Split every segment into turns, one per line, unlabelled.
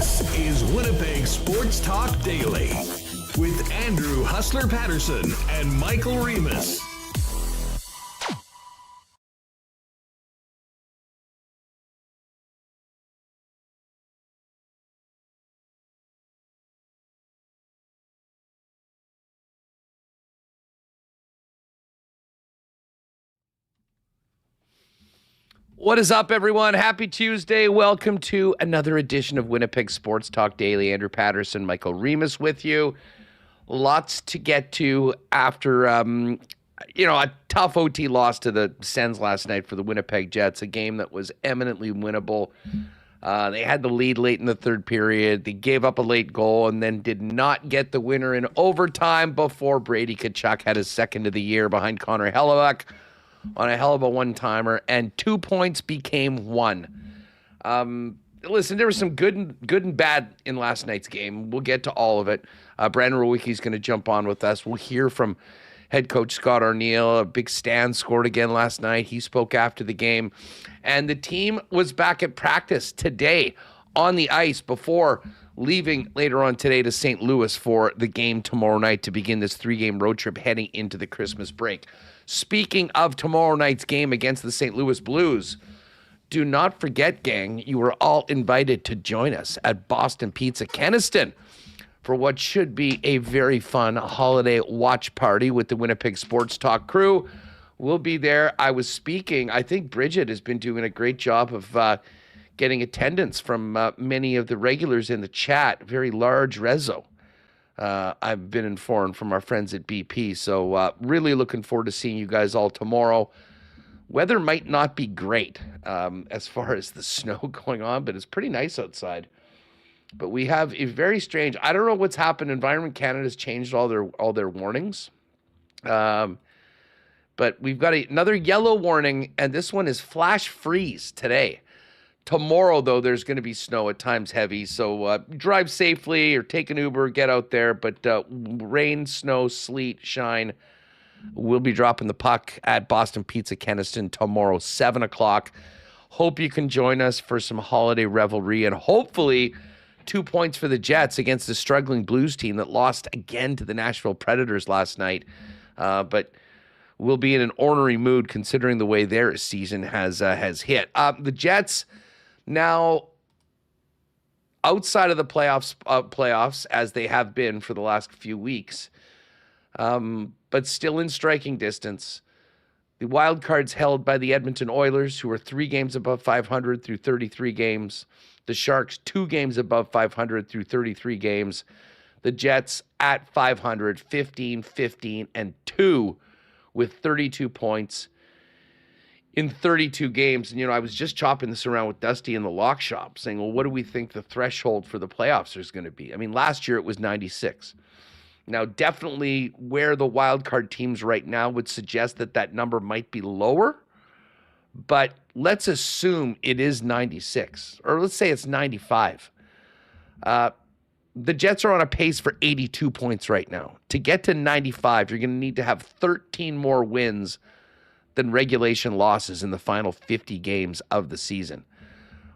This is Winnipeg Sports Talk Daily with Andrew Hustler Paterson and Michael Remis.
What is up, everyone? Happy Tuesday. Welcome to another edition of Winnipeg Sports Talk Daily. Andrew Paterson, Michael Remis with you. Lots to get to after, a tough OT loss to the Sens last night for the Winnipeg Jets, a game that was eminently winnable. They had the lead late in the third period. They gave up a late goal and then did not get the winner in overtime before Brady Tkachuk had his second of the year behind Connor Hellebuyck on a hell of a one-timer, and 2 points became one. Listen, there was some good and bad in last night's game. We'll get to all of it. Brandon Rewucki is going to jump on with us. We'll hear from head coach Scott Arneal. A big Stan scored again last night. He spoke after the game. And the team was back at practice today on the ice before leaving later on today to St. Louis for the game tomorrow night to begin this 3-game road trip heading into the Christmas break. Speaking of tomorrow night's game against the St. Louis Blues, do not forget, gang, you are all invited to join us at Boston Pizza Kenaston for what should be a very fun holiday watch party with the Winnipeg Sports Talk crew. We'll be there. I was speaking. I think Bridget has been doing a great job of getting attendance from many of the regulars in the chat. Very large rezo. I've been informed from our friends at BP. So really looking forward to seeing you guys all tomorrow. Weather might not be great as far as the snow going on, but it's pretty nice outside. But we have a very strange, I don't know what's happened. Environment Canada has changed all their warnings. But we've got another yellow warning, and this one is flash freeze today. Tomorrow, though, there's going to be snow, at times heavy, so drive safely or take an Uber, get out there. But rain, snow, sleet, shine, we'll be dropping the puck at Boston Pizza Kenaston tomorrow, 7 o'clock. Hope you can join us for some holiday revelry and hopefully 2 points for the Jets against the struggling Blues team that lost again to the Nashville Predators last night. But we'll be in an ornery mood considering the way their season has hit. The Jets now outside of the playoffs as they have been for the last few weeks, but still in striking distance. The wild card's held by the Edmonton Oilers, who are 3 games above 500 through 33 games. The Sharks 2 games above 500 through 33 games. The Jets at 500, 15, and 2 with 32 points in 32 games. And, I was just chopping this around with Dusty in the lock shop saying, well, what do we think the threshold for the playoffs is going to be? I mean, last year it was 96. Now, definitely where the wild card teams right now would suggest that number might be lower, but let's assume it is 96, or let's say it's 95. The Jets are on a pace for 82 points right now. To get to 95, you're going to need to have 13 more wins than regulation losses in the final 50 games of the season,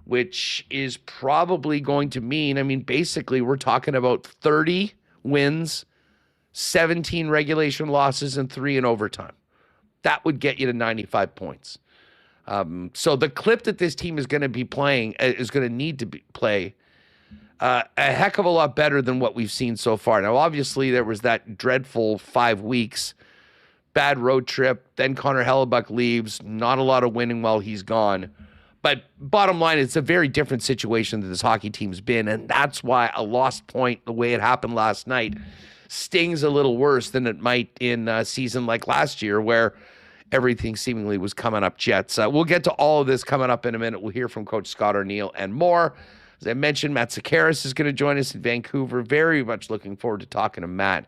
which is probably going to mean, basically we're talking about 30 wins, 17 regulation losses, and 3 in overtime. That would get you to 95 points. So the clip that this team is going to be playing is going to need to play a heck of a lot better than what we've seen so far. Now, obviously, there was that dreadful 5 weeks, bad road trip. Then Connor Hellebuyck leaves. Not a lot of winning while he's gone. But bottom line, it's a very different situation that this hockey team's been, and that's why a lost point, the way it happened last night, stings a little worse than it might in a season like last year, where everything seemingly was coming up Jets. We'll get to all of this coming up in a minute. We'll hear from Coach Scott Arneal and more. As I mentioned, Matt Sekeres is going to join us in Vancouver. Very much looking forward to talking to Matt.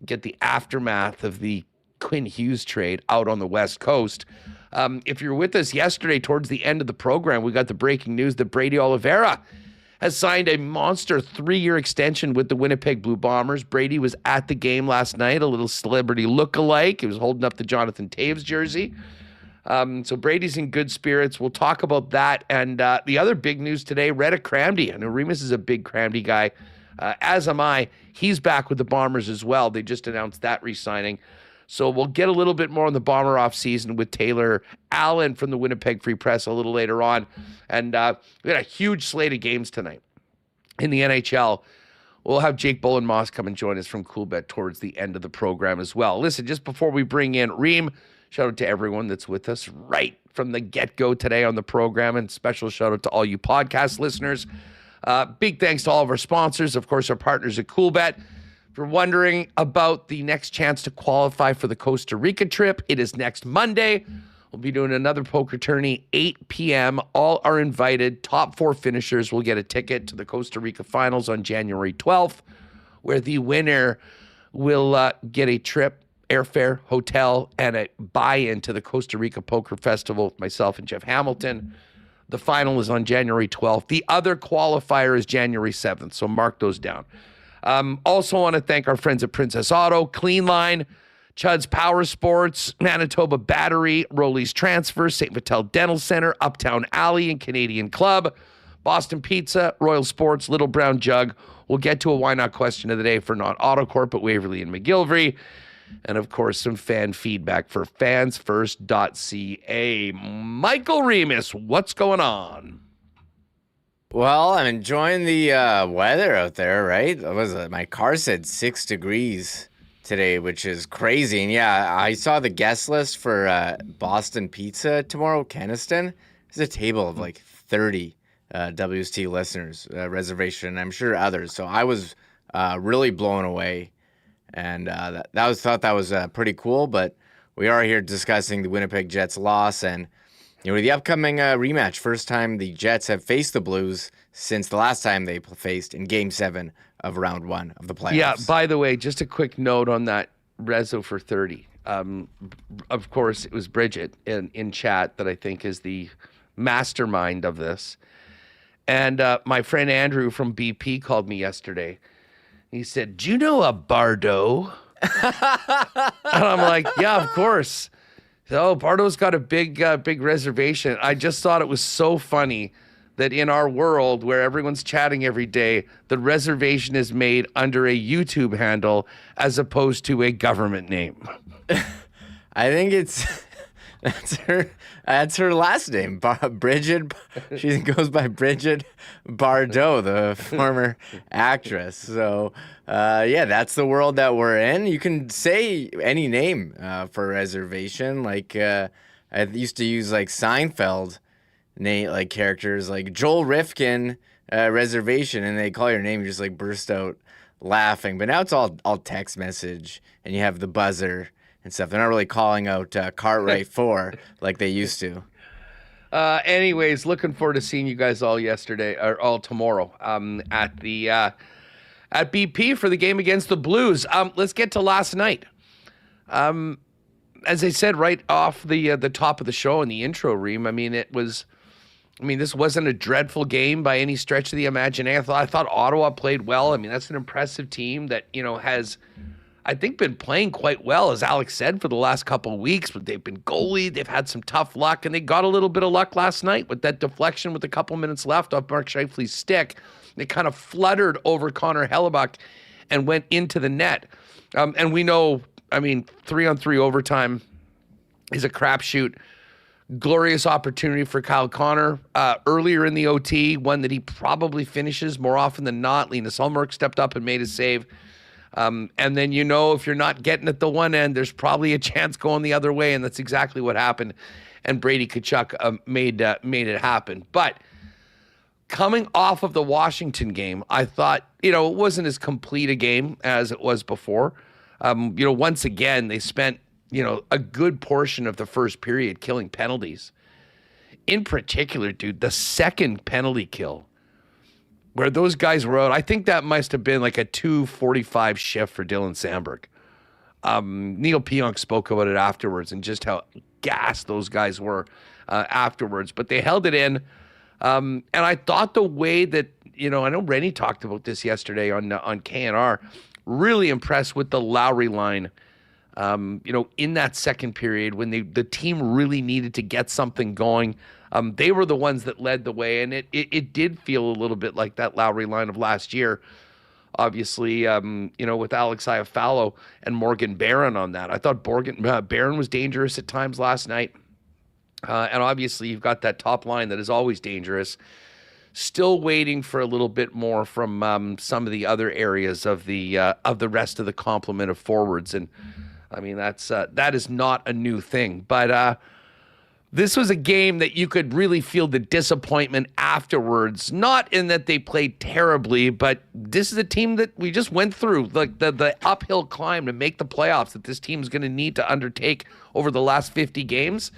Get the aftermath of the Quinn Hughes trade out on the West Coast. If you're with us yesterday towards the end of the program, we got the breaking news that Brady Oliveira has signed a monster 3-year extension with the Winnipeg Blue Bombers. Brady was at the game last night, a little celebrity look-alike. He was holding up the Jonathan Taves jersey. So Brady's in good spirits. We'll talk about that. And the other big news today, Retta Cramdy. I know Remis is a big Cramdy guy, as am I. He's back with the Bombers as well. They just announced that re-signing. So we'll get a little bit more on the Bomber off-season with Taylor Allen from the Winnipeg Free Press a little later on. And we got a huge slate of games tonight in the NHL. We'll have Jake Bowen-Moss come and join us from Coolbet towards the end of the program as well. Listen, just before we bring in Reem, shout out to everyone that's with us right from the get-go today on the program, and special shout out to all you podcast listeners. Big thanks to all of our sponsors, of course, our partners at Coolbet. If you're wondering about the next chance to qualify for the Costa Rica trip, it is next Monday. We'll be doing another poker tourney, 8 p.m. All are invited. Top 4 finishers will get a ticket to the Costa Rica finals on January 12th, where the winner will get a trip, airfare, hotel, and a buy-in to the Costa Rica Poker Festival with myself and Jeff Hamilton. The final is on January 12th. The other qualifier is January 7th, so mark those down. Also want to thank our friends at Princess Auto, Clean Line, Chud's Power Sports, Manitoba Battery, Rolly's Transfer, St. Vital Dental Center, Uptown Alley and Canadian Club, Boston Pizza, Royal Sports, Little Brown Jug. We'll get to a why not question of the day for Not Autocorp at Waverly and McGillivray. And, of course, some fan feedback for fansfirst.ca. Michael Remis, what's going on?
Well, I'm enjoying the weather out there, right? What was it? My car said 6 degrees today, which is crazy. And yeah, I saw the guest list for Boston Pizza tomorrow, Keniston. There's a table of like 30 WST listeners, reservation, I'm sure others. So I was really blown away. And thought that was pretty cool. But we are here discussing the Winnipeg Jets loss and the upcoming rematch. First time the Jets have faced the Blues since the last time they faced in Game 7 of Round 1 of the playoffs.
Yeah, by the way, just a quick note on that Rezo for 30. Of course, it was Bridget in chat that I think is the mastermind of this. And my friend Andrew from BP called me yesterday. He said, "Do you know a Bardo?" And I'm like, "Yeah, of course." So Bardo's got a big reservation. I just thought it was so funny that in our world where everyone's chatting every day, the reservation is made under a YouTube handle as opposed to a government name.
I think that's her last name, Bridget. She goes by Bridget Bardot, the former actress. So, yeah, that's the world that we're in. You can say any name for reservation. Like I used to use like Seinfeld name, like characters like Joel Rifkin reservation, and they call your name, you just like burst out laughing. But now it's all text message, and you have the buzzer and stuff. They're not really calling out Cartwright 4 like they used to.
Anyways, looking forward to seeing you guys all tomorrow at BP for the game against the Blues. Let's get to last night. As I said right off the top of the show in the intro, Reem, this wasn't a dreadful game by any stretch of the imagination. I thought Ottawa played well. That's an impressive team that, has, I think, been playing quite well, as Alex said, for the last couple of weeks. But they've been goalie. They've had some tough luck, and they got a little bit of luck last night with that deflection with a couple minutes left off Mark Scheifele's stick. They kind of fluttered over Connor Hellebuck and went into the net. And we know, 3-on-3 overtime is a crapshoot. Glorious opportunity for Kyle Connor earlier in the OT, one that he probably finishes more often than not. Linus Ullmark stepped up and made a save. And then, if you're not getting at the one end, there's probably a chance going the other way, and that's exactly what happened. And Brady Tkachuk made it happen. But coming off of the Washington game, I thought, it wasn't as complete a game as it was before. Once again, they spent, a good portion of the first period killing penalties. In particular, dude, the second penalty kill, where those guys were out, I think that must have been like a 2:45 shift for Dylan Sandberg. Neil Pionk spoke about it afterwards and just how gassed those guys were afterwards. But they held it in. And I thought the way that, I know Rennie talked about this yesterday on KNR, really impressed with the Lowry line In that second period when the team really needed to get something going. They were the ones that led the way, and it did feel a little bit like that Lowry line of last year. Obviously, with Alex Iafallo and Morgan Barron on that. I thought Barron was dangerous at times last night. And obviously, you've got that top line that is always dangerous. Still waiting for a little bit more from some of the other areas of the rest of the complement of forwards. And I mean, that is not a new thing. But this was a game that you could really feel the disappointment afterwards. Not in that they played terribly, but this is a team that we just went through like the uphill climb to make the playoffs that this team is going to need to undertake over the last 50 games.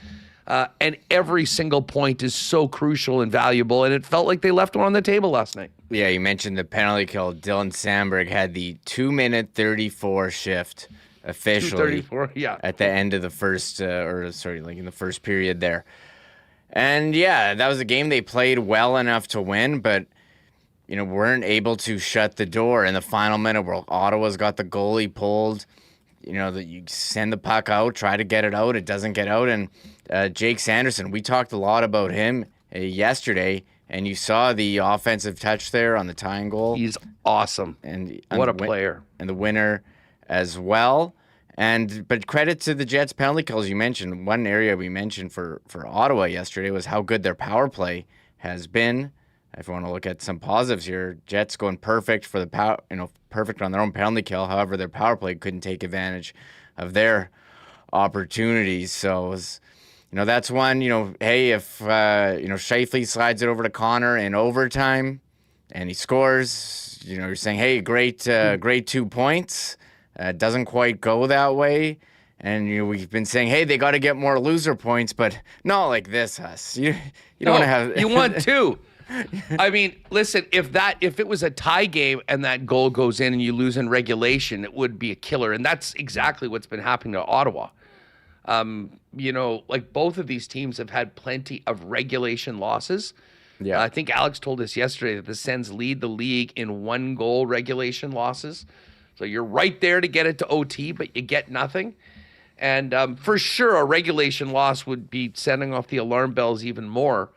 And every single point is so crucial and valuable, and it felt like they left one on the table last night.
Yeah, you mentioned the penalty kill. Dylan Sandberg had the 2-minute 34 shift officially
2:34, yeah.
at the end of the first, in the first period there. And yeah, that was a game they played well enough to win, but weren't able to shut the door in the final minute where Ottawa's got the goalie pulled. That you send the puck out, try to get it out, it doesn't get out. And Jake Sanderson, we talked a lot about him yesterday, and you saw the offensive touch there on the tying goal.
He's awesome.
And
what a player.
And the winner as well. But credit to the Jets penalty kills you mentioned. One area we mentioned for Ottawa yesterday was how good their power play has been. If you want to look at some positives here, Jets going perfect for the perfect on their own penalty kill. However, their power play couldn't take advantage of their opportunities. So, that's one. Hey, if Scheifele slides it over to Connor in overtime, and he scores, you're saying, hey, great 2 points. Doesn't quite go that way. And we've been saying, hey, they got to get more loser points, but not like this, Huss. You don't want to have.
You want two. I mean, listen, if it was a tie game and that goal goes in and you lose in regulation, it would be a killer. And that's exactly what's been happening to Ottawa. Both of these teams have had plenty of regulation losses. Yeah. I think Alex told us yesterday that the Sens lead the league in 1-goal regulation losses. So you're right there to get it to OT, but you get nothing. And for sure, a regulation loss would be sending off the alarm bells even more.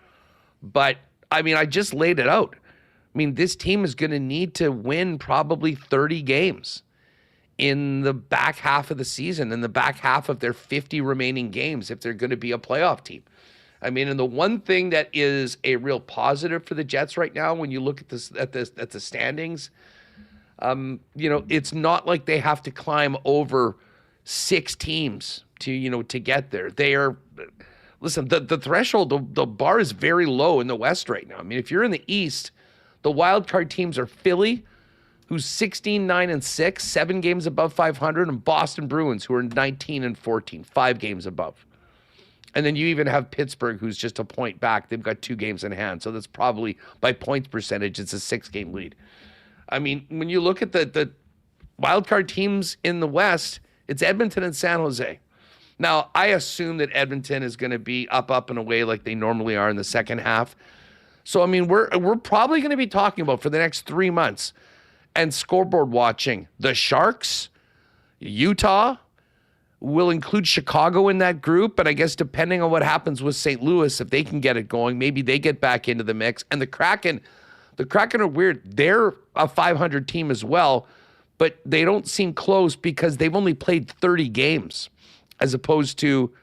But I mean, I just laid it out. I mean, this team is going to need to win probably 30 games in the back half of the season, in the back half of their 50 remaining games, if they're going to be a playoff team. I mean, and the one thing that is a real positive for the Jets right now, when you look at the standings, it's not like they have to climb over 6 teams to get there. They are. Listen, the threshold, the bar is very low in the West right now. I mean, if you're in the East, the wild card teams are Philly, who's 16-9-6, 7 games above 500, and Boston Bruins, who are 19-14, 5 games above. And then you even have Pittsburgh, who's just a point back. They've got 2 games in hand, so that's probably, by points percentage, it's a 6-game lead. I mean, when you look at the wild card teams in the West, it's Edmonton and San Jose. Now, I assume that Edmonton is going to be up and away like they normally are in the second half. So, I mean, we're probably going to be talking about for the next 3 months and scoreboard watching the Sharks, Utah. We'll include Chicago in that group. And I guess depending on what happens with St. Louis, if they can get it going, maybe they get back into the mix. And the Kraken are weird. They're a 500 team as well, but they don't seem close because they've only played 30 games. As opposed to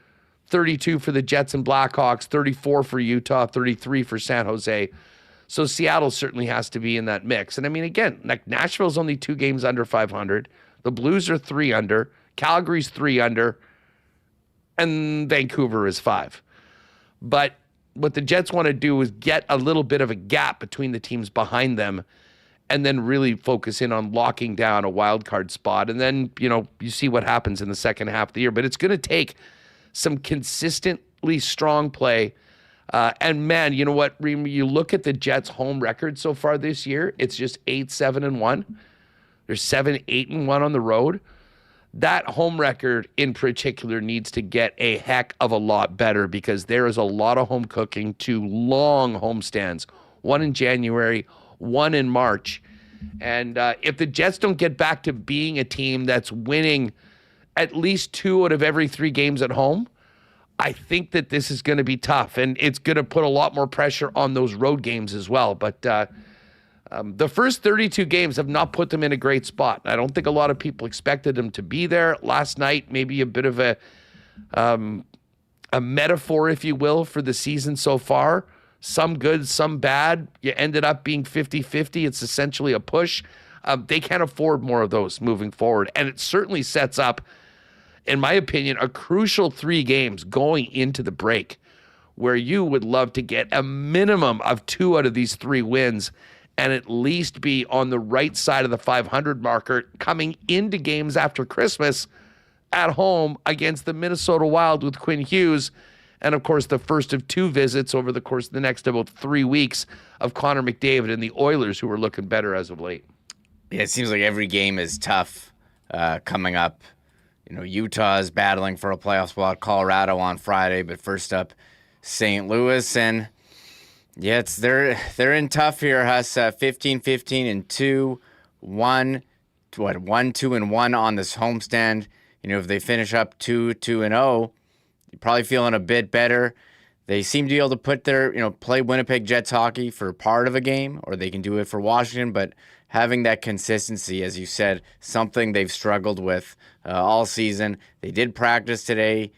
32 for the Jets and Blackhawks, 34 for Utah, 33 for San Jose. So Seattle certainly has to be in that mix. And I mean, again, like Nashville's only 2 games under 500. The Blues are 3 under. Calgary's 3 under. And Vancouver is 5. But what the Jets want to do is get a little bit of a gap between the teams behind them and then really focus in on locking down a wild card spot. And then, you see what happens in the second half of the year. But it's going to take some consistently strong play. And man, you know what, Reem, you look at the Jets' home record so far this year, it's just 8-7-1. They're 7-8-1 on the road. That home record in particular needs to get a heck of a lot better because there is a lot of home cooking, 2 long homestands, one in January, 1 in March. And if the Jets don't get back to being a team that's winning at least 2 out of every 3 games at home, I think that this is going to be tough, and it's going to put a lot more pressure on those road games as well. But the first 32 games have not put them in a great spot. I don't think a lot of people expected them to be there. Last night, maybe a bit of a metaphor, if you will, for the season so far. Some good, some bad. You ended up being 50-50. It's essentially a push. They can't afford more of those moving forward. And it certainly sets up, in my opinion, a crucial 3 games going into the break where you would love to get a minimum of 2 out of these 3 wins and at least be on the right side of the 500 marker coming into games after Christmas at home against the Minnesota Wild with Quinn Hughes. And, of course, the first of 2 visits over the course of the next about 3 weeks of Connor McDavid and the Oilers, who are looking better as of late.
Yeah, it seems like every game is tough coming up. You know, Utah is battling for a playoff spot, Colorado on Friday, but first up, St. Louis. And, yeah, they're in tough here, Huss. 15-15-2, 1-2-1 on this homestand. You know, if they finish up 2-2-0, you're probably feeling a bit better. They seem to be able to put play Winnipeg Jets hockey for part of a game, or they can do it for Washington, but having that consistency, as you said, something they've struggled with all season. They did practice today,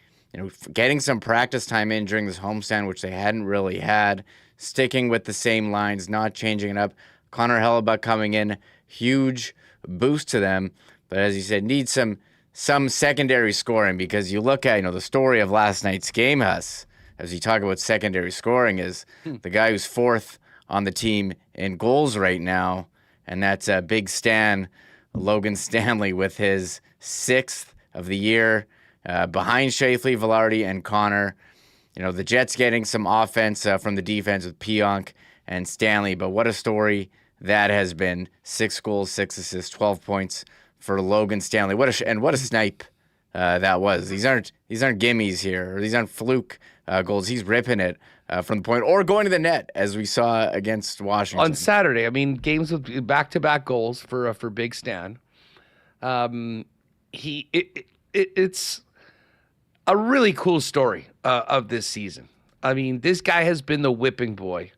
getting some practice time in during this homestand, which they hadn't really had, sticking with the same lines, not changing it up. Connor Hellebuck coming in, huge boost to them, but as you said, need some secondary scoring, because you look at, the story of last night's game, Huss, as you talk about secondary scoring, is the guy who's 4th on the team in goals right now, and that's Big Stan, Logan Stanley, with his 6th of the year, behind Shafley, Velarde, and Connor. The Jets getting some offense from the defense with Pionk and Stanley, but what a story that has been. 6 goals, 6 assists, 12 points for Logan Stanley. What a snipe that was. These aren't gimmies here, or these aren't fluke goals. He's ripping it from the point or going to the net, as we saw against Washington
on Saturday. I mean, games with back-to-back goals for Big Stan. It's a really cool story of this season. I mean, this guy has been the whipping boy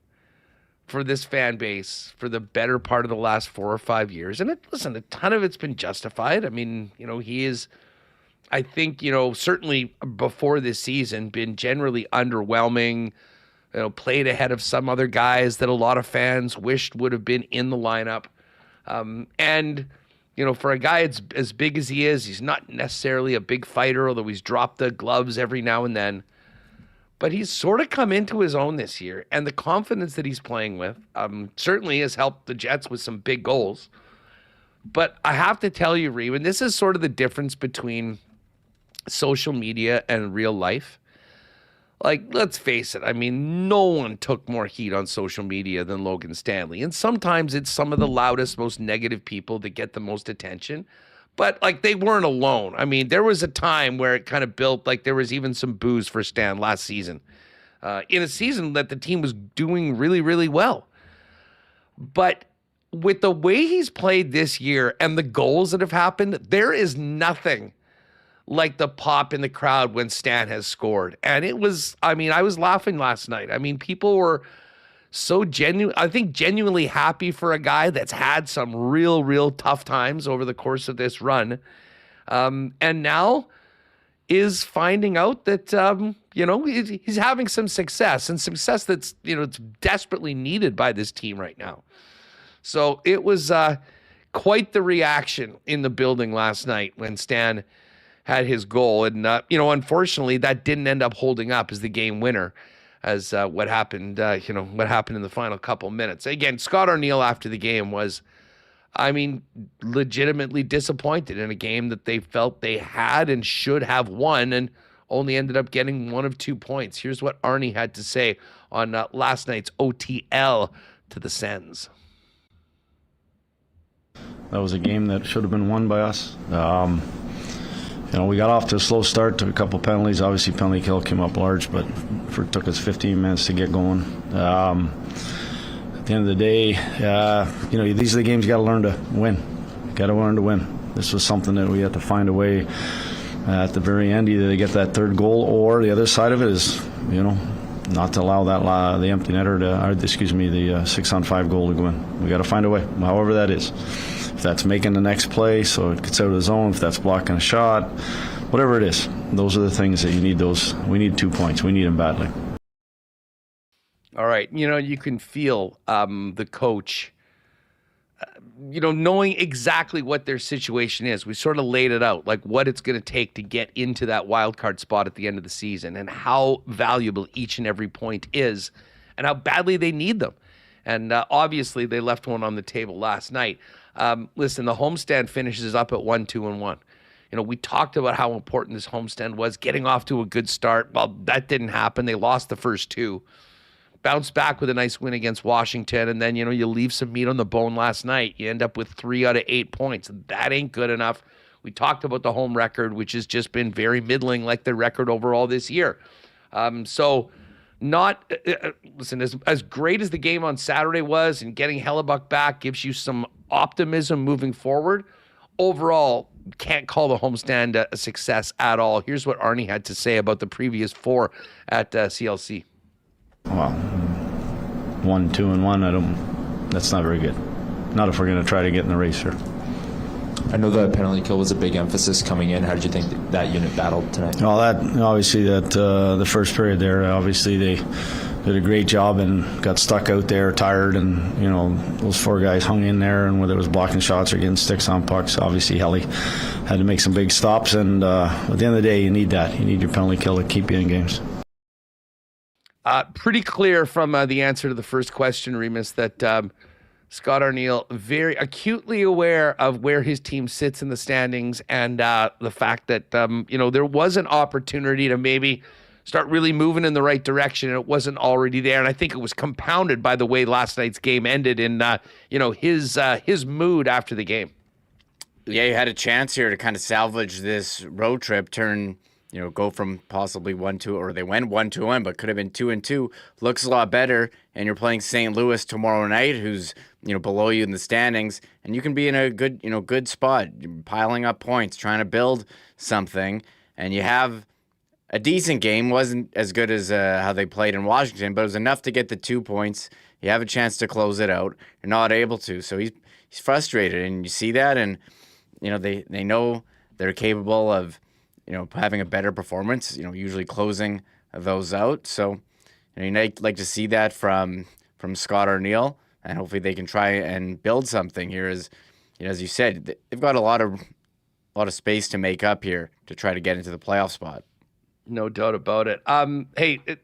for this fan base for the better part of the last 4 or 5 years. And a ton of it's been justified. I mean, he is, I think, certainly before this season, been generally underwhelming, played ahead of some other guys that a lot of fans wished would have been in the lineup. And, for a guy as big as he is, he's not necessarily a big fighter, although he's dropped the gloves every now and then. But he's sort of come into his own this year, and the confidence that he's playing with certainly has helped the Jets with some big goals. But I have to tell you, Reeve, and this is sort of the difference between social media and real life. Like, let's face it, I mean, no one took more heat on social media than Logan Stanley. And sometimes it's some of the loudest, most negative people that get the most attention. But, they weren't alone. I mean, there was a time where it kind of built, there was even some boos for Stan last season. In a season that the team was doing really, really well. But with the way he's played this year and the goals that have happened, there is nothing like the pop in the crowd when Stan has scored. And it was, I was laughing last night. I mean, people were so genuinely happy for a guy that's had some real tough times over the course of this run. And now is finding out that, he's having some success, and success that's, it's desperately needed by this team right now. So it was quite the reaction in the building last night when Stan had his goal. And, unfortunately, that didn't end up holding up as the game winner, as what happened in the final couple minutes. Again, Scott Arneal after the game was, legitimately disappointed in a game that they felt they had and should have won, and only ended up getting 1 of 2 points. Here's what Arnie had to say on last night's OTL to the Sens.
That was a game that should have been won by us. We got off to a slow start, took a couple penalties. Obviously, penalty kill came up large, but it took us 15 minutes to get going. At the end of the day, these are the games you got to learn to win. Got to learn to win. This was something that we had to find a way at the very end, either they get that third goal, or the other side of it is, not to allow that the empty netter the 6-on-5 goal to go in. We got to find a way, however that is. If that's making the next play so it gets out of the zone, if that's blocking a shot, whatever it is, those are the things that you need. We need 2 points. We need them badly.
All right. You can feel the coach, knowing exactly what their situation is. We sort of laid it out, like what it's going to take to get into that wild card spot at the end of the season and how valuable each and every point is and how badly they need them. And obviously they left one on the table last night. Listen, the homestand finishes up at 1-2-1. We talked about how important this homestand was, getting off to a good start. Well, that didn't happen. They lost the first two. Bounced back with a nice win against Washington, and then, you leave some meat on the bone last night. You end up with 3 out of 8 points. That ain't good enough. We talked about the home record, which has just been very middling, like the record overall this year. Listen, as great as the game on Saturday was, and getting Hellebuck back gives you some optimism moving forward, overall, can't call the homestand a success at all. Here's what Arnie had to say about the previous 4 at CLC.
Well, 1-2-1. That's not very good. Not if we're going to try to get in the race here.
I know the penalty kill was a big emphasis coming in. How did you think that unit battled tonight?
Well, the first period there, obviously they did a great job and got stuck out there, tired, and those 4 guys hung in there, and whether it was blocking shots or getting sticks on pucks, obviously Helly had to make some big stops, and at the end of the day, you need that. You need your penalty kill to keep you in games.
Pretty clear from the answer to the first question, Remis, that Scott Arneal very acutely aware of where his team sits in the standings, and the fact that there was an opportunity to maybe start really moving in the right direction, and it wasn't already there. And I think it was compounded by the way last night's game ended in his mood after the game.
Yeah, you had a chance here to kind of salvage this road trip, go from possibly 1-2, or they went 1-1, but could have been 2-2. Looks a lot better, and you're playing St. Louis tomorrow night, who's below you in the standings, and you can be in a good spot. You're piling up points, trying to build something, and you have a decent game. Wasn't as good as how they played in Washington, but it was enough to get the 2 points. You have a chance to close it out. You're not able to, so he's frustrated, and you see that, and they know they're capable of having a better performance, usually closing those out. So, you'd like to see that from Scott Arneal, and hopefully they can try and build something here. As you said, they've got a lot of space to make up here to try to get into the playoff spot.
No doubt about it.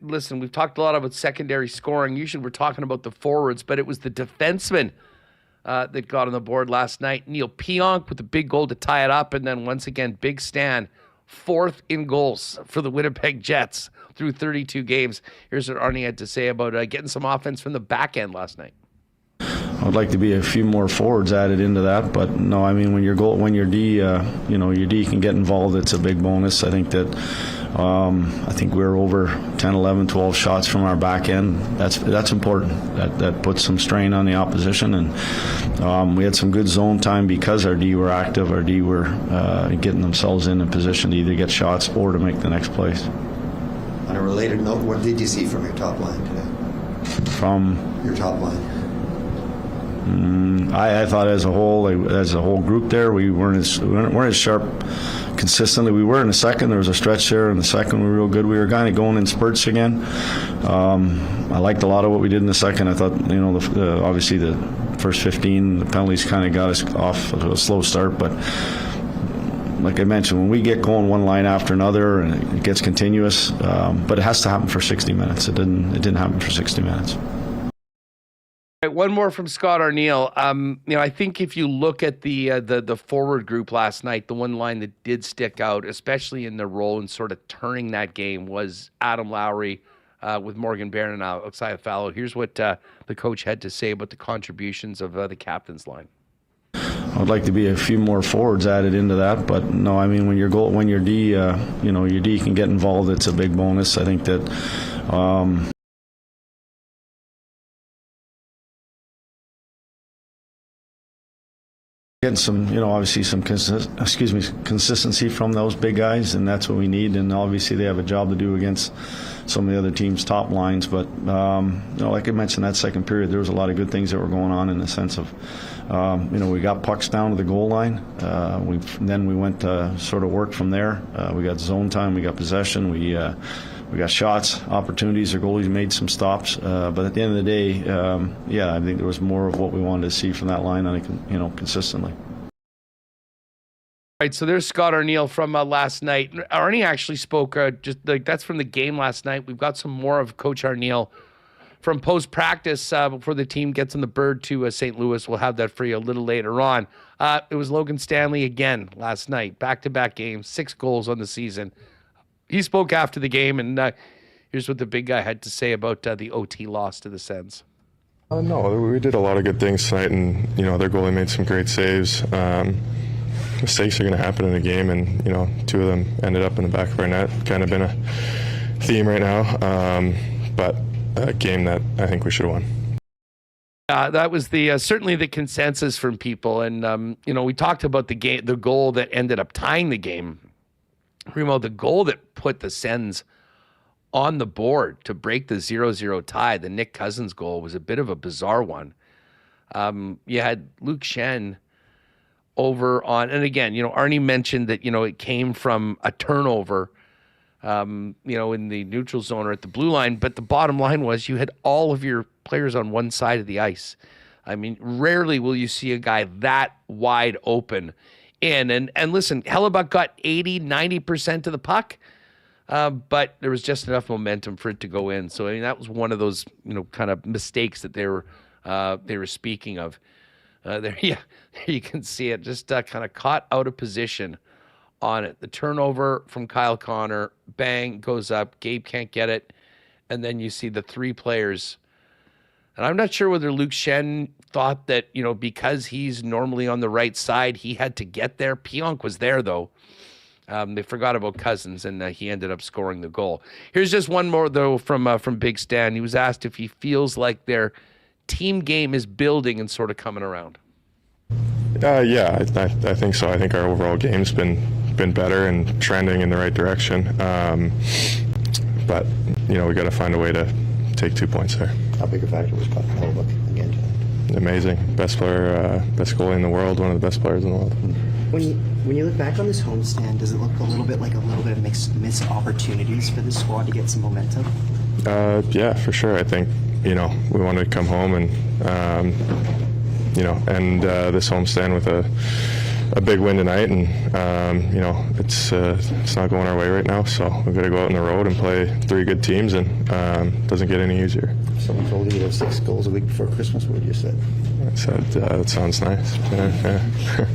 Listen, we've talked a lot about secondary scoring. Usually we're talking about the forwards, but it was the defensemen that got on the board last night. Neil Pionk with the big goal to tie it up, and then once again, Big Stan, 4th in goals for the Winnipeg Jets through 32 games. Here's what Arnie had to say about getting some offense from the back end last night.
I'd like to be a few more forwards added into that, but no, I mean, when your D, your D can get involved, it's a big bonus. I think that we're over 10, 11, 12 shots from our back end. That's important. That puts some strain on the opposition, and we had some good zone time because our D were active. Our D were getting themselves in a position to either get shots or to make the next plays.
On a related note, what did you see from your top line today?
From
your top line.
I thought as a whole group there, we weren't as sharp consistently. We were in the second. There was a stretch there in the second. We were real good. We were kind of going in spurts again. I liked a lot of what we did in the second. I thought, obviously the first 15, the penalties kind of got us off to a slow start. But like I mentioned, when we get going one line after another and it gets continuous, but it has to happen for 60 minutes. It didn't happen for 60 minutes.
One more from Scott Arneal. I think if you look at the forward group last night, the one line that did stick out, especially in their role in sort of turning that game, was Adam Lowry with Morgan Barron and Alexei Fallow. Here's what the coach had to say about the contributions of the captain's line.
I'd like to be a few more forwards added into that, but no, I mean, when your D, your D can get involved, it's a big bonus. I think that. Getting some, obviously some consistency from those big guys, and that's what we need. And obviously they have a job to do against some of the other teams' top lines. But like I mentioned, that second period, there was a lot of good things that were going on in the sense of, we got pucks down to the goal line. Then we went to sort of work from there. We got zone time, we got possession, we got shots, opportunities. Our goalies made some stops, but at the end of the day, I think there was more of what we wanted to see from that line, consistently.
All right, so there's Scott Arneal from last night. Arnie actually spoke that's from the game last night. We've got some more of Coach Arneal from post-practice before the team gets on the bird to St. Louis. We'll have that for you a little later on. It was Logan Stanley again last night, back-to-back games, 6 goals on the season. He spoke after the game, and here's what the big guy had to say about the OT loss to the Sens.
No, we did a lot of good things tonight, and their goalie made some great saves. Mistakes are going to happen in a game, and 2 of them ended up in the back of our net. Kind of been a theme right now, but a game that I think we should have won.
That was the certainly the consensus from people, and we talked about the goal that ended up tying the game. Remo, the goal that put the Sens on the board to break the 0-0 tie, the Nick Cousins goal, was a bit of a bizarre one. You had Luke Schenn over on, and again, Arnie mentioned that, it came from a turnover, in the neutral zone or at the blue line, but the bottom line was you had all of your players on one side of the ice. I mean, rarely will you see a guy that wide open in. And listen, Hellebuck got 80, 90% of the puck, but there was just enough momentum for it to go in. So, that was one of those, kind of mistakes that they were speaking of. There you can see it, just kind of caught out of position on it. The turnover from Kyle Connor, bang, goes up. Gabe can't get it. And then you see the 3 players. And I'm not sure whether Luke Schenn thought that, because he's normally on the right side, he had to get there. Pionk was there, though. They forgot about Cousins, and he ended up scoring the goal. Here's just one more, though, from Big Stan. He was asked if he feels like their team game is building and sort of coming around.
Yeah, I think so. I think our overall game's been better and trending in the right direction. But we got to find a way to take 2 points there.
How big a factor was Hellebuck again tonight?
Amazing, best player, best goalie in the world, one of the best players in the world.
When you look back on this homestand, does it look a little bit of missed opportunities for the squad to get some momentum?
Yeah, for sure. I think we wanted to come home and end this homestand with a big win tonight, and it's not going our way right now. So we've got to go out on the road and play 3 good teams, and it doesn't get any easier.
Someone told you you have 6 goals a week before Christmas. What did you say?
I said that sounds nice. Yeah.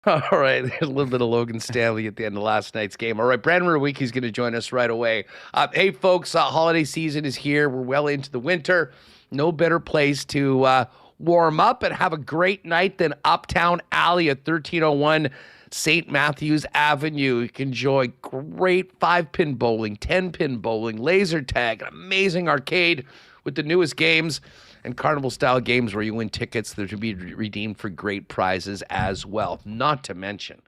All right, there's a little bit of Logan Stanley at the end of last night's game. All right, Brandon Rewucki is going to join us right away. Hey, folks, holiday season is here. We're well into the winter. No better place to warm up and have a great night than Uptown Alley at 1301 St. Matthews Avenue. You can enjoy great 5-pin bowling, 10-pin bowling, laser tag, an amazing arcade with the newest games, and carnival-style games where you win tickets that will be redeemed for great prizes as well. Not to mention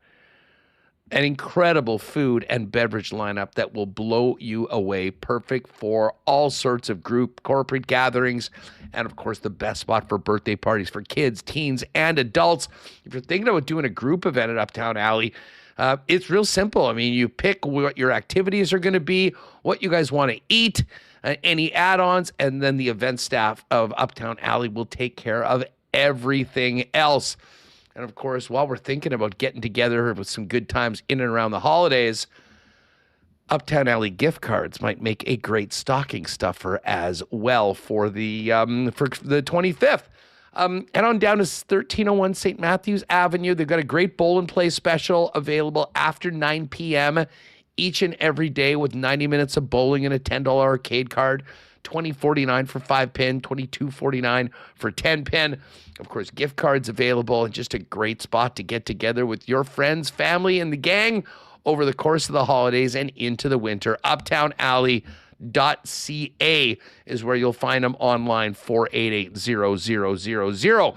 an incredible food and beverage lineup that will blow you away. Perfect for all sorts of corporate gatherings, and of course the best spot for birthday parties for kids, teens, and adults. If you're thinking about doing a group event at Uptown Alley, it's real simple. I mean, you pick what your activities are going to be, what you guys want to eat, any add-ons, and then the event staff of Uptown Alley will take care of everything else. And of course, while we're thinking about getting together with some good times in and around the holidays, Uptown Alley gift cards might make a great stocking stuffer as well for the 25th. Head on down to 1301 St. Matthews Avenue. They've got a great bowl and play special available after 9 p.m. each and every day with 90 minutes of bowling and a $10 arcade card. $20.49 for 5-pin, $22.49 for 10-pin. Of course, gift cards available, and just a great spot to get together with your friends, family, and the gang over the course of the holidays and into the winter. Uptown Alley, is where you'll find them online, 488-0000.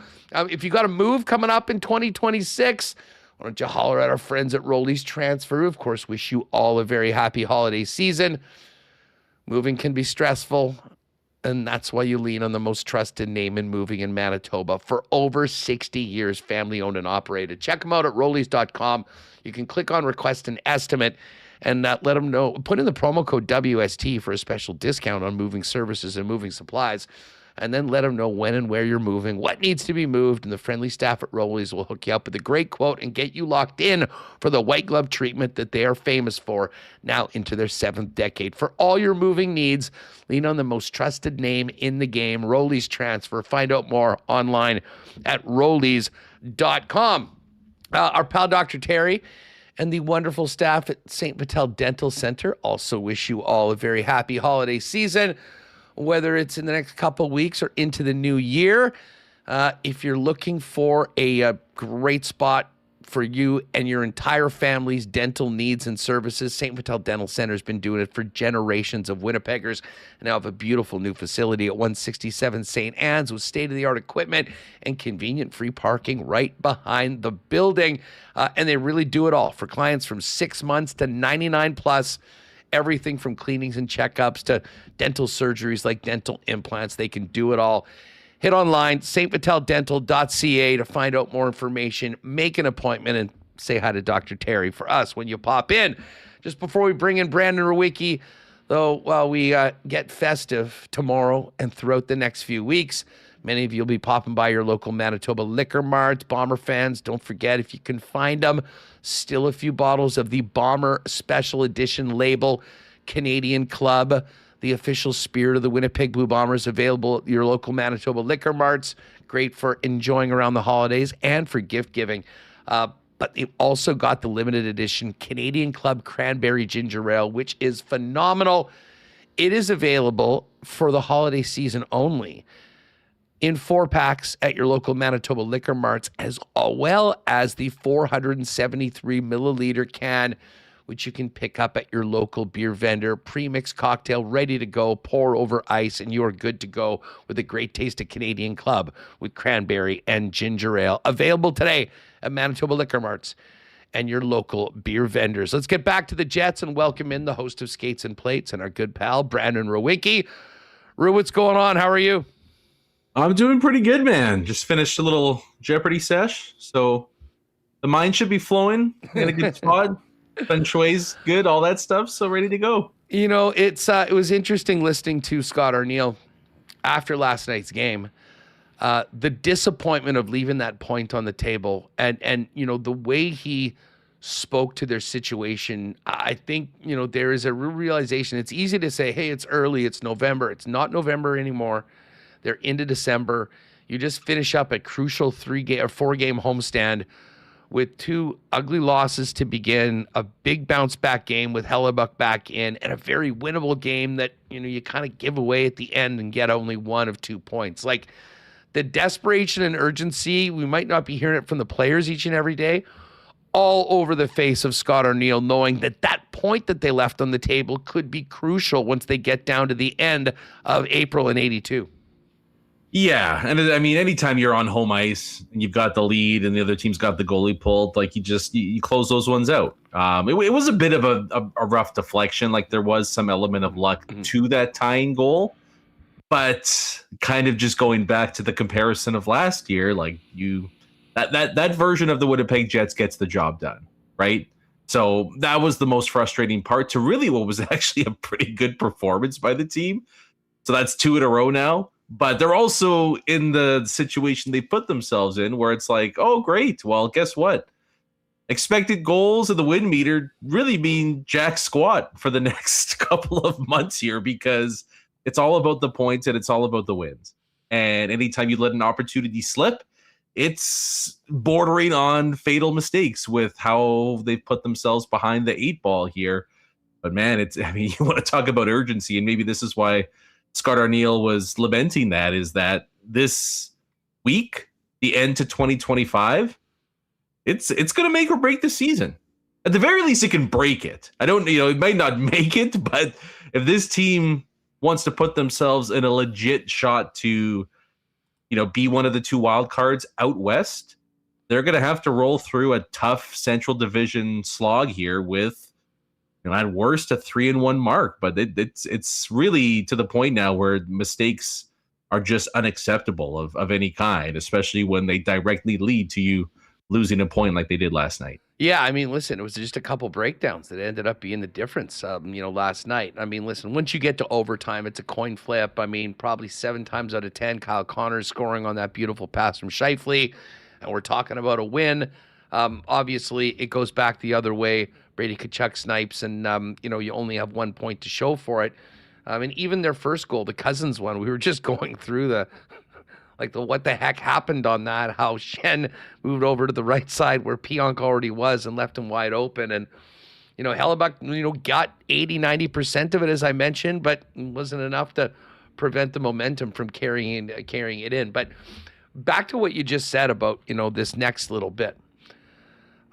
If you got a move coming up in 2026, why don't you holler at our friends at Rolly's Transfer? Of course, wish you all a very happy holiday season. Moving can be stressful, and that's why you lean on the most trusted name in moving in Manitoba. For over 60 years, family-owned and operated. Check them out at rollys.com. You can click on Request an Estimate and let them know. Put in the promo code WST for a special discount on moving services and moving supplies. And then let them know when and where you're moving, what needs to be moved, and the friendly staff at Rollies will hook you up with a great quote and get you locked in for the white glove treatment that they are famous for, now into their 7th decade. For all your moving needs, lean on the most trusted name in the game, Rollies Transfer. Find out more online at rollys.com. Our pal Dr. Terry and the wonderful staff at St. Patel Dental Center also wish you all a very happy holiday season, whether it's in the next couple of weeks or into the new year. If you're looking for a great spot for you and your entire family's dental needs and services, St. Patel Dental Center has been doing it for generations of Winnipeggers, and now have a beautiful new facility at 167 St. Anne's with state-of-the-art equipment and convenient free parking right behind the building. And they really do it all for clients from 6 months to 99 plus. Everything from cleanings and checkups to dental surgeries like dental implants. They can do it all. Hit online, stpateldental.ca to find out more information. Make an appointment and say hi to Dr. Terry for us when you pop in. Just before we bring in Brandon Rewucki, though, while we get festive tomorrow and throughout the next few weeks, many of you will be popping by your local Manitoba liquor marts. Bomber fans, don't forget, if you can find them, still a few bottles of the Bomber Special Edition label Canadian Club, the official spirit of the Winnipeg Blue Bombers, available at your local Manitoba liquor marts. Great for enjoying around the holidays and for gift giving. But they've also got the limited edition Canadian Club Cranberry Ginger Ale, which is phenomenal. It is available for the holiday season only in 4-packs at your local Manitoba liquor marts, as well as the 473 milliliter can, which you can pick up at your local beer vendor. Pre-mixed cocktail ready to go, pour over ice, and you are good to go with a great taste of Canadian Club with cranberry and ginger ale. Available today at Manitoba liquor marts and your local beer vendors. Let's get back to the Jets and welcome in the host of Skates and Plates and our good pal, Brandon Rewucki. Rew, what's going on? How are you?
I'm doing pretty good, man. Just finished a little Jeopardy sesh, so the mind should be flowing in a good spot. Feng shui's good, all that stuff, so ready to go.
You know, it was interesting listening to Scott Arneal after last night's game. The disappointment of leaving that point on the table, and you know, the way he spoke to their situation. I think, you know, there is a real realization. It's easy to say, hey, it's early, it's November. It's not November anymore. They're into December. You just finish up a crucial 4-game homestand with 2 ugly losses to begin, a big bounce back game with Hellebuck back in, and a very winnable game that, you know, you kind of give away at the end and get only 1 of 2 points. Like, the desperation and urgency, we might not be hearing it from the players each and every day, all over the face of Scott Arneal, knowing that that point that they left on the table could be crucial once they get down to the end of April in 82.
Yeah, and I mean, anytime you're on home ice and you've got the lead and the other team's got the goalie pulled, like you close those ones out. It was a bit of a rough deflection. Like, there was some element of luck to that tying goal, but kind of just going back to the comparison of last year, like that version of the Winnipeg Jets gets the job done, right? So that was the most frustrating part to really what was actually a pretty good performance by the team. So that's 2 in a row now. But they're also in the situation they put themselves in where it's like, oh, great. Well, guess what? Expected goals and the win meter really mean jack squat for the next couple of months here, because it's all about the points and it's all about the wins. And anytime you let an opportunity slip, it's bordering on fatal mistakes with how they've put themselves behind the 8 ball here. But man, you want to talk about urgency, and maybe this is why Scott Arneal was lamenting that, is that this week, the end to 2025, it's going to make or break the season. At the very least, it can break it. It might not make it, but if this team wants to put themselves in a legit shot to, be one of the 2 wild cards out west, they're going to have to roll through a tough Central Division slog here with, at worst, a 3-1 mark. But it's really to the point now where mistakes are just unacceptable of any kind, especially when they directly lead to you losing a point like they did last night.
Yeah, I mean, listen, it was just a couple breakdowns that ended up being the difference, last night. I mean, listen, once you get to overtime, it's a coin flip. I mean, probably 7 times out of 10, Kyle Connor's scoring on that beautiful pass from Scheifele, and we're talking about a win. Obviously, it goes back the other way. Brady Tkachuk snipes, and, you only have 1 point to show for it. And even their first goal, the Cousins one, we were just going through the what the heck happened on that, how Shen moved over to the right side where Pionk already was and left him wide open. And, Hellebuck, got 80-90% of it, as I mentioned, but wasn't enough to prevent the momentum from carrying it in. But back to what you just said about, this next little bit.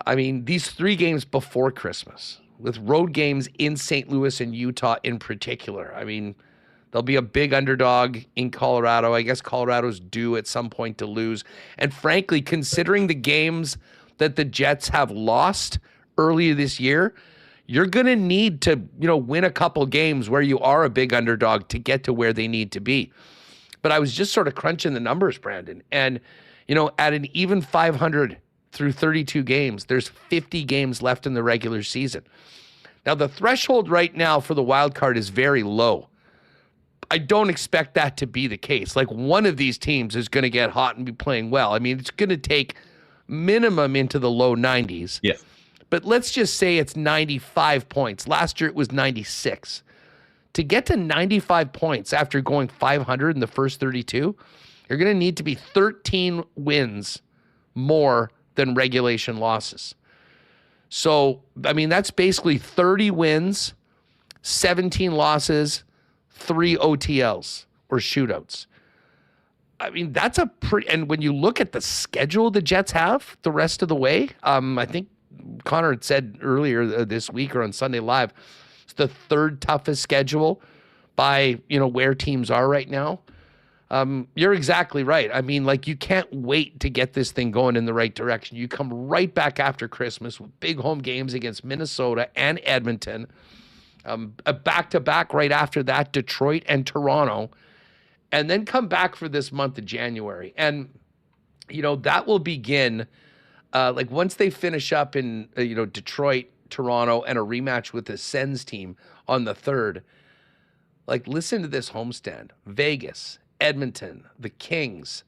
I mean, these 3 games before Christmas, with road games in St. Louis and Utah in particular, I mean, they'll be a big underdog in Colorado. I guess Colorado's due at some point to lose. And frankly, considering the games that the Jets have lost earlier this year, you're going to need to, win a couple games where you are a big underdog to get to where they need to be. But I was just sort of crunching the numbers, Brandon. And, at an even 500 through 32 games, there's 50 games left in the regular season. Now, the threshold right now for the wild card is very low. I don't expect that to be the case. Like, one of these teams is going to get hot and be playing well. I mean, it's going to take minimum into the low 90s.
Yeah.
But let's just say it's 95 points. Last year it was 96. To get to 95 points after going 500 in the first 32, you're going to need to be 13 wins more than regulation losses. So, I mean, that's basically 30 wins, 17 losses, 3 OTLs or shootouts. I mean, that's a pretty, and when you look at the schedule the Jets have the rest of the way, I think Connor had said earlier this week or on Sunday Live, it's the 3rd toughest schedule by, where teams are right now. You're exactly right. I mean, you can't wait to get this thing going in the right direction. You come right back after Christmas with big home games against Minnesota and Edmonton. A back-to-back right after that, Detroit and Toronto, and then come back for this month of January. And, that will begin, once they finish up in, Detroit, Toronto, and a rematch with the Sens team on the 3rd. Listen to this homestand. Vegas, Edmonton, the Kings,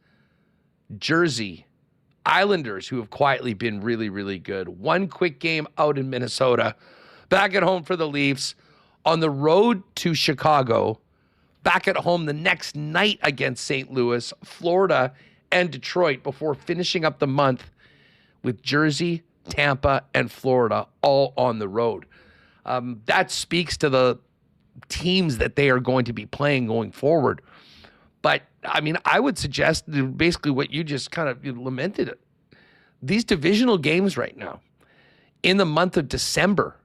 Jersey, Islanders, who have quietly been really, really good. 1 quick game out in Minnesota, back at home for the Leafs, on the road to Chicago, back at home the next night against St. Louis, Florida, and Detroit before finishing up the month with Jersey, Tampa, and Florida all on the road. That speaks to the teams that they are going to be playing going forward. But, I mean, I would suggest basically what you just kind of lamented. These divisional games right now, in the month of December,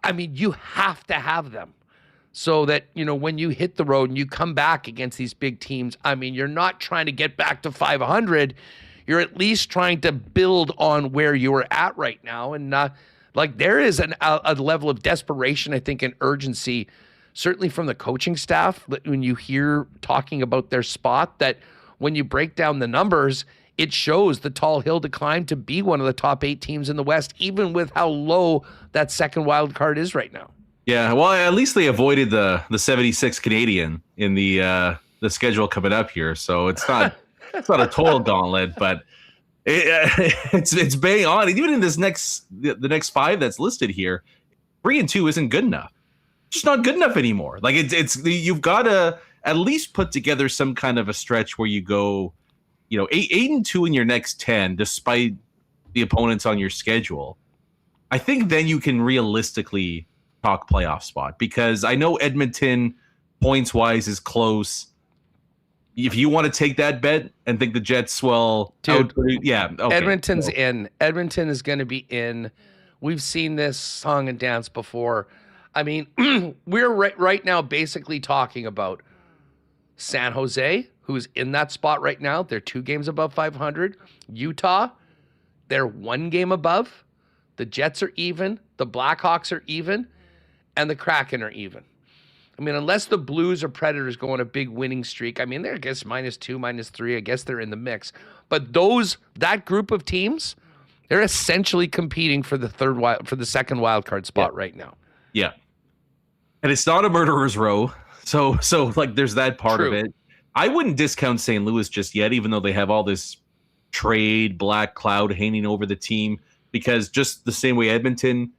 I mean, you have to have them so that, when you hit the road and you come back against these big teams, I mean, you're not trying to get back to 500. You're at least trying to build on where you are at right now. And there is a level of desperation, I think, and urgency, certainly from the coaching staff, when you hear talking about their spot, that when you break down the numbers, it shows the tall hill to climb to be one of the top 8 teams in the West, even with how low that second wild card is right now.
Yeah, well, at least they avoided the 76 Canadian in the schedule coming up here, so it's not it's not a total gauntlet, but it's bang on. Even in this the next 5 that's listed here, 3-2 isn't good enough. It's just not good enough anymore. You've got to at least put together some kind of a stretch where you go, 8-2 in your next 10, despite the opponents on your schedule. I think then you can realistically talk playoff spot, because I know Edmonton points wise is close. If you want to take that bet and think the Jets will, okay.
Edmonton's in. Edmonton is going to be in. We've seen this song and dance before. I mean, we're right now basically talking about San Jose, who's in that spot right now. They're 2 games above 500. Utah, they're 1 game above. The Jets are even. The Blackhawks are even. And the Kraken are even. I mean, unless the Blues or Predators go on a big winning streak, I mean, they're, I guess, -2, -3. I guess they're in the mix. But that group of teams, they're essentially competing for the second wild card spot right now.
Yeah. And it's not a murderer's row. So like there's that part of it. I wouldn't discount St. Louis just yet, even though they have all this trade black cloud hanging over the team, because just the same way Edmonton,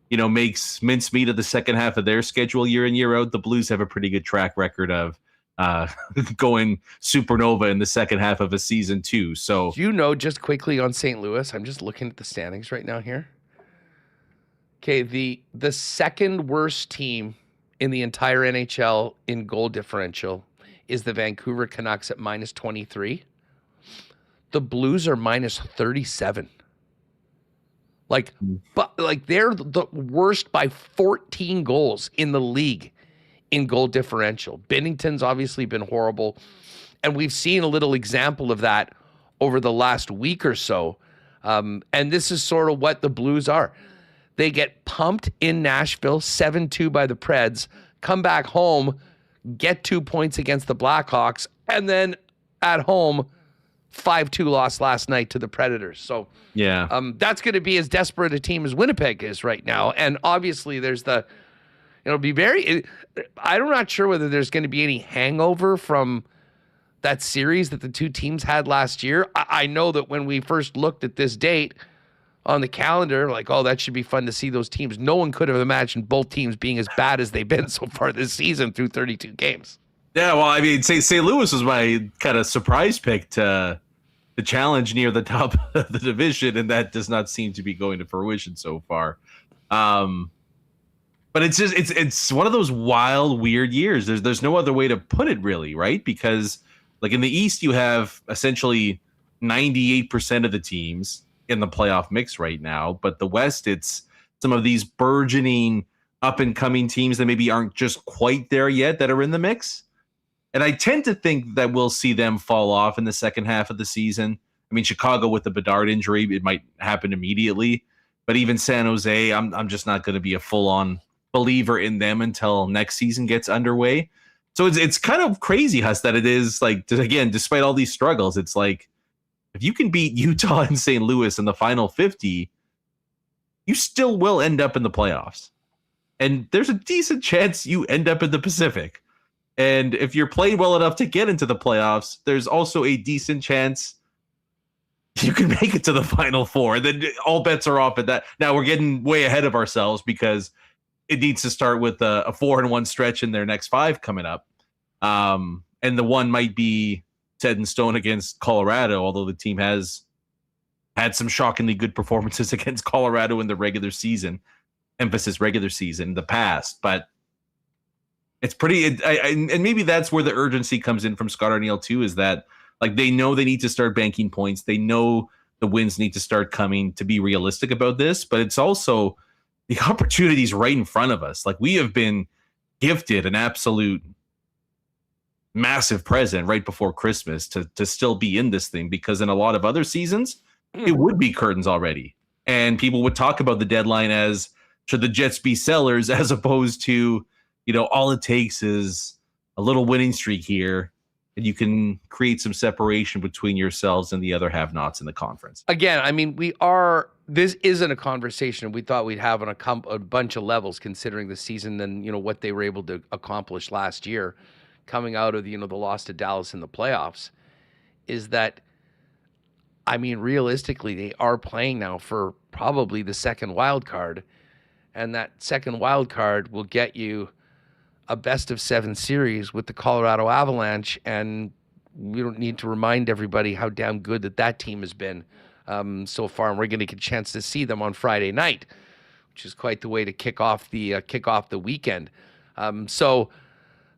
makes mincemeat of the second half of their schedule year in, year out, the Blues have a pretty good track record of going supernova in the second half of a season too. So
just quickly on St. Louis, I'm just looking at the standings right now here. Okay, the second worst team in the entire NHL in goal differential is the Vancouver Canucks at -23. The Blues are -37. But they're the worst by 14 goals in the league in goal differential. Binnington's obviously been horrible, and we've seen a little example of that over the last week or so. And this is sort of what the Blues are. They get pumped in Nashville, 7-2 by the Preds, come back home, get 2 points against the Blackhawks, and then at home, 5-2 loss last night to the Predators. So
yeah,
that's going to be as desperate a team as Winnipeg is right now. And obviously there's I'm not sure whether there's going to be any hangover from that series that the two teams had last year. I know that when we first looked at this date on the calendar, that should be fun to see those teams. No one could have imagined both teams being as bad as they've been so far this season through 32 games.
Yeah, well, I mean, St. Louis was my kind of surprise pick to the challenge near the top of the division, and that does not seem to be going to fruition so far. But it's just it's one of those wild, weird years. There's no other way to put it, really, right? Because in the East, you have essentially 98% of the teams in the playoff mix right now, but the West, it's some of these burgeoning up and coming teams that maybe aren't just quite there yet that are in the mix. And I tend to think that we'll see them fall off in the second half of the season. I mean, Chicago with the Bedard injury, it might happen immediately, but even San Jose, I'm just not going to be a full-on believer in them until next season gets underway. So it's kind of crazy, Huss, that it is again, despite all these struggles, it's if you can beat Utah and St. Louis in the final 50, you still will end up in the playoffs. And there's a decent chance you end up in the Pacific. And if you're playing well enough to get into the playoffs, there's also a decent chance you can make it to the Final Four. And then all bets are off at that. Now we're getting way ahead of ourselves because it needs to start with a 4-1 stretch in their next 5 coming up. And the one might be set in stone against Colorado, although the team has had some shockingly good performances against Colorado in the regular season, emphasis regular season in the past. But it's pretty, and maybe that's where the urgency comes in from Scott Arneal too, is that they know they need to start banking points. They know the wins need to start coming to be realistic about this, but it's also the opportunities right in front of us. We have been gifted an absolute massive present right before Christmas to still be in this thing, because in a lot of other seasons, it would be curtains already. And people would talk about the deadline as, should the Jets be sellers, as opposed to, all it takes is a little winning streak here, and you can create some separation between yourselves and the other have-nots in the conference.
Again, I mean, this isn't a conversation we thought we'd have on a bunch of levels, considering the season and, what they were able to accomplish last year, coming out of the loss to Dallas in the playoffs, is that, I mean, realistically, they are playing now for probably the second wild card, and that second wild card will get you a best-of-7 series with the Colorado Avalanche, and we don't need to remind everybody how damn good that team has been so far, and we're going to get a chance to see them on Friday night, which is quite the way to kick off the weekend. So,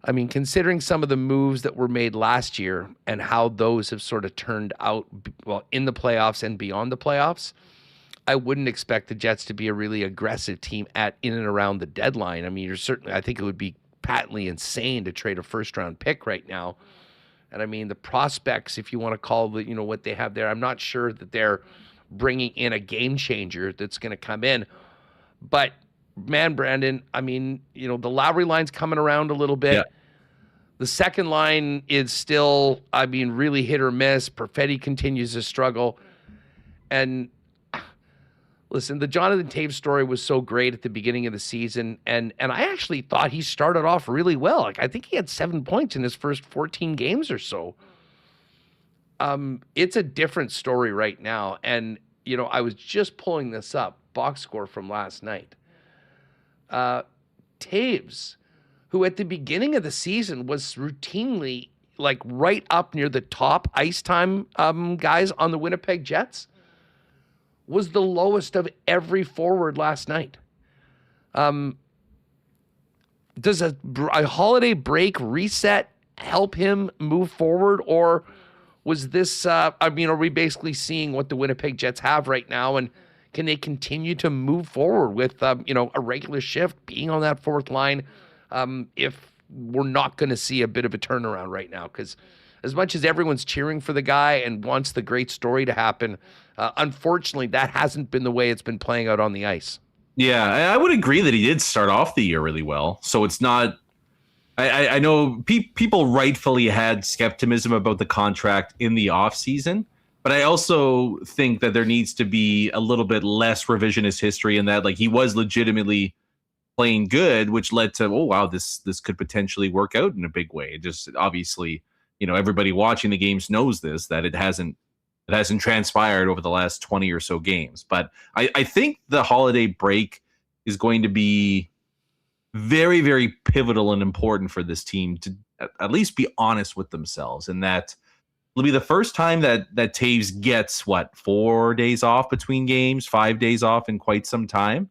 I mean, considering some of the moves that were made last year and how those have sort of turned out, well, in the playoffs and beyond the playoffs, I wouldn't expect the Jets to be a really aggressive team in and around the deadline. I mean, I think it would be patently insane to trade a first-round pick right now. And I mean, the prospects, if you want to call what they have there, I'm not sure that they're bringing in a game changer that's going to come in. But man, Brandon, I mean, the Lowry line's coming around a little bit.
Yeah.
The second line is still, I mean, really hit or miss. Perfetti continues to struggle. And listen, the Jonathan Taves story was so great at the beginning of the season, and I actually thought he started off really well. Like, I think he had 7 points in his first 14 games or so. It's a different story right now, and I was just pulling this up, box score from last night. Taves, who at the beginning of the season was routinely like right up near the top ice time guys on the Winnipeg Jets, was the lowest of every forward last night. Does a holiday break reset help him move forward, or was this, are we basically seeing what the Winnipeg Jets have right now, and can they continue to move forward with, a regular shift, being on that fourth line, if we're not going to see a bit of a turnaround right now? Because as much as everyone's cheering for the guy and wants the great story to happen, unfortunately, that hasn't been the way it's been playing out on the ice.
Yeah, I would agree that he did start off the year really well. So it's not. I know people rightfully had skepticism about the contract in the offseason, but I also think that there needs to be a little bit less revisionist history in that, like, he was legitimately playing good, which led to, oh wow, this could potentially work out in a big way. Just obviously, everybody watching the games knows this, that it hasn't transpired over the last 20 or so games. But I think the holiday break is going to be very, very pivotal and important for this team to at least be honest with themselves. And that will be the first time that Taves gets, 4 days off between games, 5 days off in quite some time.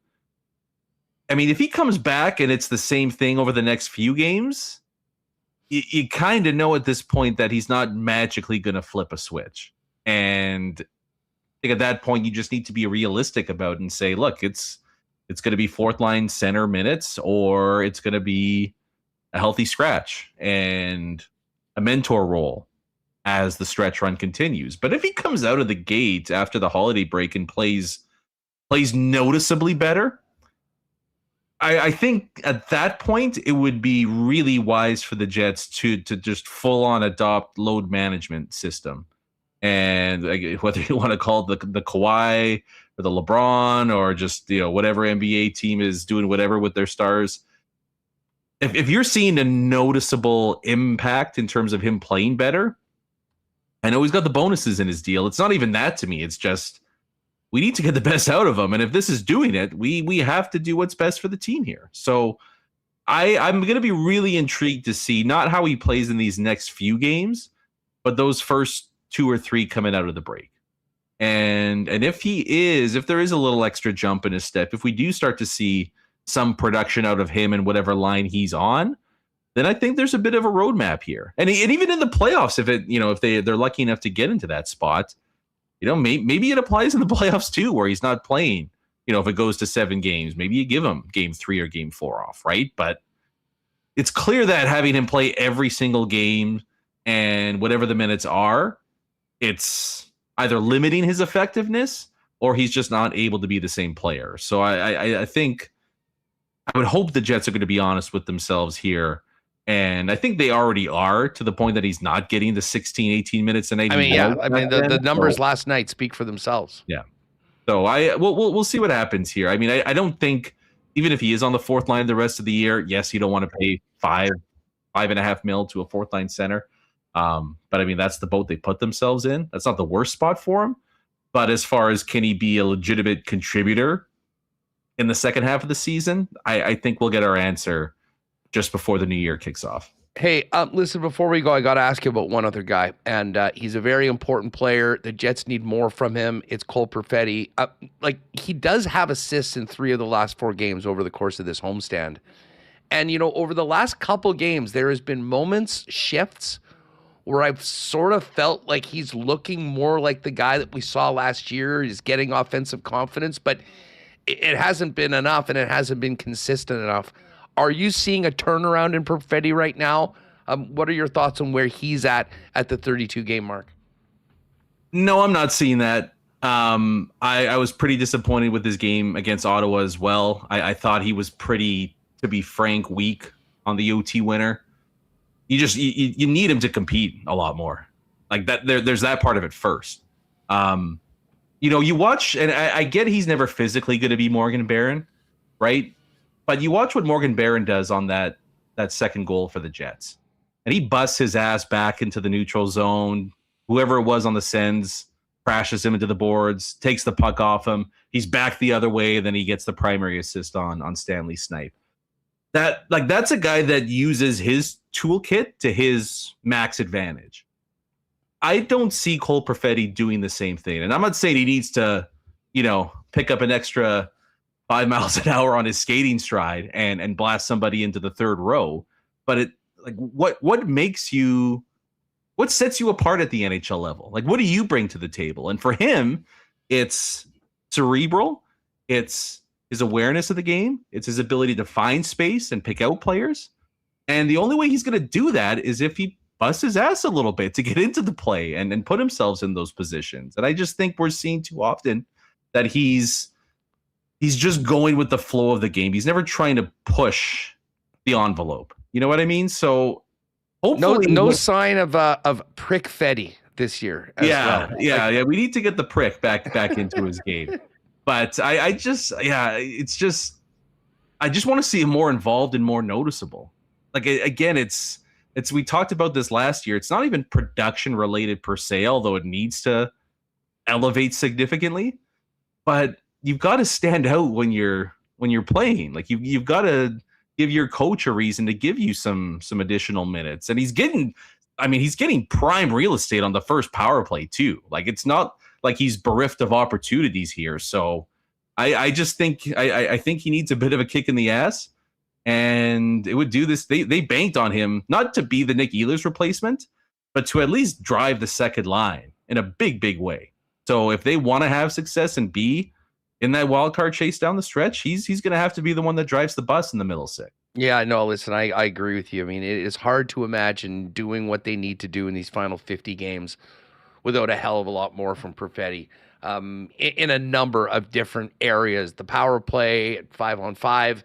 I mean, if he comes back and it's the same thing over the next few games, you kind of know at this point that he's not magically going to flip a switch. And I think at that point, you just need to be realistic about it and say, look, it's going to be fourth line center minutes, or it's going to be a healthy scratch and a mentor role as the stretch run continues. But if he comes out of the gate after the holiday break and plays noticeably better, I think at that point it would be really wise for the Jets to just full on adopt load management system. And whether you want to call it the Kawhi or the LeBron, or just whatever NBA team is doing whatever with their stars, if you're seeing a noticeable impact in terms of him playing better, I know he's got the bonuses in his deal. It's not even that to me. It's just we need to get the best out of him, and if this is doing it, we have to do what's best for the team here. So I'm going to be really intrigued to see not how he plays in these next few games, but those first 2 or 3 coming out of the break. And if there is a little extra jump in his step, if we do start to see some production out of him and whatever line he's on, then I think there's a bit of a roadmap here. And even in the playoffs, if they're lucky enough to get into that spot, maybe it applies in the playoffs too, where he's not playing. If it goes to 7 games, maybe you give him game 3 or game 4 off, right? But it's clear that having him play every single game and whatever the minutes are, it's either limiting his effectiveness or he's just not able to be the same player. So I think I would hope the Jets are going to be honest with themselves here. And I think they already are, to the point that he's not getting the 16, 18 minutes a night.
The numbers last night speak for themselves.
Yeah. So we'll see what happens here. I mean, I don't think, even if he is on the fourth line the rest of the year, yes, you don't want to pay $5.5 million to a fourth line center. But I mean, that's the boat they put themselves in. That's not the worst spot for him. But as far as can he be a legitimate contributor in the second half of the season, I think we'll get our answer just before the new year kicks off.
Hey, listen, before we go, I got to ask you about one other guy, and he's a very important player. The Jets need more from him. It's Cole Perfetti. He does have assists in 3 of the last 4 games over the course of this homestand. And, over the last couple games, there has been moments, shifts, where I've sort of felt like he's looking more like the guy that we saw last year. He's getting offensive confidence, but it hasn't been enough, and it hasn't been consistent enough. Are you seeing a turnaround in Perfetti right now? What are your thoughts on where he's at the 32-game mark?
No, I'm not seeing that. I was pretty disappointed with his game against Ottawa as well. I thought he was pretty, to be frank, weak on the OT winner. You need him to compete a lot more. Like that, there's that part of it first. You watch, and I get he's never physically going to be Morgan Barron, right? But you watch what Morgan Barron does on that second goal for the Jets. And he busts his ass back into the neutral zone. Whoever it was on the Sens crashes him into the boards, takes the puck off him. He's back the other way, then he gets the primary assist on Stanley Snipe. That's a guy that uses his toolkit to his max advantage. I don't see Cole Perfetti doing the same thing. And I'm not saying he needs to, pick up an extra 5 miles an hour on his skating stride and blast somebody into the third row. But what sets you apart at the NHL level? Like, what do you bring to the table? And for him, it's cerebral. It's his awareness of the game. It's his ability to find space and pick out players. And the only way he's going to do that is if he busts his ass a little bit to get into the play and put himself in those positions. And I just think we're seeing too often that he's just going with the flow of the game. He's never trying to push the envelope. You know what I mean? So hopefully
no sign of prick Fetty this year.
Yeah. We need to get the prick back into his game. But I just want to see him more involved and more noticeable. Like, again, it's we talked about this last year. It's not even production related per se, although it needs to elevate significantly. But you've got to stand out when you're playing. Like you've got to give your coach a reason to give you some additional minutes. And he's getting prime real estate on the first power play too. Like, it's not like he's bereft of opportunities here. So I just think I think he needs a bit of a kick in the ass, and it would do this. They banked on him not to be the Nick Ehlers replacement, but to at least drive the second line in a big, big way. So if they want to have success and be in that wild card chase down the stretch, he's going to have to be the one that drives the bus in the middle six.
Yeah, no, listen, I agree with you. I mean, it is hard to imagine doing what they need to do in these final 50 games without a hell of a lot more from Perfetti in a number of different areas. The power play at 5-on-5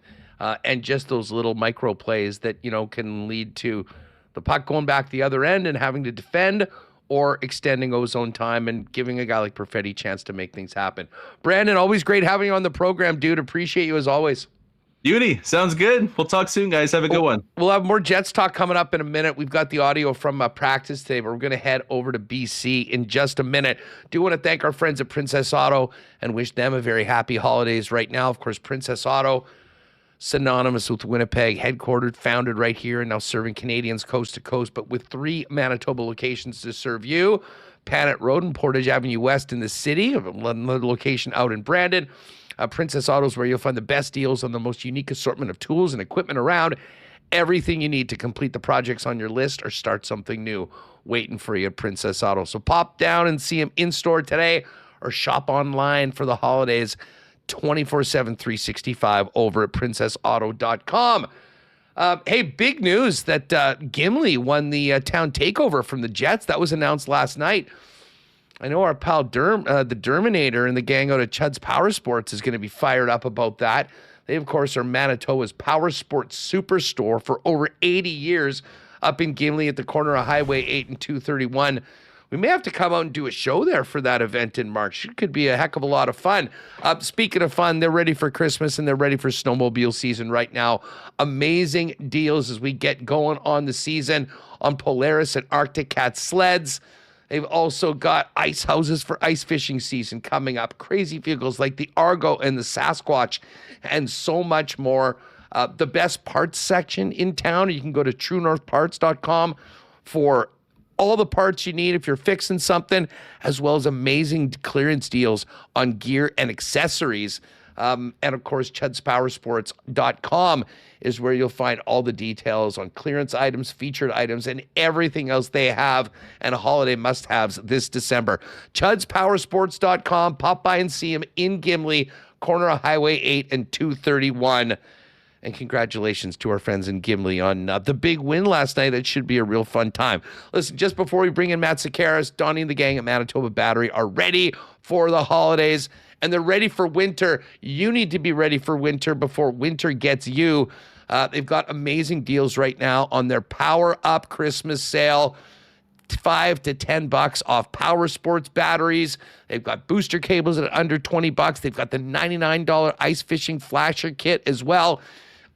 and just those little micro plays that, can lead to the puck going back the other end and having to defend, or extending ozone time and giving a guy like Perfetti a chance to make things happen. Brandon, always great having you on the program, dude. Appreciate you as always.
Beauty. Sounds good. We'll talk soon, guys. Have a good one.
We'll have more Jets talk coming up in a minute. We've got the audio from practice today, but we're going to head over to BC in just a minute. Do want to thank our friends at Princess Auto and wish them a very happy holidays right now. Of course, Princess Auto, synonymous with Winnipeg, headquartered, founded right here, and now serving Canadians coast to coast, but with 3 Manitoba locations to serve you. Panet Road and Portage Avenue West in the city, another location out in Brandon. Princess Auto is where you'll find the best deals on the most unique assortment of tools and equipment around. Everything you need to complete the projects on your list or start something new waiting for you at Princess Auto. So pop down and see them in store today, or shop online for the holidays 24/7, 365 over at princessauto.com. Hey, big news that Gimli won the town takeover from the Jets. That was announced last night. I know our pal the Derminator and the gang out of Chud's Power Sports is going to be fired up about that. They, of course, are Manitoba's power sports superstore for over 80 years up in Gimli at the corner of Highway 8 and 231. We may have to come out and do a show there for that event in March. It could be a heck of a lot of fun. Speaking of fun, they're ready for Christmas and they're ready for snowmobile season right now. Amazing deals as we get going on the season on Polaris and Arctic Cat sleds. They've also got ice houses for ice fishing season coming up. Crazy vehicles like the Argo and the Sasquatch and so much more. The best parts section in town. You can go to truenorthparts.com for all the parts you need if you're fixing something, as well as amazing clearance deals on gear and accessories. And of course, chudspowersports.com is where you'll find all the details on clearance items, featured items, and everything else they have and holiday must-haves this December. chudspowersports.com. Pop by and see them in Gimli, corner of Highway 8 and 231. And congratulations to our friends in Gimli on the big win last night. It should be a real fun time. Listen, just before we bring in Matt Sekeres, Donnie and the gang at Manitoba Battery are ready for the holidays, and they're ready for winter. You need to be ready for winter before winter gets you. They've got amazing deals right now on their Power Up Christmas sale. $5 to $10 off power sports batteries. They've got booster cables at under $20. They've got the $99 ice fishing flasher kit as well,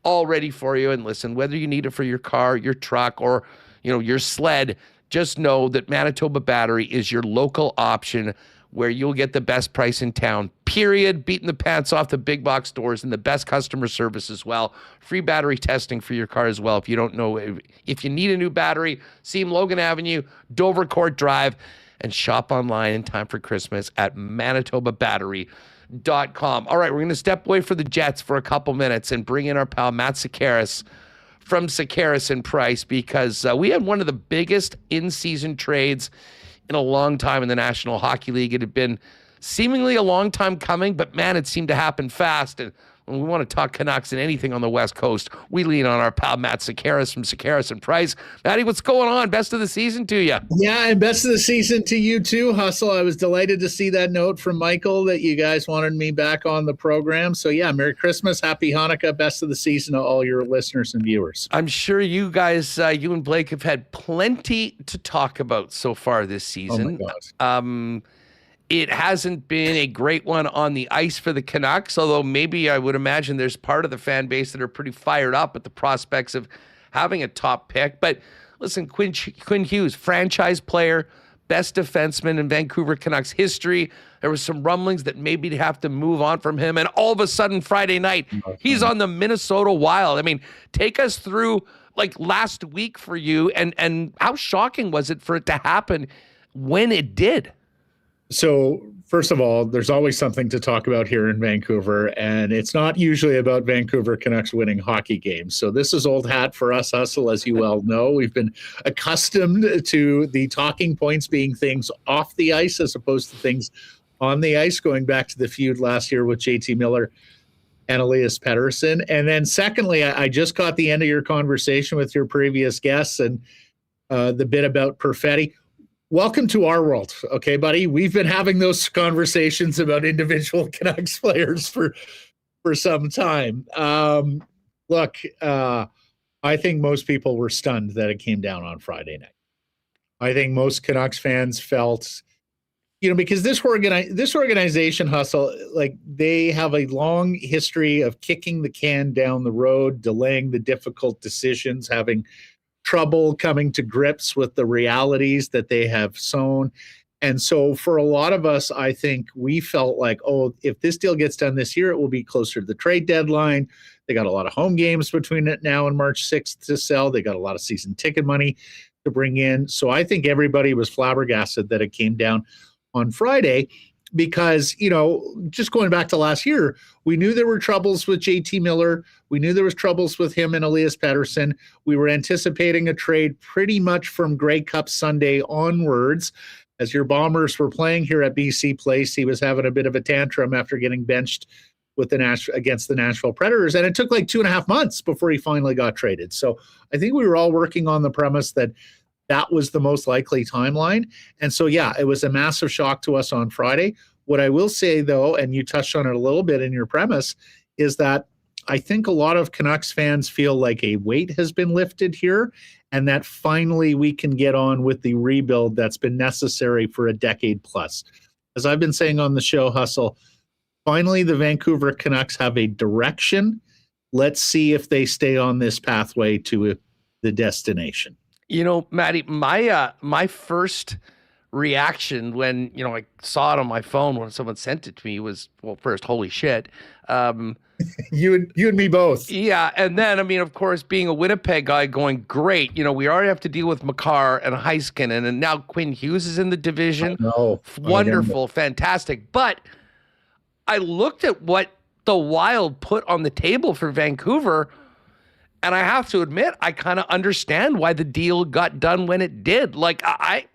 all ready for you. And listen, whether you need it for your car, your truck, or your sled, just know that Manitoba Battery is your local option where you'll get the best price in town, period, beating the pants off the big box stores, and the best customer service as well. Free battery testing for your car as well. If you don't know, if you need a new battery, see them Logan Avenue, Dover Court Drive, and shop online in time for Christmas at manitobabattery.com. All right, we're going to step away for the Jets for a couple minutes and bring in our pal Matt Sekeres from Sekeres and Price, because we had one of the biggest in-season trades in a long time in the National Hockey League. It had been seemingly a long time coming, but man, it seemed to happen fast. And when we want to talk Canucks and anything on the West Coast, we lean on our pal Matt Sekeres from Sekeres and Price. Matty, what's going on? Best of the season to you.
Yeah, and best of the season to you too, Hustle. I was delighted to see that note from Michael that you guys wanted me back on the program. So yeah, Merry Christmas, Happy Hanukkah, best of the season to all your listeners and viewers.
I'm sure you guys, you and Blake have had plenty to talk about so far this season.
Oh my God.
It hasn't been a great one on the ice for the Canucks, although maybe I would imagine there's part of the fan base that are pretty fired up at the prospects of having a top pick. But listen, Quinn Hughes, franchise player, best defenseman in Vancouver Canucks history. There was some rumblings that maybe they'd have to move on from him. And all of a sudden, Friday night, he's on the Minnesota Wild. I mean, take us through like last week for you, and how shocking was it for it to happen when it did?
So first of all, there's always something to talk about here in Vancouver, and it's not usually about Vancouver Canucks winning hockey games. So this is old hat for us, Hustle, as you well know. We've been accustomed to the talking points being things off the ice as opposed to things on the ice, going back to the feud last year with JT Miller and Elias Paterson. And then secondly, I just caught the end of your conversation with your previous guests and the bit about Perfetti. Welcome to our world, okay, buddy? We've been having those conversations about individual Canucks players for some time. Look, I think most people were stunned that it came down on Friday night. I think most Canucks fans felt, because this organization, Hustle, like they have a long history of kicking the can down the road, delaying the difficult decisions, having trouble coming to grips with the realities that they have sown. And so for a lot of us, I think we felt like, oh, if this deal gets done this year, it will be closer to the trade deadline. They got a lot of home games between it now and March 6th to sell. They got a lot of season ticket money to bring in. So I think everybody was flabbergasted that it came down on Friday because, just going back to last year, we knew there were troubles with JT Miller. We knew there was troubles with him and Elias Paterson. We were anticipating a trade pretty much from Grey Cup Sunday onwards. As your Bombers were playing here at BC Place, he was having a bit of a tantrum after getting benched with against the Nashville Predators. And it took like 2.5 months before he finally got traded. So I think we were all working on the premise that that was the most likely timeline. And so, yeah, it was a massive shock to us on Friday. What I will say, though, and you touched on it a little bit in your premise, is that I think a lot of Canucks fans feel like a weight has been lifted here and that finally we can get on with the rebuild that's been necessary for a decade plus. As I've been saying on the show, Hustle, finally the Vancouver Canucks have a direction. Let's see if they stay on this pathway to the destination.
Matty, my first reaction when, I saw it on my phone when someone sent it to me was, well, first, holy shit.
You and me both.
Yeah. And then, of course, being a Winnipeg guy going, great. We already have to deal with Makar and Heiskanen, and now Quinn Hughes is in the division.
No.
Wonderful. Fantastic. But I looked at what the Wild put on the table for Vancouver. And I have to admit, I kind of understand why the deal got done when it did. Like, I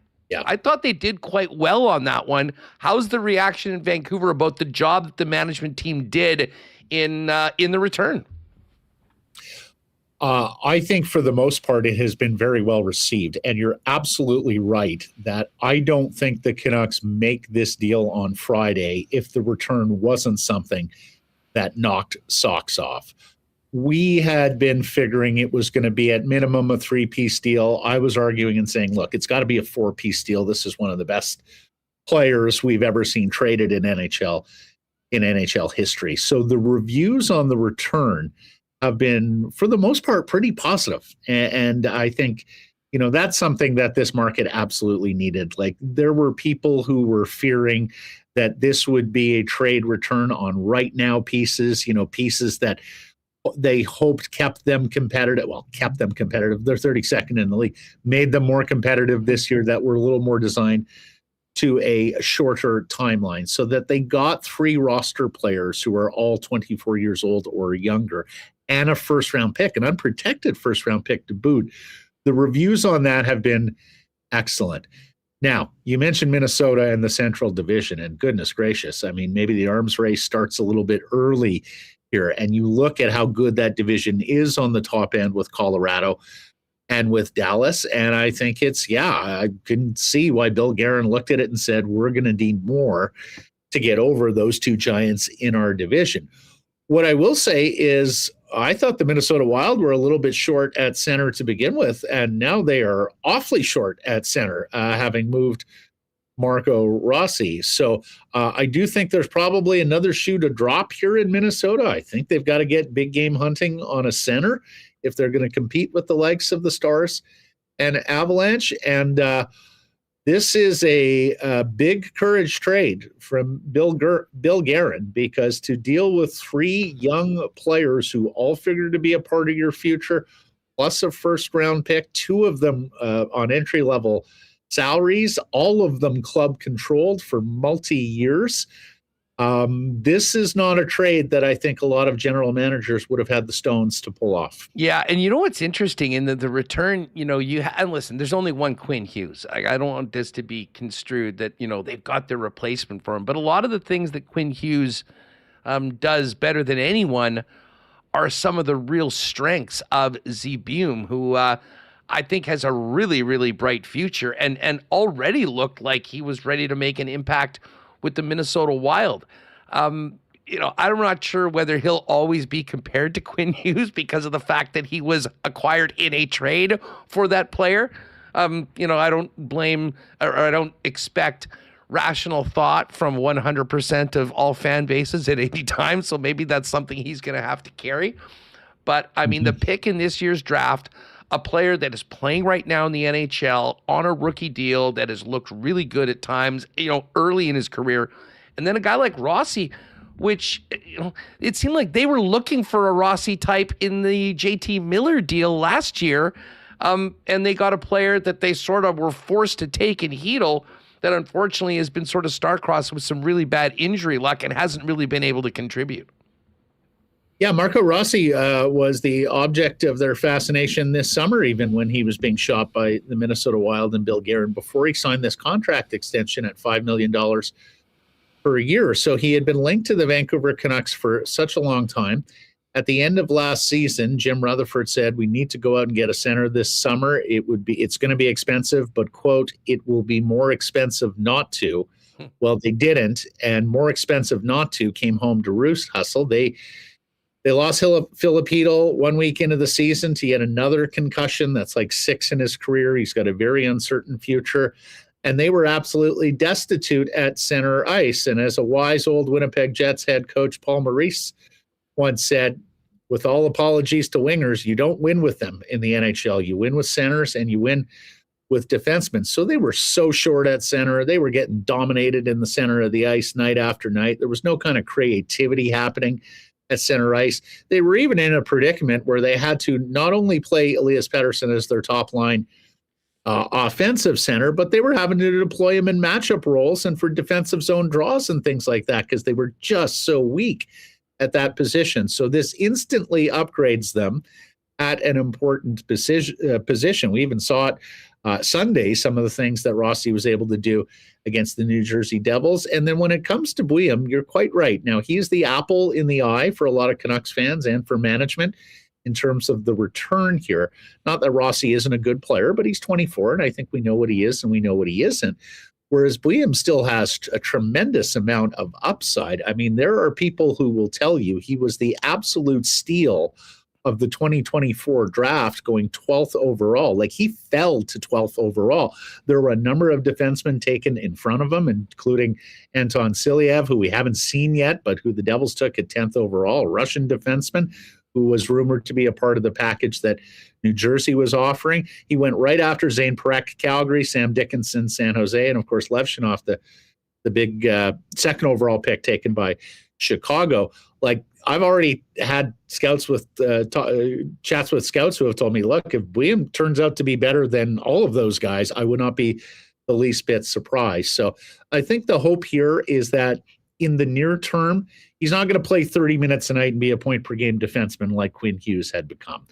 thought they did quite well on that one. How's the reaction in Vancouver about the job that the management team did in the return?
I think for the most part, it has been very well received. And you're absolutely right that I don't think the Canucks make this deal on Friday if the return wasn't something that knocked socks off. We had been figuring it was going to be at minimum a 3-piece deal. I was arguing and saying, look, it's got to be a 4-piece deal. This is one of the best players we've ever seen traded in NHL history. So the reviews on the return have been, for the most part, pretty positive. And I think, that's something that this market absolutely needed. Like, there were people who were fearing that this would be a trade return on right now pieces, pieces that they hoped kept them competitive. Well, kept them competitive. They're 32nd in the league, made them more competitive this year, that were a little more designed to a shorter timeline, so that they got 3 roster players who are all 24 years old or younger, and a first-round pick, an unprotected first-round pick to boot. The reviews on that have been excellent. Now, you mentioned Minnesota and the Central Division, and goodness gracious, I mean, maybe the arms race starts a little bit early here, and you look at how good that division is on the top end with Colorado and with Dallas, and I think I can see why Bill Guerin looked at it and said, we're going to need more to get over those 2 giants in our division. What I will say is I thought the Minnesota Wild were a little bit short at center to begin with, and now they are awfully short at center, having moved Marco Rossi. So I do think there's probably another shoe to drop here in Minnesota. I think they've got to get big game hunting on a center if they're going to compete with the likes of the Stars and Avalanche. And this is a big courage trade from Bill Guerin, because to deal with 3 young players who all figure to be a part of your future, plus a first-round pick, 2 of them on entry-level salaries, all of them club-controlled for multi-years. This is not a trade that I think a lot of general managers would have had the stones to pull off.
Yeah, and what's interesting in the return, and listen, there's only one Quinn Hughes. I don't want this to be construed that, they've got their replacement for him. But a lot of the things that Quinn Hughes does better than anyone are some of the real strengths of Zebum, who I think has a really, really bright future and already looked like he was ready to make an impact with the Minnesota Wild. I'm not sure whether he'll always be compared to Quinn Hughes because of the fact that he was acquired in a trade for that player. I don't blame or I don't expect rational thought from 100% of all fan bases at any time. So maybe that's something he's going to have to carry. But I mean, the pick in this year's draft, a player that is playing right now in the NHL on a rookie deal that has looked really good at times, early in his career. And then a guy like Rossi, which, it seemed like they were looking for a Rossi type in the JT Miller deal last year. And they got a player that they sort of were forced to take in Hedl that unfortunately has been sort of star-crossed with some really bad injury luck and hasn't really been able to contribute.
Yeah, Marco Rossi was the object of their fascination this summer, even when he was being shot by the Minnesota Wild and Bill Guerin before he signed this contract extension at $5 million per year. So he had been linked to the Vancouver Canucks for such a long time. At the end of last season, Jim Rutherford said, we need to go out and get a center this summer. It's going to be expensive, but, quote, it will be more expensive not to. Well, they didn't, and more expensive not to came home to roost, Hustle. They lost Philip Hedl 1 week into the season to yet another concussion. That's like 6 in his career. He's got a very uncertain future. And they were absolutely destitute at center ice. And as a wise old Winnipeg Jets head coach, Paul Maurice, once said, with all apologies to wingers, you don't win with them in the NHL. You win with centers and you win with defensemen. So they were so short at center. They were getting dominated in the center of the ice night after night. There was no kind of creativity happening at center ice. They were even in a predicament where they had to not only play Elias Paterson as their top line offensive center, but they were having to deploy him in matchup roles and for defensive zone draws and things like that because they were just so weak at that position. So this instantly upgrades them at an important position. We even saw it Sunday, some of the things that Rossi was able to do against the New Jersey Devils. And then when it comes to Buium, you're quite right. Now, he's the apple in the eye for a lot of Canucks fans and for management in terms of the return here. Not that Rossi isn't a good player, but he's 24, and I think we know what he is and we know what he isn't. Whereas Buium still has a tremendous amount of upside. I mean, there are people who will tell you he was the absolute steal of the 2024 draft, going 12th overall. Like, he fell to 12th overall. There were a number of defensemen taken in front of him, including Anton Silyev, who we haven't seen yet, but who the Devils took at 10th overall, a Russian defenseman who was rumored to be a part of the package that New Jersey was offering. He went right after Zane Parekh, Calgary, Sam Dickinson, San Jose, and of course Levshunov, the big second overall pick taken by Chicago. Like, I've already had scouts with chats with scouts who have told me, look, if Buium turns out to be better than all of those guys, I would not be the least bit surprised. So I think the hope here is that in the near term, he's not going to play 30 minutes a night and be a point per game defenseman like Quinn Hughes had become.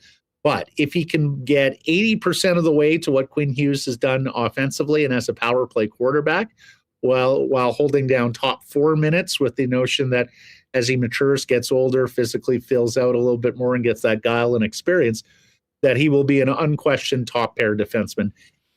But if he can get 80% of the way to what Quinn Hughes has done offensively and as a power play quarterback, while holding down top 4 minutes with the notion that as he matures, gets older, physically fills out a little bit more and gets that guile and experience, that he will be an unquestioned top pair defenseman,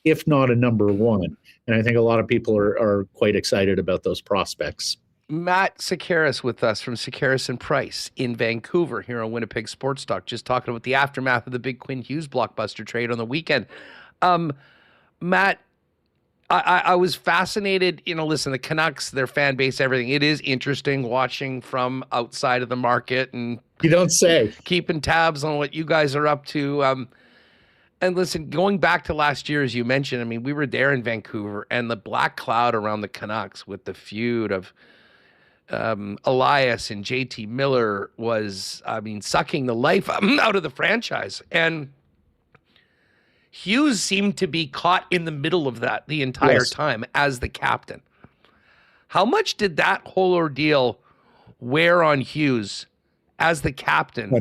if not a number one. And I think a lot of people are quite excited about those prospects.
Matt Sekeres with us from Sekeres and Price in Vancouver here on Winnipeg Sports Talk, just talking about the aftermath of the big Quinn Hughes blockbuster trade on the weekend. Matt, I was fascinated, listen, the Canucks, their fan base, everything. It is interesting watching from outside of the market and
you don't say,
keeping tabs on what you guys are up to. And listen, going back to last year, as you mentioned, I mean, we were there in Vancouver, and the black cloud around the Canucks with the feud of Elias and JT Miller was, sucking the life out of the franchise. And Hughes seemed to be caught in the middle of that the entire time as the captain. How much did that whole ordeal wear on Hughes as the captain?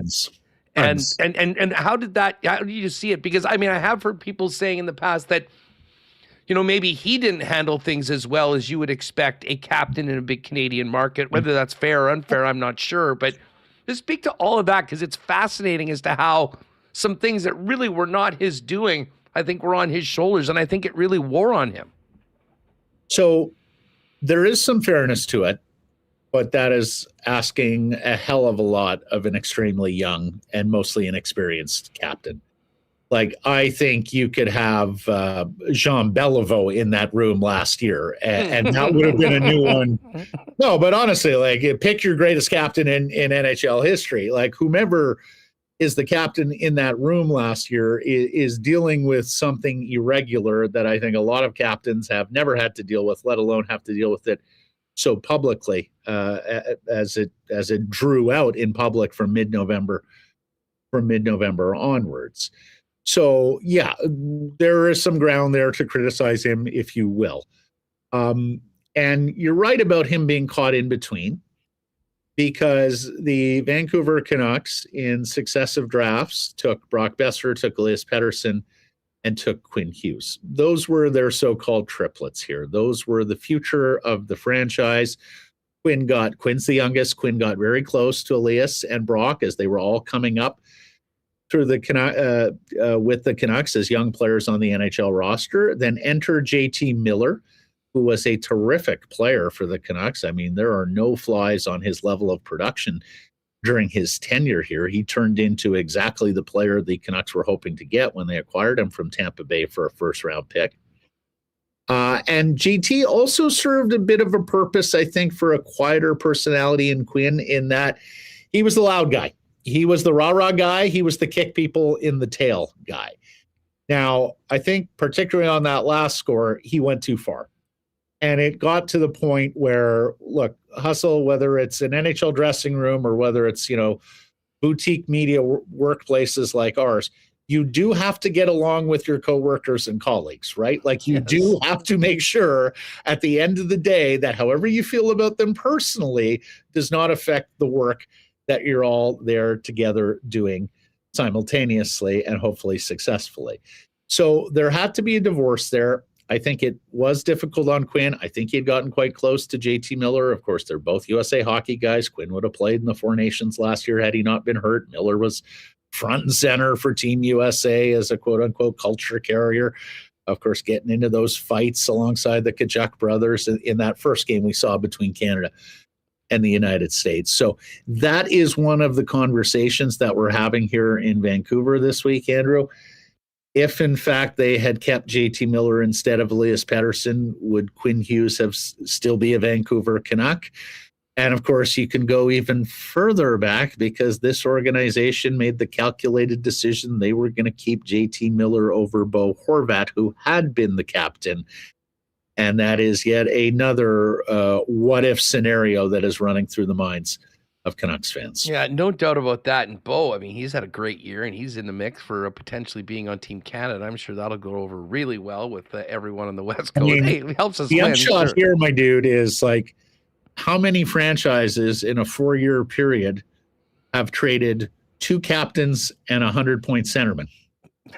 And how did you see it? Because I have heard people saying in the past that, maybe he didn't handle things as well as you would expect a captain in a big Canadian market. Whether that's fair or unfair, I'm not sure. But just speak to all of that, because it's fascinating as to how some things that really were not his doing, I think, were on his shoulders, and I think it really wore on him.
So there is some fairness to it, but that is asking a hell of a lot of an extremely young and mostly inexperienced captain. Like, I think you could have Jean Beliveau in that room last year, and that would have been a new one. No, but honestly, like, pick your greatest captain in NHL history. Like, whomever is the captain in that room last year is dealing with something irregular that I think a lot of captains have never had to deal with, let alone have to deal with it so publicly as it drew out in public from mid-November onwards. So yeah, there is some ground there to criticize him, if you will. And you're right about him being caught in between, because the Vancouver Canucks in successive drafts took Brock Besser, took Elias Paterson, and took Quinn Hughes. Those were their so-called triplets here. Those were the future of the franchise. Quinn's the youngest. Quinn got very close to Elias and Brock as they were all coming up through with the Canucks as young players on the NHL roster. Then enter JT Miller, who was a terrific player for the Canucks. I mean, there are no flies on his level of production during his tenure here. He turned into exactly the player the Canucks were hoping to get when they acquired him from Tampa Bay for a first-round pick. And JT also served a bit of a purpose, I think, for a quieter personality in Quinn, in that he was the loud guy. He was the rah-rah guy. He was the kick people in the tail guy. Now, I think particularly on that last score, he went too far. And it got to the point where, look, hustle, whether it's an NHL dressing room or whether it's, boutique media workplaces like ours, you do have to get along with your coworkers and colleagues, right? Like, you do have to make sure at the end of the day that however you feel about them personally does not affect the work that you're all there together doing simultaneously and hopefully successfully. So there had to be a divorce there. I think it was difficult on Quinn. I think he had gotten quite close to JT Miller. Of course, they're both USA Hockey guys. Quinn would have played in the Four Nations last year had he not been hurt. Miller was front and center for Team USA as a quote-unquote culture carrier. Of course, getting into those fights alongside the Kachuk brothers in that first game we saw between Canada and the United States. So that is one of the conversations that we're having here in Vancouver this week, Andrew. If, in fact, they had kept JT Miller instead of Elias Paterson, would Quinn Hughes have still be a Vancouver Canuck? And, of course, you can go even further back because this organization made the calculated decision they were going to keep JT Miller over Bo Horvat, who had been the captain. And that is yet another what-if scenario that is running through the minds of Canucks fans.
Yeah, no doubt about that. And Bo, I mean, he's had a great year, and he's in the mix for potentially being on Team Canada. I'm sure that'll go over really well with everyone on the West Coast.
I mean,
hey, it helps us
the
win.
upshot
Sure.
here, my dude, is like how many franchises in a 4-year period have traded 2 captains and a 100-point centerman?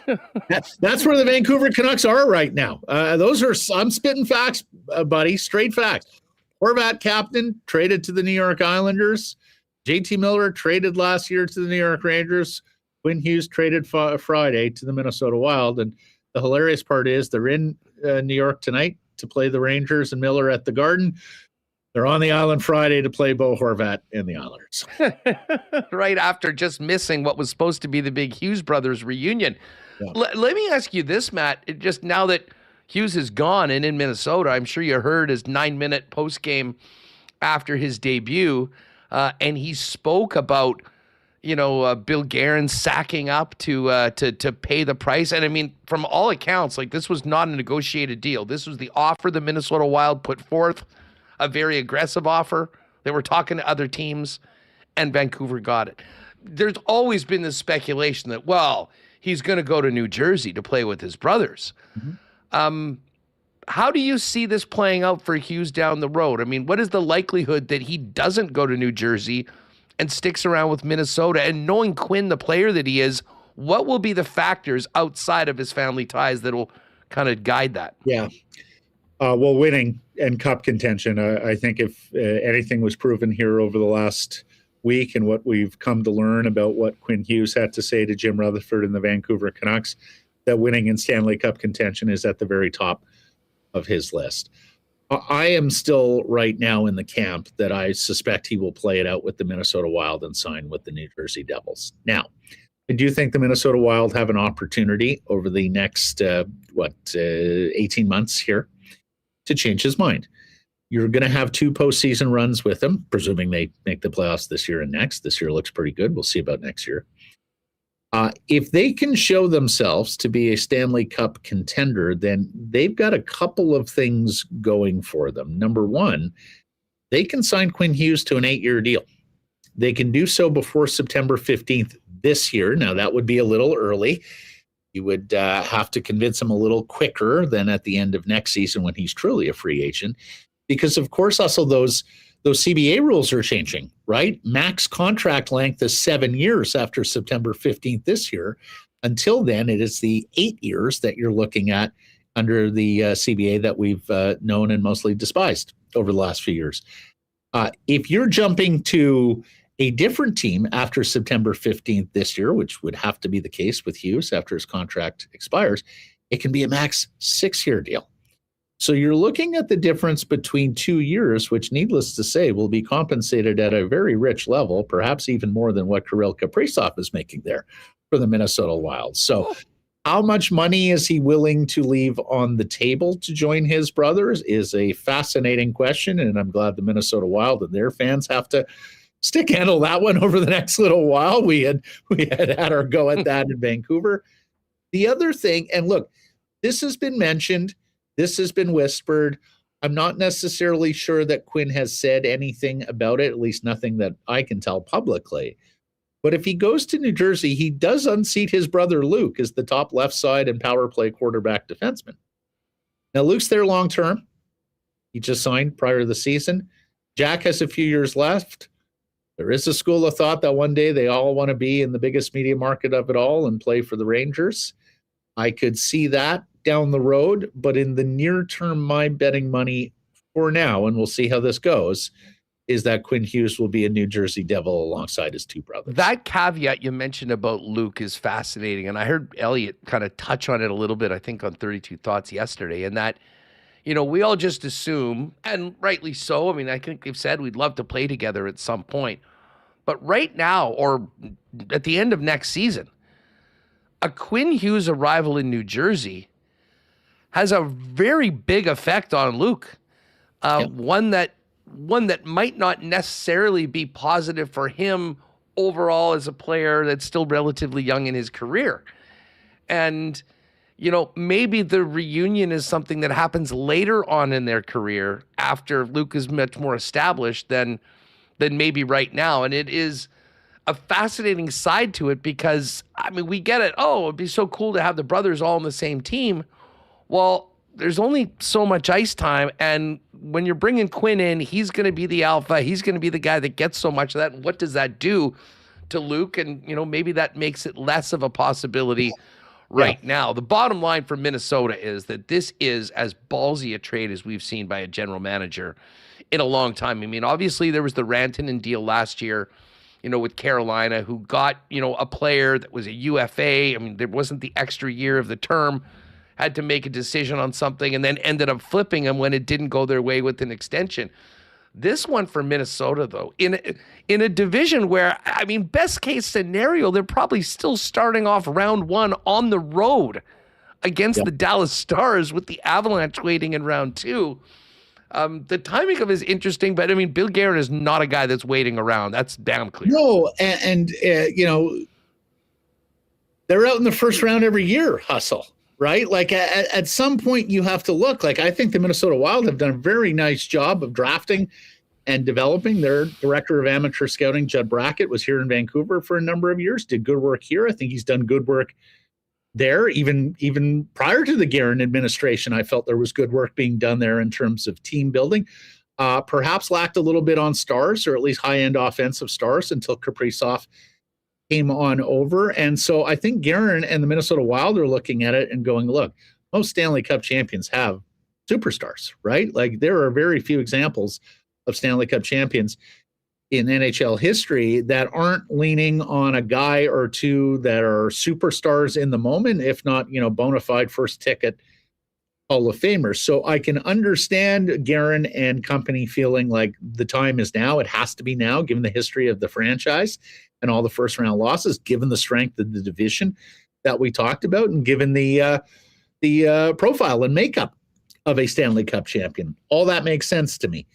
That's where the Vancouver Canucks are right now. I'm spitting facts, buddy, straight facts. Horvat captain traded to the New York Islanders. JT Miller traded last year to the New York Rangers. Quinn Hughes traded Friday to the Minnesota Wild. And the hilarious part is they're in New York tonight to play the Rangers and Miller at the Garden. They're on the island Friday to play Bo Horvat and the Islanders.
Right after just missing what was supposed to be the big Hughes brothers reunion. Yeah. Let me ask you this, Matt. Just now that Hughes is gone and in Minnesota, I'm sure you heard his 9-minute post-game after his debut, and he spoke about, Bill Guerin sacking up to pay the price. And I mean, from all accounts, like this was not a negotiated deal. This was the offer the Minnesota Wild put forth, a very aggressive offer. They were talking to other teams, and Vancouver got it. There's always been this speculation that, well, he's going to go to New Jersey to play with his brothers. Mm-hmm. How do you see this playing out for Hughes down the road? I mean, what is the likelihood that he doesn't go to New Jersey and sticks around with Minnesota? And knowing Quinn, the player that he is, what will be the factors outside of his family ties that will kind of guide that?
Yeah. Well, winning and cup contention, I think if anything was proven here over the last week and what we've come to learn about what Quinn Hughes had to say to Jim Rutherford and the Vancouver Canucks, that winning in Stanley Cup contention is at the very top of his list. I am still right now in the camp that I suspect he will play it out with the Minnesota Wild and sign with the New Jersey Devils. Now, I do think the Minnesota Wild have an opportunity over the next, 18 months here to change his mind. You're going to have 2 postseason runs with him, presuming they make the playoffs this year and next. This year looks pretty good. We'll see about next year. If they can show themselves to be a Stanley Cup contender, then they've got a couple of things going for them. Number one, they can sign Quinn Hughes to an 8-year deal. They can do so before September 15th this year. Now, that would be a little early. You would have to convince him a little quicker than at the end of next season when he's truly a free agent. Because, of course, also those CBA rules are changing, right? Max contract length is 7 years after September 15th this year. Until then, it is the 8 years that you're looking at under the CBA that we've known and mostly despised over the last few years. If you're jumping to a different team after September 15th this year, which would have to be the case with Hughes after his contract expires, it can be a max 6-year deal. So you're looking at the difference between 2 years, which needless to say will be compensated at a very rich level, perhaps even more than what Kirill Kaprizov is making there for the Minnesota Wild. So how much money is he willing to leave on the table to join his brothers is a fascinating question, and I'm glad the Minnesota Wild and their fans have to stick handle that one over the next little while. We had our go at that in Vancouver. The other thing, and look, this has been mentioned, this has been whispered. I'm not necessarily sure that Quinn has said anything about it, at least nothing that I can tell publicly. But if he goes to New Jersey, he does unseat his brother Luke as the top left side and power play quarterback defenseman. Now, Luke's there long term. He just signed prior to the season. Jack has a few years left. There is a school of thought that one day they all want to be in the biggest media market of it all and play for the Rangers. I could see that down the road, but in the near term, my betting money for now, and we'll see how this goes, is that Quinn Hughes will be a New Jersey Devil alongside his two brothers.
That caveat you mentioned about Luke is fascinating, and I heard Elliot kind of touch on it a little bit, I think, on 32 Thoughts yesterday, and that, we all just assume, and rightly so, I mean, I think they've said we'd love to play together at some point, but right now, or at the end of next season, a Quinn Hughes arrival in New Jersey has a very big effect on Luke, one that might not necessarily be positive for him overall as a player that's still relatively young in his career. And, maybe the reunion is something that happens later on in their career after Luke is much more established than maybe right now. And it is a fascinating side to it because, I mean, we get it. Oh, it'd be so cool to have the brothers all on the same team. Well, there's only so much ice time, and when you're bringing Quinn in, he's going to be the alpha. He's going to be the guy that gets so much of that. And what does that do to Luke? And, maybe that makes it less of a possibility right now. The bottom line for Minnesota is that this is as ballsy a trade as we've seen by a general manager in a long time. I mean, obviously there was the Rantanen deal last year, with Carolina, who got, a player that was a UFA. I mean, there wasn't the extra year of the term, had to make a decision on something, and then ended up flipping him when it didn't go their way with an extension. This one for Minnesota, though, in a division where, I mean, best case scenario, they're probably still starting off round one on the road against the Dallas Stars with the Avalanche waiting in round two. The timing of it is interesting, but I mean, Bill Guerin is not a guy that's waiting around. That's damn clear.
No, and they're out in the first round every year, Hustle, right? Like at some point you have to look. Like, I think the Minnesota Wild have done a very nice job of drafting and developing. Their director of amateur scouting, Judd Brackett, was here in Vancouver for a number of years, did good work here. I think he's done good work there. Even prior to the Guerin administration, I felt there was good work being done there in terms of team building. Perhaps lacked a little bit on stars, or at least high-end offensive stars, until Kaprizov came on over. And so I think Guerin and the Minnesota Wild are looking at it and going, look, most Stanley Cup champions have superstars, right? Like, there are very few examples of Stanley Cup champions in NHL history that aren't leaning on a guy or two that are superstars in the moment, if not, bona fide first ticket Hall of Famers. So I can understand Guerin and company feeling like the time is now. It has to be now, given the history of the franchise and all the first round losses, given the strength of the division that we talked about, and given the profile and makeup of a Stanley Cup champion. All that makes sense to me.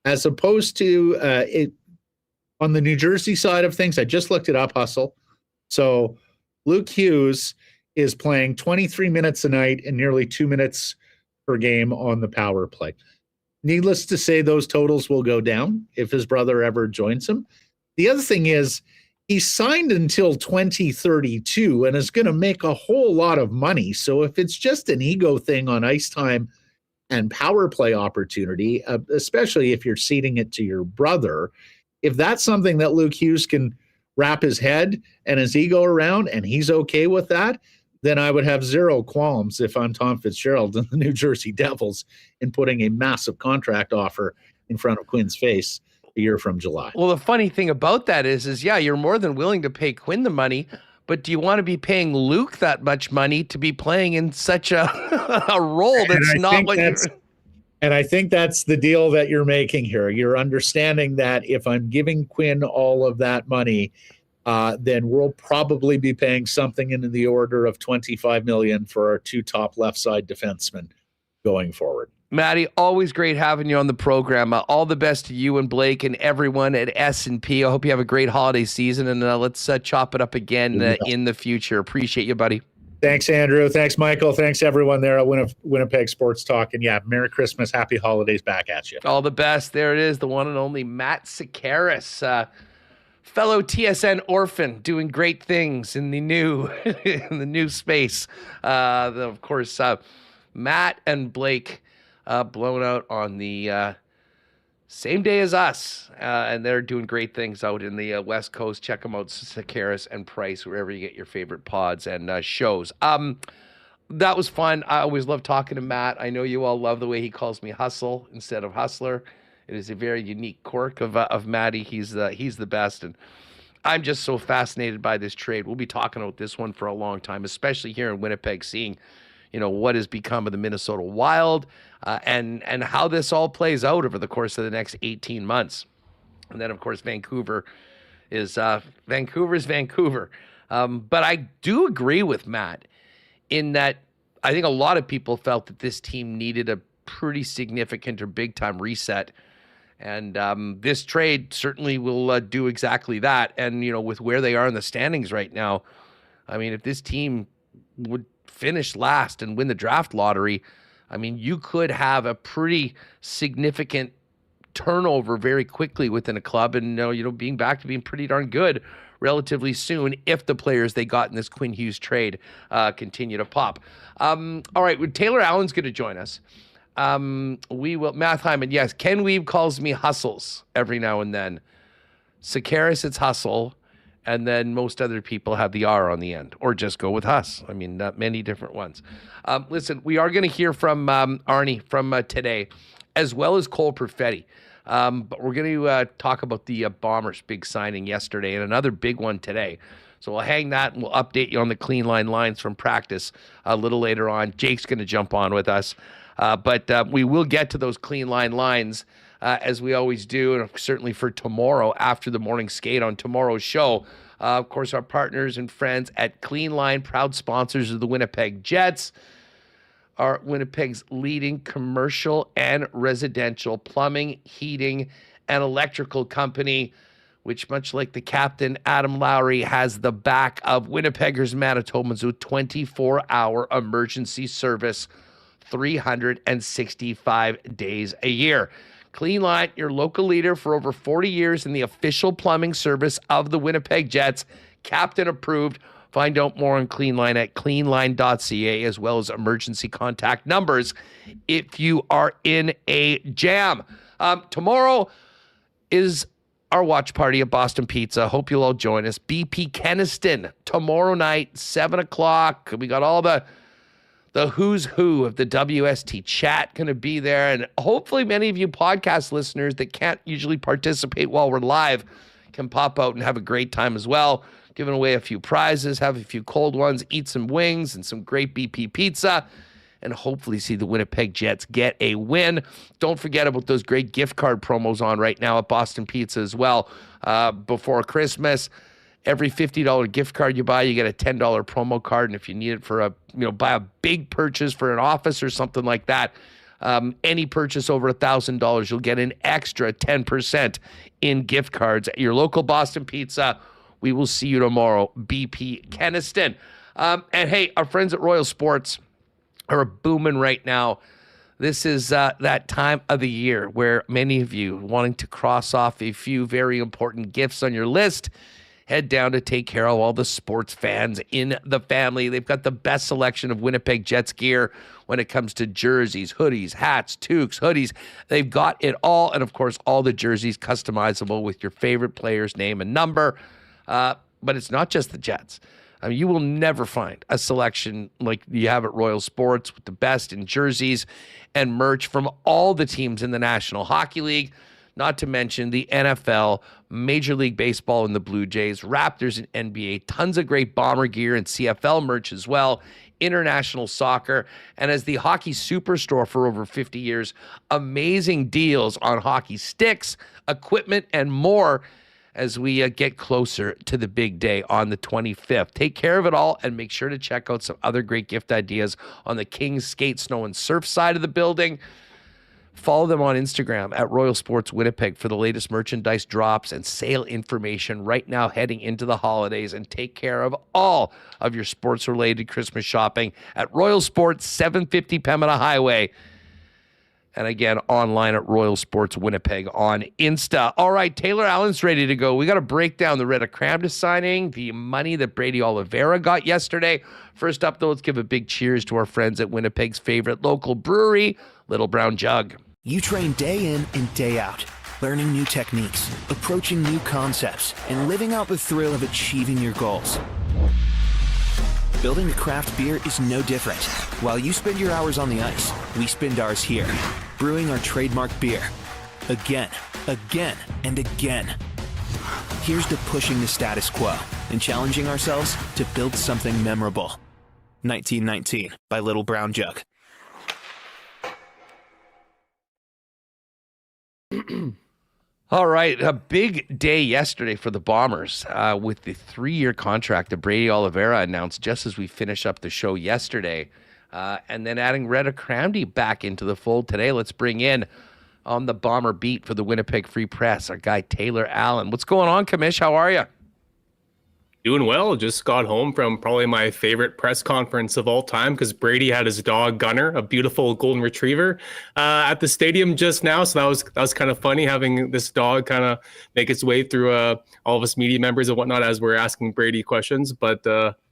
As opposed to it on the New Jersey side of things, I just looked it up, Hustle. So Luke Hughes is playing 23 minutes a night and nearly 2 minutes per game on the power play. Needless to say, those totals will go down if his brother ever joins him. The other thing is, he's signed until 2032 and is going to make a whole lot of money. So if it's just an ego thing on ice time and power play opportunity, especially if you're ceding it to your brother, if that's something that Luke Hughes can wrap his head and his ego around, and he's okay with that, then I would have zero qualms if I'm Tom Fitzgerald and the New Jersey Devils in putting a massive contract offer in front of Quinn's face a year from July.
Well, the funny thing about that is you're more than willing to pay Quinn the money, but do you want to be paying Luke that much money to be playing in such a role that's not what you're...
And I think that's the deal that you're making here. You're understanding that if I'm giving Quinn all of that money, then we'll probably be paying something in the order of $25 million for our two top left side defensemen going forward.
Matty, always great having you on the program. All the best to you and Blake and everyone at S&P. I hope you have a great holiday season, and let's chop it up again in the future. Appreciate you, buddy.
Thanks, Andrew. Thanks, Michael. Thanks, everyone there at Winnipeg Sports Talk. And yeah, Merry Christmas. Happy holidays back at you.
All the best. There it is, the one and only Matt Sekeres, fellow TSN orphan, doing great things in the new space. Of course, Matt and Blake blown out on the same day as us, and they're doing great things out in the West Coast. Check them out, Sekeres and Price, wherever you get your favorite pods and shows. That was fun. I always love talking to Matt. I know you all love the way he calls me Hustle instead of Hustler. It is a very unique quirk of Matty. He's the best, and I'm just so fascinated by this trade. We'll be talking about this one for a long time, especially here in Winnipeg, seeing what has become of the Minnesota Wild, and how this all plays out over the course of the next 18 months. And then, of course, Vancouver is Vancouver. But I do agree with Matt in that I think a lot of people felt that this team needed a pretty significant or big-time reset. And this trade certainly will do exactly that. And, with where they are in the standings right now, I mean, if this team would finish last and win the draft lottery, I mean, you could have a pretty significant turnover very quickly within a club, and being back to being pretty darn good relatively soon if the players they got in this Quinn Hughes trade continue to pop. All right, Taylor Allen's going to join us. We will. Matt Hyman, yes. Ken Weeb calls me Hustles every now and then. Sekeres, it's Hustle. And then most other people have the R on the end, or just go with Huss. I mean, not many different ones. Listen, we are going to hear from Arnie from today, as well as Cole Perfetti. But we're going to talk about the Bombers' big signing yesterday and another big one today. So we'll hang that and we'll update you on the clean line lines from practice a little later on. Jake's going to jump on with us. But we will get to those clean line lines as we always do, and certainly for tomorrow after the morning skate on tomorrow's show. Of course, our partners and friends at Clean Line, proud sponsors of the Winnipeg Jets, are Winnipeg's leading commercial and residential plumbing, heating, and electrical company, which, much like the captain, Adam Lowry, has the back of Winnipeggers, Manitobans with 24-hour emergency service 365 days a year. Clean Line, your local leader for over 40 years in the official plumbing service of the Winnipeg Jets. Captain approved. Find out more on Clean Line at cleanline.ca, as well as emergency contact numbers if you are in a jam. Tomorrow is our watch party at Boston Pizza. Hope you'll all join us. BP Kenniston tomorrow night, 7 o'clock. We got all the who's who of the WST chat going to be there. And hopefully many of you podcast listeners that can't usually participate while we're live can pop out and have a great time as well. Giving away a few prizes, have a few cold ones, eat some wings and some great BP pizza, and hopefully see the Winnipeg Jets get a win. Don't forget about those great gift card promos on right now at Boston Pizza as well. Before Christmas, every $50 gift card you buy, you get a $10 promo card. And if you need it for buy a big purchase for an office or something like that, any purchase over $1,000, you'll get an extra 10% in gift cards at your local Boston Pizza. We will see you tomorrow, BP Kenniston. And hey, our friends at Royal Sports are booming right now. This is that time of the year where many of you wanting to cross off a few very important gifts on your list, head down to take care of all the sports fans in the family. They've got the best selection of Winnipeg Jets gear when it comes to jerseys, hoodies, hats, toques, hoodies. They've got it all. And of course, all the jerseys customizable with your favorite player's name and number. But it's not just the Jets. I mean, you will never find a selection like you have at Royal Sports with the best in jerseys and merch from all the teams in the National Hockey League, not to mention the NFL, Major League Baseball and the Blue Jays, Raptors and NBA, tons of great Bomber gear and CFL merch as well, international soccer, and as the hockey superstore for over 50 years, amazing deals on hockey sticks, equipment, and more as we get closer to the big day on the 25th. Take care of it all and make sure to check out some other great gift ideas on the Kings Skate, Snow, and Surf side of the building. Follow them on Instagram at Royal Sports Winnipeg for the latest merchandise drops and sale information right now heading into the holidays. And take care of all of your sports-related Christmas shopping at Royal Sports, 750 Pembina Highway. And again, online at Royal Sports Winnipeg on Insta. All right, Taylor Allen's ready to go. We got to break down the Retta Kramda signing, the money that Brady Oliveira got yesterday. First up, though, let's give a big cheers to our friends at Winnipeg's favorite local brewery, Little Brown Jug.
You train day in and day out. learning new techniques, approaching new concepts, and living out the thrill of achieving your goals. Building a craft beer is no different. While you spend your hours on the ice, we spend ours here, brewing our trademark beer. Again, again, and again. Here's to pushing the status quo and challenging ourselves to build something memorable. 1919 by Little Brown Jug.
All right, a big day yesterday for the Bombers with the 3-year contract that Brady Oliveira announced just as we finish up the show yesterday. And then adding Rewucki back into the fold today. Let's bring in on the Bomber beat for the Winnipeg Free Press, our guy Taylor Allen. What's going on, Commish? How are you?
Doing well. Just got home from probably my favorite press conference of all time because Brady had his dog Gunner, a beautiful golden retriever, at the stadium just now. So that was kind of funny having this dog kind of make its way through all of us media members and whatnot as we're asking Brady questions. But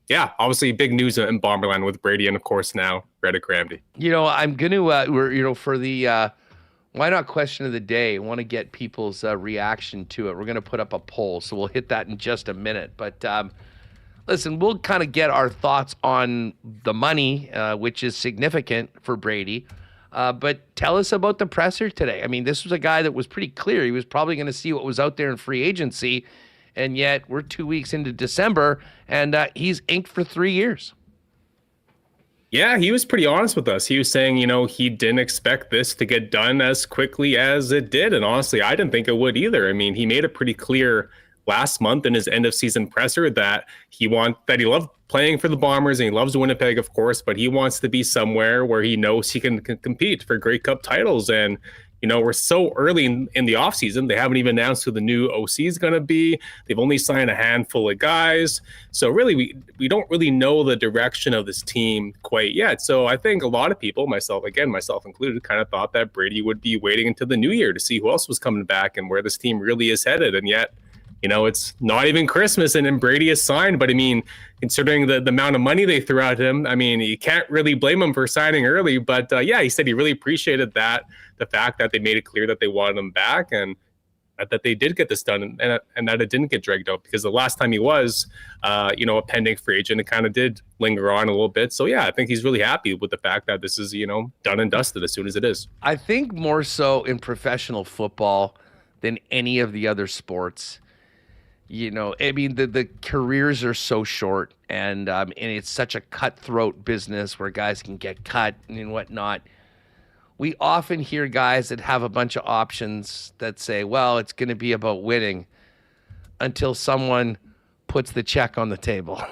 yeah, obviously big news in Bomberland with Brady and of course now Rewucki.
You know, I'm going to for the why not question of the day, I want to get people's reaction to it. We're going to put up a poll, so we'll hit that in just a minute. But listen, we'll kind of get our thoughts on the money, which is significant for Brady. But tell us about the presser today. I mean, this was a guy that was pretty clear. He was probably going to see what was out there in free agency, and yet we're 2 weeks into December, and he's inked for 3 years.
Yeah, he was pretty honest with us. He was saying, you know, he didn't expect this to get done as quickly as it did. And honestly, I didn't think it would either. I mean, he made it pretty clear last month in his end of season presser that he loved playing for the Bombers and he loves Winnipeg, of course, but he wants to be somewhere where he knows he can compete for Grey Cup titles. And you know, we're so early in the offseason. They haven't even announced who the new OC is going to be. They've only signed a handful of guys. So really, we don't really know the direction of this team quite yet. So I think a lot of people, myself included, kind of thought that Brady would be waiting until the new year to see who else was coming back and where this team really is headed. And yet, you know, it's not even Christmas and then Brady is signed. But I mean, considering the amount of money they threw at him, I mean, you can't really blame him for signing early. But yeah, he said he really appreciated the fact that they made it clear that they wanted him back and that they did get this done and that it didn't get dragged out because the last time he was, you know, a pending free agent, it kind of did linger on a little bit. So yeah, I think he's really happy with the fact that this is, you know, done and dusted as soon as it is.
I think more so in professional football than any of the other sports. You know, I mean, the careers are so short and it's such a cutthroat business where guys can get cut and whatnot. We often hear guys that have a bunch of options that say, well, it's going to be about winning until someone puts the check on the table.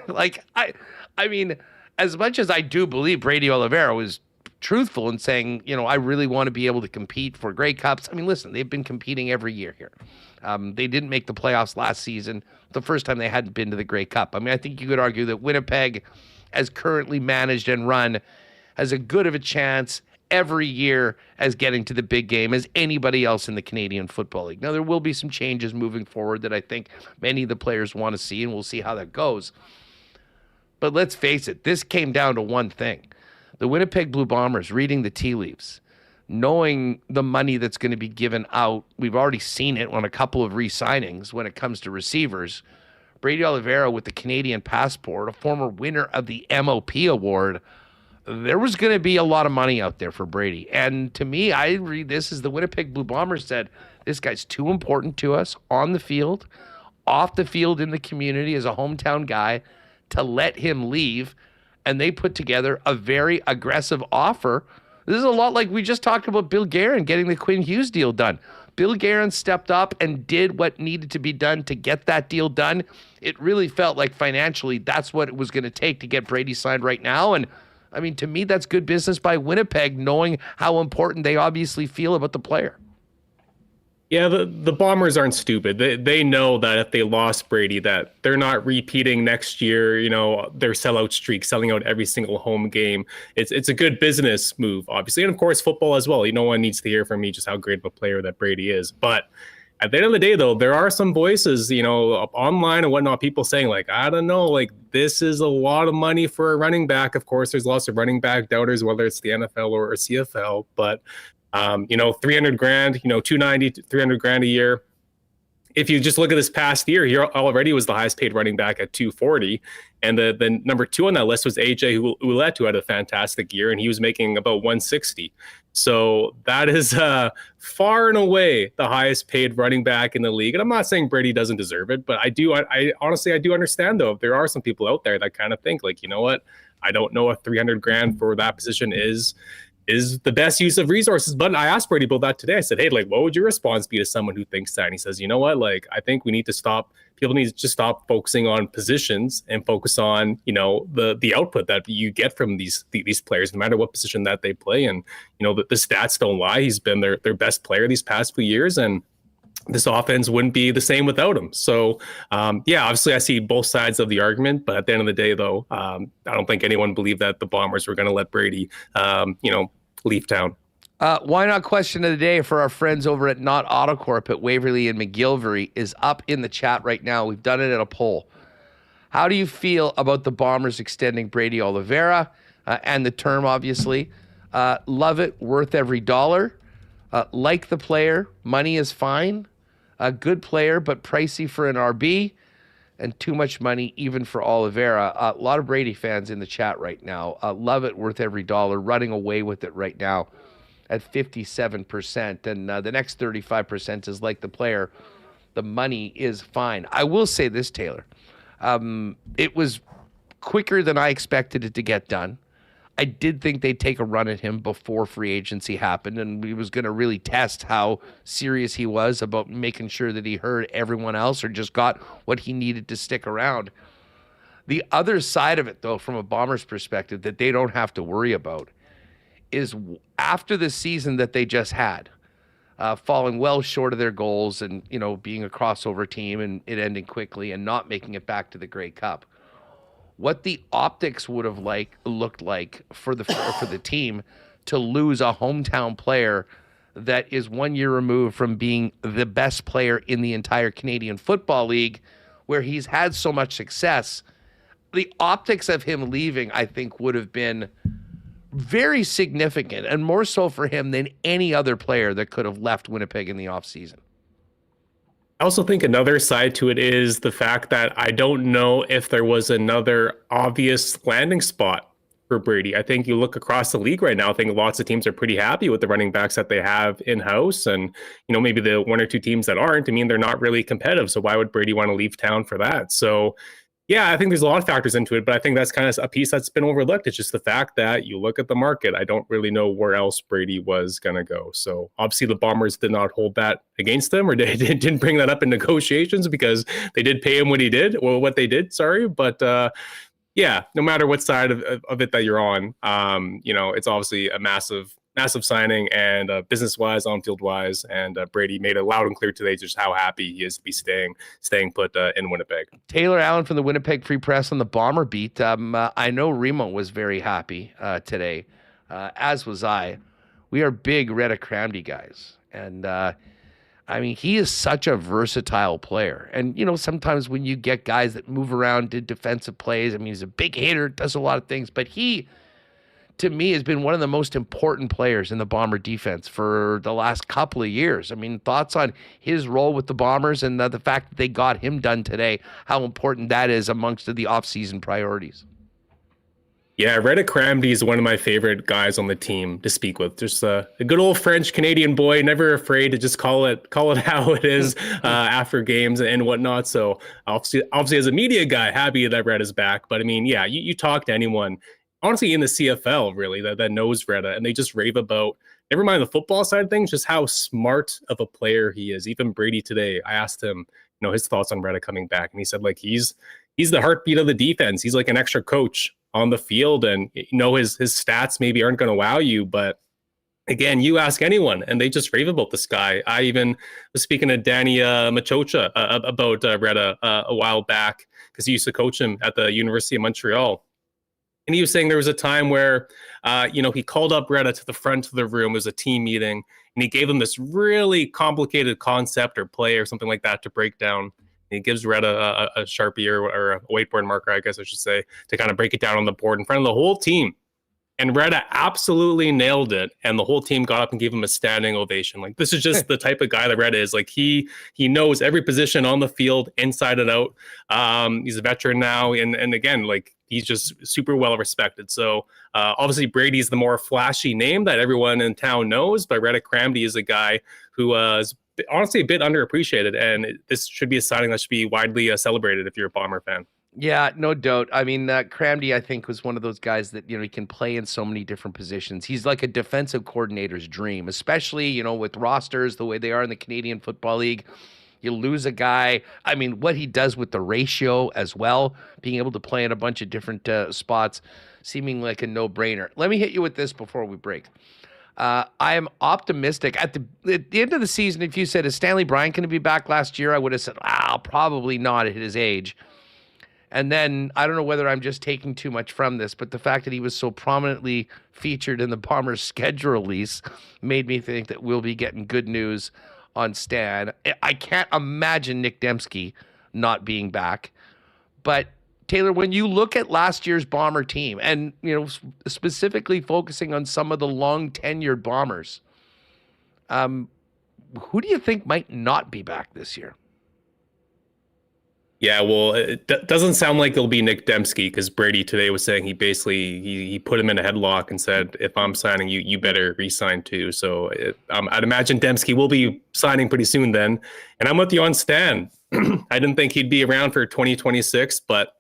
Like, I mean, as much as I do believe Brady Oliveira was truthful in saying, you know, I really want to be able to compete for Grey Cups. I mean, listen, they've been competing every year here. They didn't make the playoffs last season, the first time they hadn't been to the Grey Cup. I mean, I think you could argue that Winnipeg, as currently managed and run, has as good of a chance every year as getting to the big game as anybody else in the Canadian Football League. Now, there will be some changes moving forward that I think many of the players want to see, and we'll see how that goes. But let's face it, this came down to one thing. The Winnipeg Blue Bombers, reading the tea leaves, knowing the money that's going to be given out. We've already seen it on a couple of re-signings when it comes to receivers. Brady Oliveira with the Canadian passport, a former winner of the MOP award. There was going to be a lot of money out there for Brady. And to me, I read this as the Winnipeg Blue Bombers said, this guy's too important to us on the field, off the field in the community as a hometown guy to let him leave. And they put together a very aggressive offer. This is a lot like we just talked about Bill Guerin getting the Quinn Hughes deal done. Bill Guerin stepped up and did what needed to be done to get that deal done. It really felt like financially that's what it was going to take to get Brady signed right now. And I mean, to me, that's good business by Winnipeg, knowing how important they obviously feel about the player.
Yeah, the Bombers aren't stupid. They know that if they lost Brady, that they're not repeating next year, you know, their sellout streak, selling out every single home game. It's a good business move, obviously. And of course, football as well. No one needs to hear from me just how great of a player that Brady is. But at the end of the day, though, there are some voices, you know, online and whatnot, people saying, like, I don't know, like, this is a lot of money for a running back. Of course, there's lots of running back doubters, whether it's the NFL or CFL. But $300 grand, 290, 300 grand a year. If you just look at this past year, he already was the highest paid running back at 240. And the number 2 on that list was AJ Ouellette, who had a fantastic year, and he was making about 160. So that is far and away the highest paid running back in the league. And I'm not saying Brady doesn't deserve it, but I honestly understand, though, if there are some people out there that kind of think like, you know what, I don't know if 300 grand for that position is the best use of resources. But I asked Brady about that today. I said, hey, like, what would your response be to someone who thinks that? And he says, you know what, like, I think we need to stop. People need to just stop focusing on positions and focus on, the output that you get from these players, no matter what position that they play. And, the stats don't lie. He's been their best player these past few years. And this offense wouldn't be the same without him. So, obviously I see both sides of the argument. But at the end of the day, though, I don't think anyone believed that the Bombers were going to let Brady, leave town.
Why not question of the day for our friends over at Not Autocorp at Waverly and McGillivray is up in the chat right now. We've done it at a poll. How do you feel about the Bombers extending Brady Oliveira and the term, obviously? Love it, worth every dollar. Like the player, money is fine. A good player, but pricey for an RB. And too much money even for Oliveira. A lot of Brady fans in the chat right now. Love it, worth every dollar. Running away with it right now at 57%. And the next 35% is like the player. The money is fine. I will say this, Taylor. It was quicker than I expected it to get done. I did think they'd take a run at him before free agency happened, and he was going to really test how serious he was about making sure that he heard everyone else or just got what he needed to stick around. The other side of it, though, from a Bombers perspective that they don't have to worry about is after the season that they just had, falling well short of their goals and, being a crossover team and it ending quickly and not making it back to the Grey Cup. What the optics would have looked like for the team to lose a hometown player that is 1 year removed from being the best player in the entire Canadian Football League, where he's had so much success. The optics of him leaving, I think, would have been very significant, and more so for him than any other player that could have left Winnipeg in the offseason.
I also think another side to it is the fact that I don't know if there was another obvious landing spot for Brady. I think you look across the league right now, I think lots of teams are pretty happy with the running backs that they have in-house. And, maybe the one or two teams that aren't, they're not really competitive. So why would Brady want to leave town for that? So, yeah, I think there's a lot of factors into it, but I think that's kind of a piece that's been overlooked. It's just the fact that you look at the market. I don't really know where else Brady was going to go. So obviously the Bombers did not hold that against them, or they didn't bring that up in negotiations because they did pay him what they did, sorry. But no matter what side of it that you're on, it's obviously a massive signing, and business-wise, on-field-wise, and Brady made it loud and clear today just how happy he is to be staying put in Winnipeg.
Taylor Allen from the Winnipeg Free Press on the Bomber beat. I know Remo was very happy today, as was I. We are big Retta Cramdy guys, and he is such a versatile player. And, sometimes when you get guys that move around, did defensive plays, he's a big hitter, does a lot of things, but he, to me, has been one of the most important players in the Bomber defense for the last couple of years. Thoughts on his role with the Bombers and the fact that they got him done today, how important that is amongst the offseason priorities?
Yeah, Retta Cramdy is one of my favorite guys on the team to speak with. Just a good old French-Canadian boy, never afraid to just call it how it is after games and whatnot. So obviously as a media guy, happy that Retta's back. But you talk to anyone, honestly, in the CFL, really, that knows Retta, and they just rave about, never mind the football side of things, just how smart of a player he is. Even Brady today, I asked him, his thoughts on Retta coming back, and he said, he's the heartbeat of the defense. He's like an extra coach on the field, and his stats maybe aren't going to wow you, but again, you ask anyone, and they just rave about this guy. I even was speaking to Danny Machocha about Retta a while back, because he used to coach him at the University of Montreal. And he was saying there was a time where, he called up Retta to the front of the room. It was a team meeting, and he gave him this really complicated concept or play or something like that to break down. And he gives Retta a Sharpie or a whiteboard marker, I guess I should say, to kind of break it down on the board in front of the whole team. And Retta absolutely nailed it, and the whole team got up and gave him a standing ovation. Like, this is just the type of guy that Retta is. Like, he knows every position on the field, inside and out. He's a veteran now, and again, like, he's just super well respected. So obviously Brady's the more flashy name that everyone in town knows, but Retta Cramdy is a guy who is honestly a bit underappreciated, and this should be a signing that should be widely celebrated if you're a Bomber fan.
Yeah, no doubt. I mean, Cramdy, I think, was one of those guys that, he can play in so many different positions. He's like a defensive coordinator's dream, especially, with rosters the way they are in the Canadian Football League. You lose a guy. I mean, what he does with the ratio as well, being able to play in a bunch of different spots, seeming like a no-brainer. Let me hit you with this before we break. I am optimistic. At the end of the season, if you said, is Stanley Bryant going to be back last year? I would have said, probably not at his age. And then I don't know whether I'm just taking too much from this, but the fact that he was so prominently featured in the Bombers' schedule release made me think that we'll be getting good news on Stan. I can't imagine Nick Dembski not being back. But Taylor, when you look at last year's Bomber team and, specifically focusing on some of the long tenured Bombers, who do you think might not be back this year?
Yeah, well, it doesn't sound like it'll be Nick Dembski, because Brady today was saying he put him in a headlock and said, if I'm signing you, you better re-sign too. So I'd imagine Dembski will be signing pretty soon then. And I'm with you on Stan. I didn't think he'd be around for 2026, but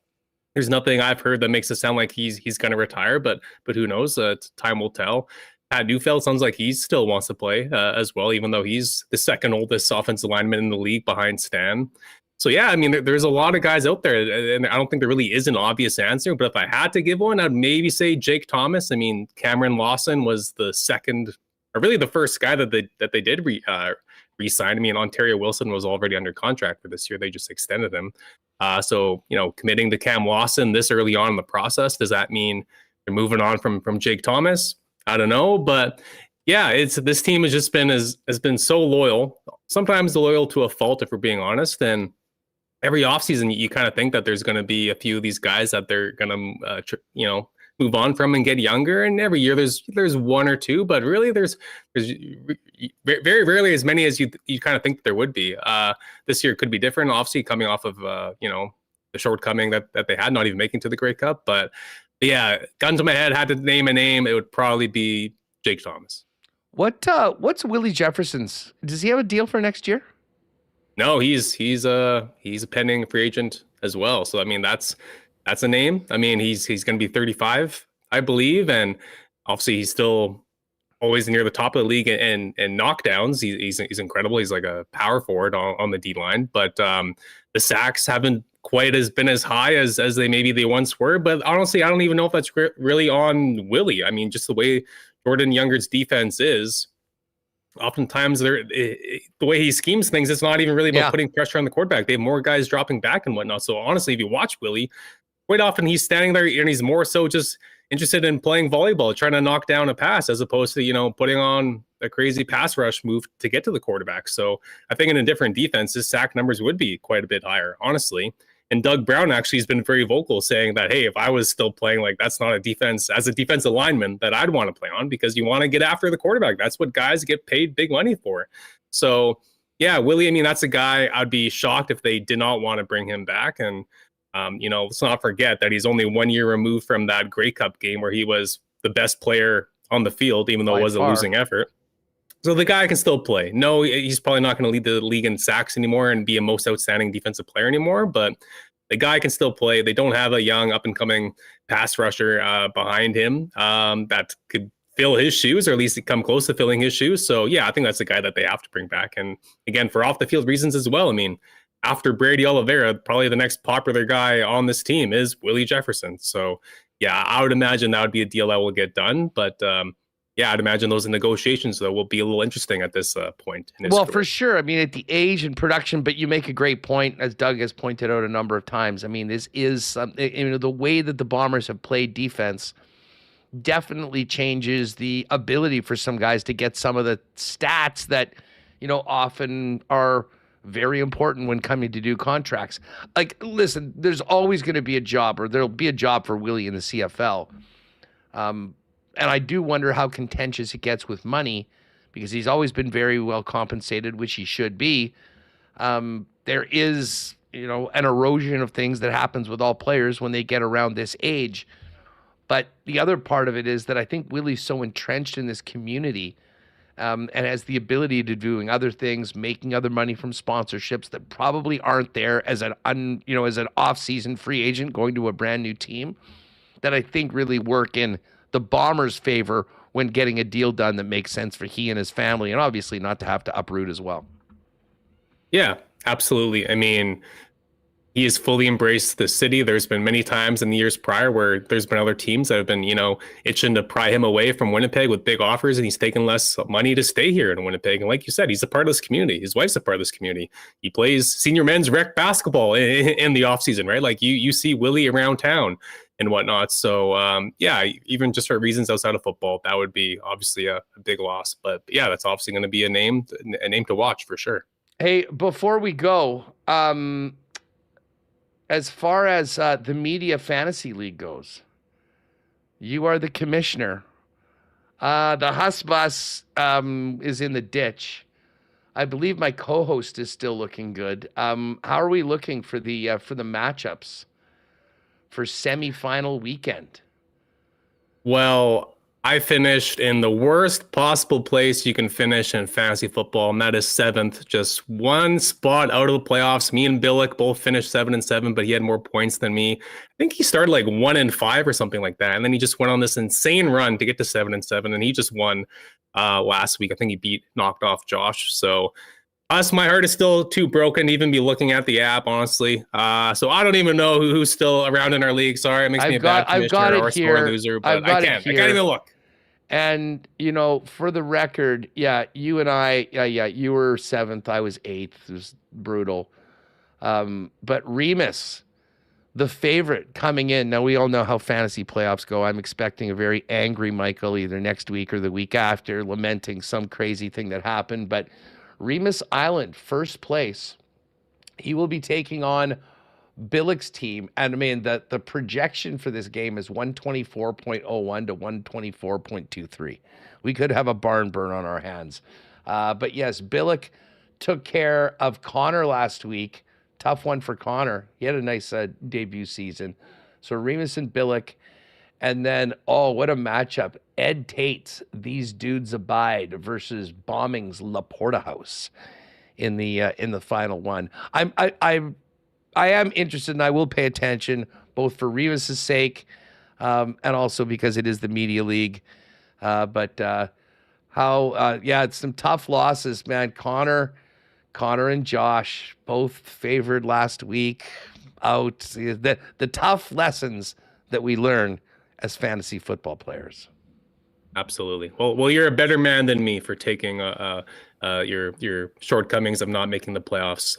there's nothing I've heard that makes it sound like he's going to retire. But who knows? Time will tell. Pat Neufeld sounds like he still wants to play as well, even though he's the second oldest offensive lineman in the league behind Stan. So, yeah, I mean, there's a lot of guys out there, and I don't think there really is an obvious answer. But if I had to give one, I'd maybe say Jake Thomas. I mean, Cameron Lawson was the second, or really the first guy that they did re-sign. I mean, Ontario Wilson was already under contract for this year. They just extended him. So, committing to Cam Lawson this early on in the process, does that mean they're moving on from Jake Thomas? I don't know. But, yeah, this team has been so loyal, sometimes loyal to a fault, if we're being honest. And every offseason, you kind of think that there's going to be a few of these guys that they're going to, move on from and get younger. And every year there's one or two, but really there's very rarely as many as you kind of think there would be. This year could be different, obviously coming off of, the shortcoming that they had, not even making to the Grey Cup. But yeah, gun to my head, had to name a name, it would probably be Jake Thomas.
What's Willie Jefferson's? Does he have a deal for next year?
No, he's a pending free agent as well. So I mean, that's a name. I mean, he's going to be 35, I believe, and obviously he's still always near the top of the league in knockdowns. He's incredible. He's like a power forward on the D line, but the sacks haven't quite been as high as they once were. But honestly, I don't even know if that's really on Willie. I mean, just the way Jordan Younger's defense is. Oftentimes, the way he schemes things, it's not even really about putting pressure on the quarterback. They have more guys dropping back and whatnot. So honestly, if you watch Willie, quite often he's standing there and he's more so just interested in playing volleyball, trying to knock down a pass, as opposed to putting on a crazy pass rush move to get to the quarterback. So I think in a different defense, his sack numbers would be quite a bit higher, honestly. And Doug Brown actually has been very vocal, saying that, hey, if I was still playing, like, that's not a defense as a defensive lineman that I'd want to play on, because you want to get after the quarterback. That's what guys get paid big money for. So, yeah, Willie, I mean, that's a guy I'd be shocked if they did not want to bring him back. And, let's not forget that he's only 1 year removed from that Grey Cup game where he was the best player on the field, even though it was a losing effort. So the guy can still play. No, he's probably not going to lead the league in sacks anymore and be a most outstanding defensive player anymore, but the guy can still play. They don't have a young up-and-coming pass rusher behind him that could fill his shoes, or at least come close to filling his shoes. So, yeah, I think that's the guy that they have to bring back. And, again, for off-the-field reasons as well. I mean, after Brady Oliveira, probably the next popular guy on this team is Willie Jefferson. So, yeah, I would imagine that would be a deal that will get done. But, yeah, I'd imagine those negotiations, though, will be a little interesting at this point.
Well, career. For sure. I mean, at the age and production, but you make a great point, as Doug has pointed out a number of times. I mean, this is something, the way that the Bombers have played defense definitely changes the ability for some guys to get some of the stats that, often are very important when coming to do contracts. Like, listen, there's always going to be a job, or there'll be a job for Willie in the CFL. I do wonder how contentious it gets with money, because he's always been very well compensated, which he should be. There is, an erosion of things that happens with all players when they get around this age. But the other part of it is that I think Willie's so entrenched in this community, and has the ability to doing other things, making other money from sponsorships that probably aren't there as an off-season free agent going to a brand new team, that I think really work in the Bombers' favor when getting a deal done that makes sense for he and his family, and obviously not to have to uproot as well.
Yeah, absolutely. I mean, he has fully embraced the city. There's been many times in the years prior where there's been other teams that have been, itching to pry him away from Winnipeg with big offers, and he's taken less money to stay here in Winnipeg. And like you said, he's a part of this community. His wife's a part of this community. He plays senior men's rec basketball in the offseason, right? Like you see Willie around town and whatnot. So, even just for reasons outside of football, that would be obviously a big loss. But yeah, that's obviously going to be a name to watch for sure.
Hey, before we go, as far as the Media Fantasy League goes, you are the commissioner. The Huss bus is in the ditch. I believe my co-host is still looking good. How are we looking for the matchups for semifinal weekend?
Well, I finished in the worst possible place you can finish in fantasy football, and that is 7th, just one spot out of the playoffs. Me and Billick both finished 7-7, but he had more points than me. I think he started like 1-5 or something like that, and then he just went on this insane run to get to 7-7, and he just won last week. I think he knocked off Josh. So my heart is still too broken to even be looking at the app, honestly. So I don't even know who's still around in our league. Sorry, it makes me a bad commissioner or a score loser, but I can't even look.
And, for the record, you and I, you were 7th, I was 8th. It was brutal. But Remis, the favorite coming in. Now, we all know how fantasy playoffs go. I'm expecting a very angry Michael either next week or the week after, lamenting some crazy thing that happened. But Remis Island, first place. He will be taking on Billick's team. And I mean, the projection for this game is 124.01 to 124.23. We could have a barn burn on our hands. But yes, Billick took care of Connor last week. Tough one for Connor. He had a nice debut season. So Remis and Billick. And then, what a matchup. Ed Tate's These Dudes Abide versus Bombing's La Porterhouse in the final one. I am interested, and I will pay attention, both for Remis' sake and also because it is the Media League. It's some tough losses, man. Connor and Josh, both favored last week out. The tough lessons that we learn as fantasy football players.
Absolutely. Well, you're a better man than me for taking your shortcomings of not making the playoffs,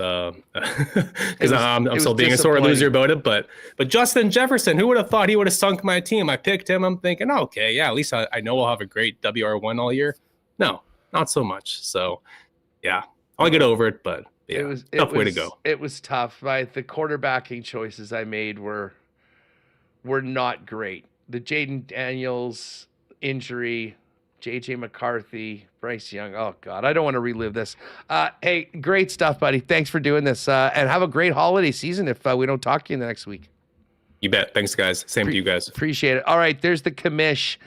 because I'm still being a sore loser about it. But Justin Jefferson, who would have thought he would have sunk my team? I picked him. I'm thinking, okay, yeah, at least I know I'll have a great WR1 all year. No, not so much. So yeah, I'll get over it. But yeah, it was tough way to go.
It was tough. The quarterbacking choices I made were not great. The Jaden Daniels injury, J.J. McCarthy, Bryce Young. Oh, God, I don't want to relive this. Hey, great stuff, buddy. Thanks for doing this. And have a great holiday season if we don't talk to you the next week.
You bet. Thanks, guys. Same to you guys.
Appreciate it. All right, there's the commish,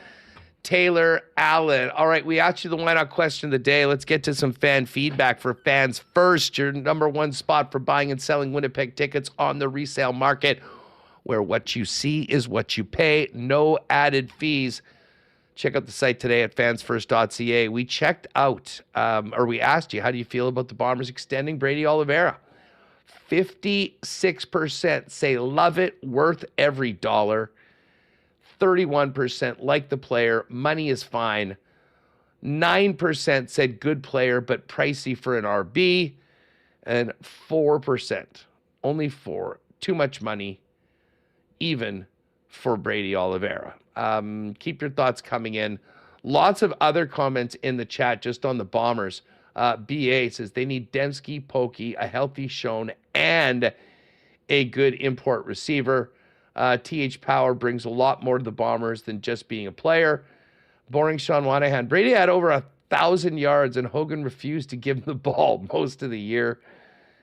Taylor Allen. All right, we asked you the why not question of the day. Let's get to some fan feedback for Fans First, your number one spot for buying and selling Winnipeg tickets on the resale market, where what you see is what you pay, no added fees. Check out the site today at fansfirst.ca. We checked out, we asked you, how do you feel about the Bombers extending Brady Oliveira? 56% say love it, worth every dollar. 31% like the player, money is fine. 9% said good player, but pricey for an RB. And 4%, only 4, too much money, even for Brady Oliveira. Keep your thoughts coming in. Lots of other comments in the chat just on the Bombers. BA says they need Dembski, Pokey, a healthy Schoen, and a good import receiver. TH Power brings a lot more to the Bombers than just being a player. Boring Sean Wanahan. Brady had over 1,000 yards and Hogan refused to give him the ball most of the year.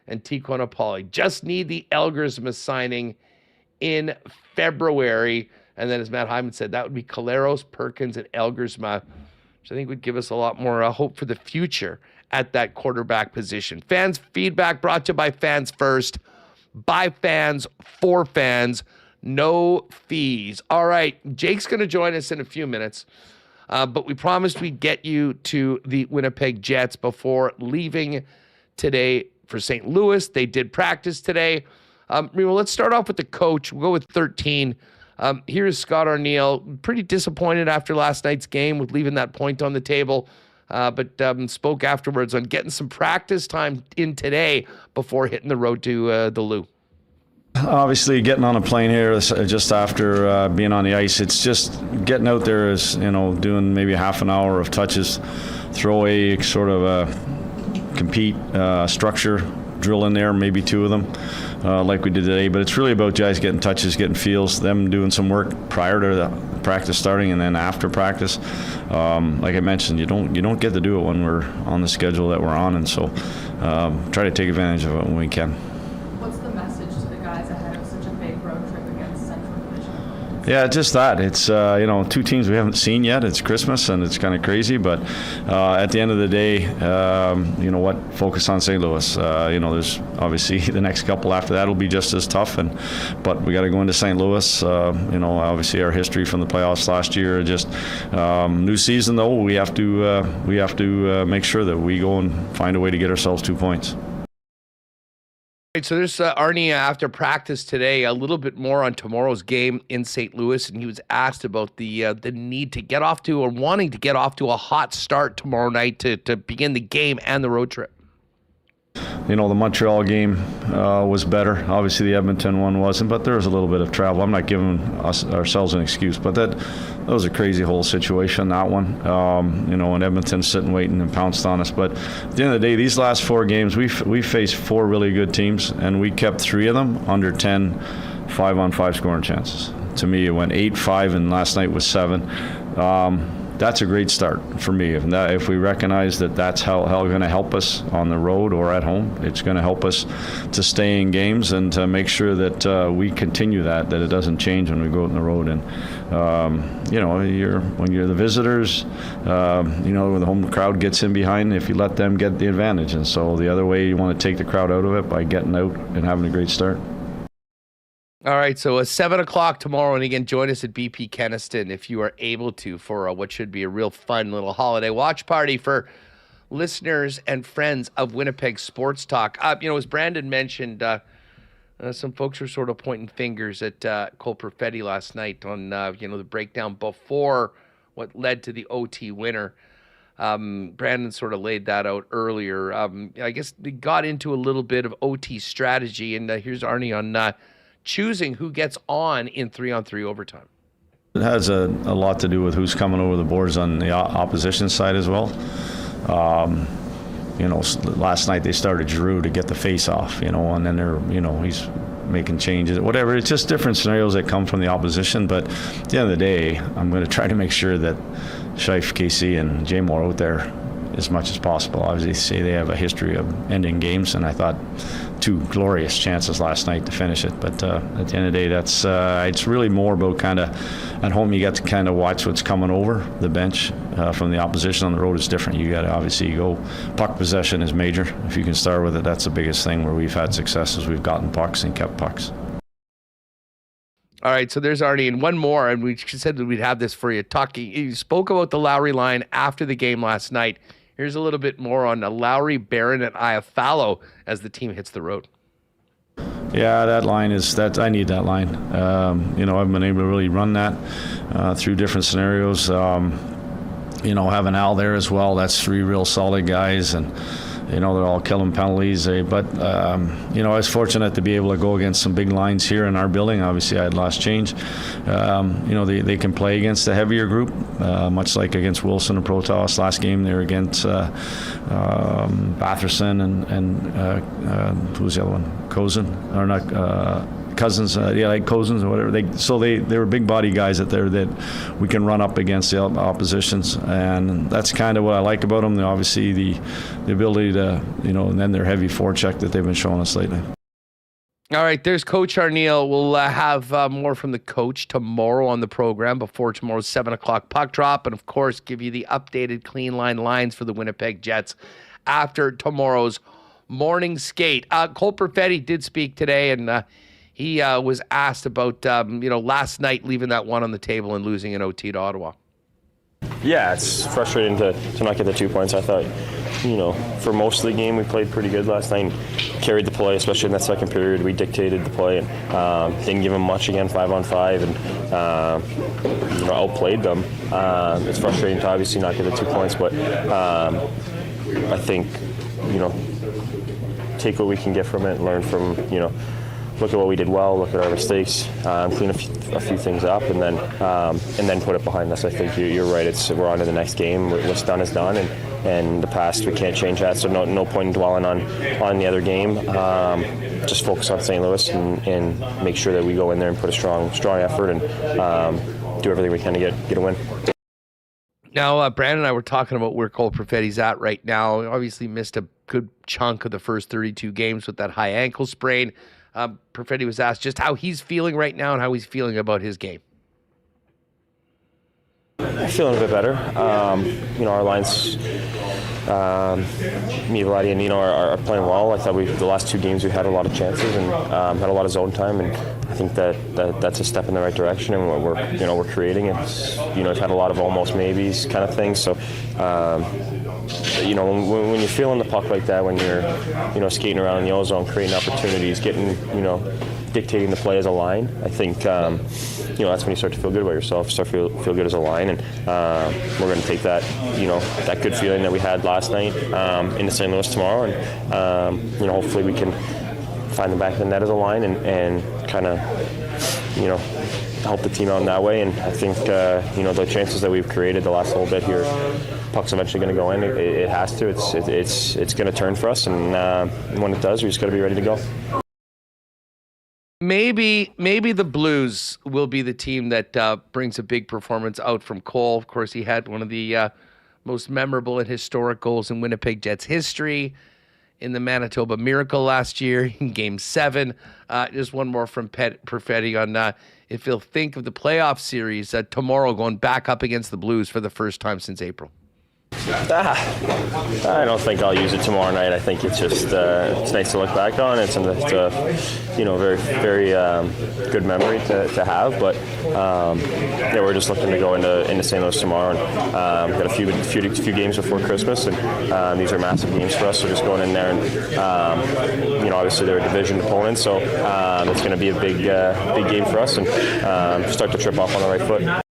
And Tiquan Apolli. Just need the Elgersma signing in February. And then as Matt Hyman said, that would be Caleros, Perkins, and Elgersma, which I think would give us a lot more hope for the future at that quarterback position. Fans feedback brought to you by Fans First. By fans, for fans, no fees. All right, Jake's going to join us in a few minutes. But we promised we'd get you to the Winnipeg Jets before leaving today for St. Louis. They did practice today. Let's start off with the coach. We'll go with 13. Here's Scott Arneal. Pretty disappointed after last night's game with leaving that point on the table, but spoke afterwards on getting some practice time in today before hitting the road to the Lou.
Obviously, getting on a plane here just after being on the ice, it's just getting out there is, doing maybe a half an hour of touches, throw a sort of a compete structure drill in there, maybe 2 of them, like we did today. But it's really about guys getting touches, getting feels, them doing some work prior to the practice starting and then after practice. Like I mentioned, you don't get to do it when we're on the schedule that we're on, and so try to take advantage of it when we can.
What's the message to the guys ahead of such a big road trip against Central Division?
Yeah, just that. It's, 2 teams we haven't seen yet. It's Christmas, and it's kind of crazy. But at the end of the day, focus on St. Louis. There's obviously the next couple after that will be just as tough. But we got to go into St. Louis. Obviously our history from the playoffs last year. Just new season, though, we have to make sure that we go and find a way to get ourselves 2 points.
Right, so there's Arnie after practice today, a little bit more on tomorrow's game in St. Louis, and he was asked about the need to get off to, or wanting to get off to, a hot start tomorrow night to begin the game and the road trip.
The Montreal game was better. Obviously, the Edmonton one wasn't, but there was a little bit of travel. I'm not giving ourselves an excuse, but that was a crazy whole situation, that one. And Edmonton sitting, waiting, and pounced on us. But at the end of the day, these last 4 games, we faced 4 really good teams, and we kept 3 of them under 10 5-on-5 scoring chances. To me, it went 8-5, and last night was 7. That's a great start for me. If we recognize that that's how going to help us on the road or at home, it's going to help us to stay in games and to make sure that we continue that it doesn't change when we go out on the road. And when you're the visitors, when the home crowd gets in behind, if you let them get the advantage. And so the other way, you want to take the crowd out of it by getting out and having a great start.
All right, so 7 o'clock tomorrow, and again, join us at BP Kenaston if you are able to for what should be a real fun little holiday watch party for listeners and friends of Winnipeg Sports Talk. As Brandon mentioned, some folks were sort of pointing fingers at Cole Perfetti last night on the breakdown before what led to the OT winner. Brandon sort of laid that out earlier. I guess they got into a little bit of OT strategy, and here's Arnie on choosing who gets on in 3-on-3 overtime.
It has a lot to do with who's coming over the boards on the opposition side as well. Last night they started Giroux to get the face off, and then they're, he's making changes, whatever. It's just different scenarios that come from the opposition. But at the end of the day, I'm going to try to make sure that Scheif, Casey, and Jamo are out there as much as possible. Obviously, they have a history of ending games, and I thought 2 glorious chances last night to finish it. But at the end of the day, that's it's really more about kind of at home. You get to kind of watch what's coming over the bench from the opposition. On the road, it's different. You got to obviously go. Puck possession is major. If you can start with it, that's the biggest thing where we've had successes. We've gotten pucks and kept pucks.
All right, so there's Arnie, and one more, and we said that we'd have this for you. You spoke about the Lowry line after the game last night. Here's a little bit more on Lowry, Barron, and Iafallo as the team hits the road.
Yeah, that line I need that line. I've been able to really run that through different scenarios. Having Al there as well, that's 3 real solid guys, and they're all killing penalties. But I was fortunate to be able to go against some big lines here in our building. Obviously, I had last change. They can play against a heavier group, much like against Wilson and Protoss. Last game, they were against Paterson and who's the other one? Cousins, like Cousins or whatever. They were big body guys out there that we can run up against the oppositions, and that's kind of what I like about them. Obviously, the ability to, and then their heavy forecheck that they've been showing us lately.
All right, there's Coach Arneal. We'll have more from the coach tomorrow on the program before tomorrow's 7 o'clock puck drop. And, of course, give you the updated clean line lines for the Winnipeg Jets after tomorrow's morning skate. Cole Perfetti did speak today, and he was asked about, last night leaving that one on the table and losing an OT to Ottawa.
Yeah, it's frustrating to not get the 2 points. I thought, for most of the game we played pretty good last night and carried the play, especially in that second period. We dictated the play and didn't give them much again, 5-on-5, and outplayed them. It's frustrating to obviously not get the 2 points, but I think, take what we can get from it and learn from, look at what we did well, look at our mistakes, clean a few things up, and then put it behind us. I think you're right. We're on to the next game. What's done is done, and the past, we can't change that. So no point in dwelling on the other game. Just focus on St. Louis and make sure that we go in there and put a strong effort and do everything we can to get a win.
Now, Brandon and I were talking about where Cole Perfetti's at right now. Obviously missed a good chunk of the first 32 games with that high ankle sprain. Perfetti was asked just how he's feeling right now and how he's feeling about his game.
I'm feeling a bit better. Our lines, me, Vladi, and Nino are playing well. I thought the last 2 games we had a lot of chances and had a lot of zone time, and I think that's a step in the right direction. And we're creating it. We've had a lot of almost maybes kind of things. So. When you're feeling the puck like that, when you're, skating around in the ozone, creating opportunities, getting, dictating the play as a line, I think, that's when you start to feel good about yourself, start to feel good as a line, and we're going to take that, that good feeling that we had last night into St. Louis tomorrow, and, hopefully we can find the back of the net as a line and kind of, help the team out in that way. And I think, the chances that we've created the last little bit here, puck's eventually going to go in. It has to. It's going to turn for us, and when it does, we just got to be ready to go.
Maybe the Blues will be the team that brings a big performance out from Cole. Of course, he had one of the most memorable and historic goals in Winnipeg Jets history in the Manitoba Miracle last year in Game 7. Just one more from Perfetti on if he'll think of the playoff series tomorrow going back up against the Blues for the first time since April.
I don't think I'll use it tomorrow night. I think it's just it's nice to look back on. It's a very very good memory to have. But we're just looking to go into St. Louis tomorrow, and we've got a few games before Christmas, and these are massive games for us. So just going in there and obviously they're a division opponent, so it's going to be a big game for us, and start to trip off on the right foot.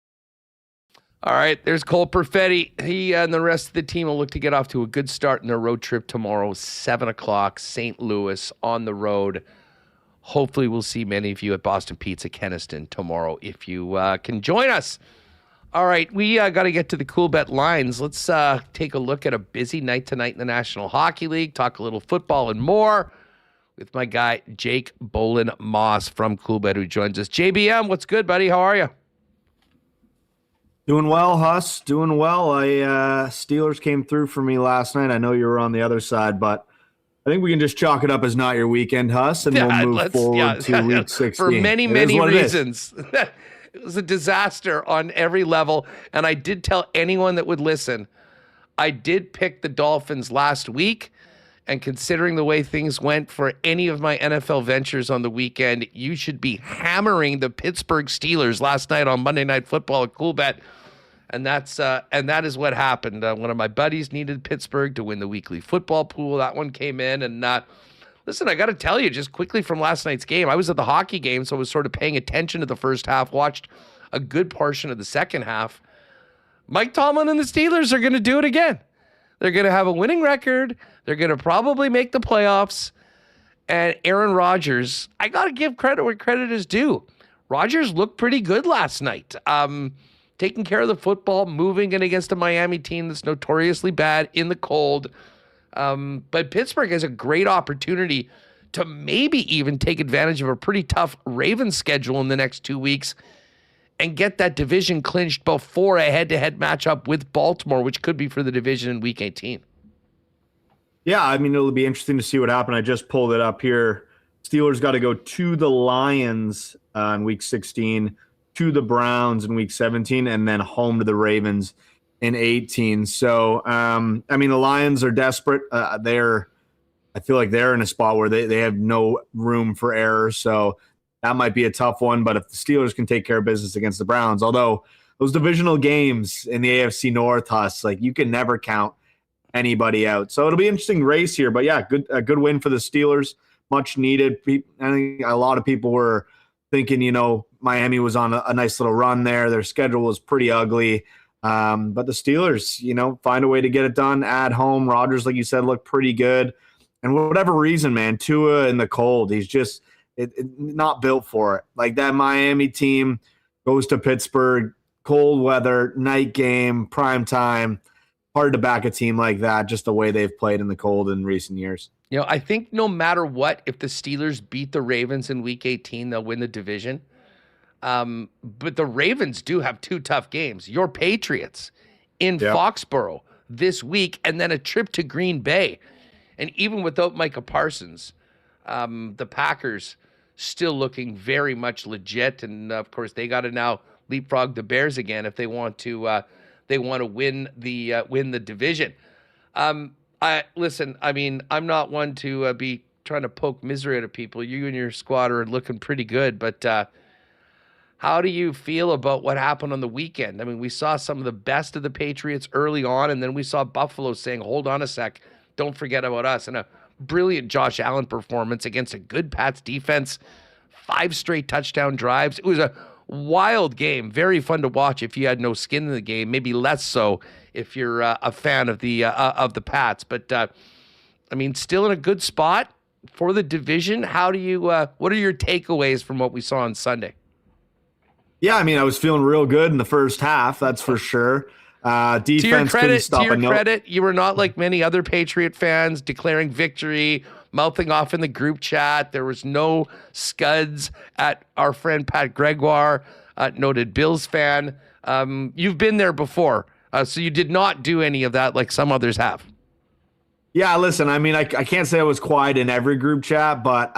All right, there's Cole Perfetti. He and the rest of the team will look to get off to a good start in their road trip tomorrow, 7 o'clock, St. Louis on the road. Hopefully we'll see many of you at Boston Pizza Kenniston tomorrow if you can join us. All right, we got to get to the Cool Bet lines. Let's take a look at a busy night tonight in the National Hockey League, talk a little football and more with my guy Jake Bolin-Moss from Cool Bet who joins us. JBM, what's good, buddy? How are you?
Doing well, Huss. Doing well. Steelers came through for me last night. I know you were on the other side, but I think we can just chalk it up as not your weekend, Huss, and we'll move forward to Week 16.
For many reasons. It was a disaster on every level, and I did tell anyone that would listen, I did pick the Dolphins last week, and considering the way things went for any of my NFL ventures on the weekend, you should be hammering the Pittsburgh Steelers last night on Monday Night Football at Cool Bet. And that is what happened. One of my buddies needed Pittsburgh to win the weekly football pool. That one came in. And listen, I got to tell you just quickly from last night's game, I was at the hockey game, so I was sort of paying attention to the first half, watched a good portion of the second half. Mike Tomlin and the Steelers are going to do it again. They're going to have a winning record. They're going to probably make the playoffs. And Aaron Rodgers, I got to give credit where credit is due. Rodgers looked pretty good last night. Taking care of the football, moving in against a Miami team that's notoriously bad in the cold. But Pittsburgh has a great opportunity to maybe even take advantage of a pretty tough Ravens schedule in the next 2 weeks and get that division clinched before a head-to-head matchup with Baltimore, which could be for the division in Week 18.
Yeah, I mean, it'll be interesting to see what happened. I just pulled it up here. Steelers got to go to the Lions in Week 16, to the Browns in Week 17, and then home to the Ravens in 18. So, I mean, the Lions are desperate. I feel like they're in a spot where they have no room for error. So that might be a tough one. But if the Steelers can take care of business against the Browns, although those divisional games in the AFC North, like you can never count anybody out. So it'll be an interesting race here. But yeah, a good win for the Steelers. Much needed. I think a lot of people were thinking, Miami was on a nice little run there. Their schedule was pretty ugly. But the Steelers, find a way to get it done at home. Rodgers, like you said, looked pretty good. And whatever reason, man, Tua in the cold, he's just not built for it. Like that Miami team goes to Pittsburgh, cold weather, night game, prime time. Hard to back a team like that, just the way they've played in the cold in recent years.
I think no matter what, if the Steelers beat the Ravens in Week 18, they'll win the division. But the Ravens do have 2 tough games. Your Patriots in Foxborough this week, and then a trip to Green Bay. And even without Micah Parsons, the Packers still looking very much legit. And of course, they got to now leapfrog the Bears again if they want to win the division. Listen, I mean, I'm not one to be trying to poke misery out of people. You and your squad are looking pretty good, but how do you feel about what happened on the weekend? I mean, we saw some of the best of the Patriots early on, and then we saw Buffalo saying, hold on a sec, don't forget about us. And a brilliant Josh Allen performance against a good Pats defense, 5 straight touchdown drives. It was a wild game, very fun to watch if you had no skin in the game, maybe less so if you're a fan of the Pats. But, I mean, still in a good spot for the division. How do you what are your takeaways from what we saw on Sunday?
Yeah, I mean, I was feeling real good in the first half, that's for sure. Defense couldn't stop.
To your credit, you were not like many other Patriot fans declaring victory, mouthing off in the group chat. There was no scuds at our friend Pat Gregoire, noted Bills fan. You've been there before, so you did not do any of that like some others have.
Yeah, listen, I mean, I can't say I was quiet in every group chat, but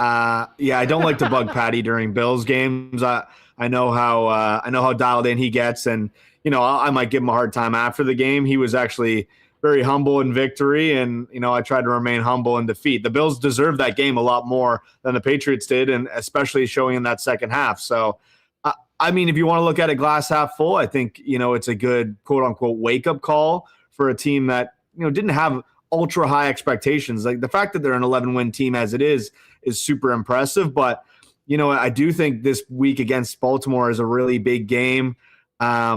yeah, I don't like to bug Patty during Bills games. I know how dialed in he gets, and I might give him a hard time after the game. He was actually very humble in victory, and I tried to remain humble in defeat. The Bills deserved that game a lot more than the Patriots did, and especially showing in that second half. So, I mean, if you want to look at it glass half full, I think it's a good quote unquote wake up call for a team that didn't have ultra high expectations. Like the fact that they're an 11-win team as it is super impressive. But I do think this week against Baltimore is a really big game. I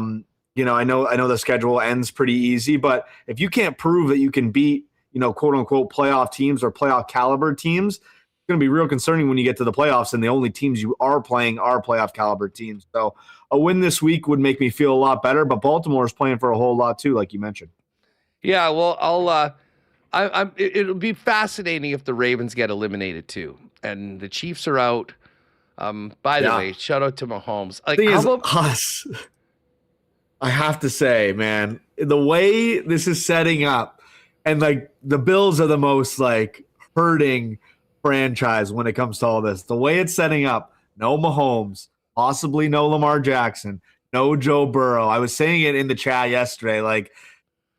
know the schedule ends pretty easy, but if you can't prove that you can beat, quote unquote playoff teams or playoff caliber teams, it's going to be real concerning when you get to the playoffs and the only teams you are playing are playoff caliber teams. So a win this week would make me feel a lot better, but Baltimore is playing for a whole lot too, like you mentioned.
Yeah, well, it'll be fascinating if the Ravens get eliminated too, and the Chiefs are out. By the way, shout out to Mahomes. Like,
us? I have to say, man, the way this is setting up, and like the Bills are the most like hurting franchise when it comes to all this. The way it's setting up, no Mahomes, possibly no Lamar Jackson, no Joe Burrow. I was saying it in the chat yesterday, like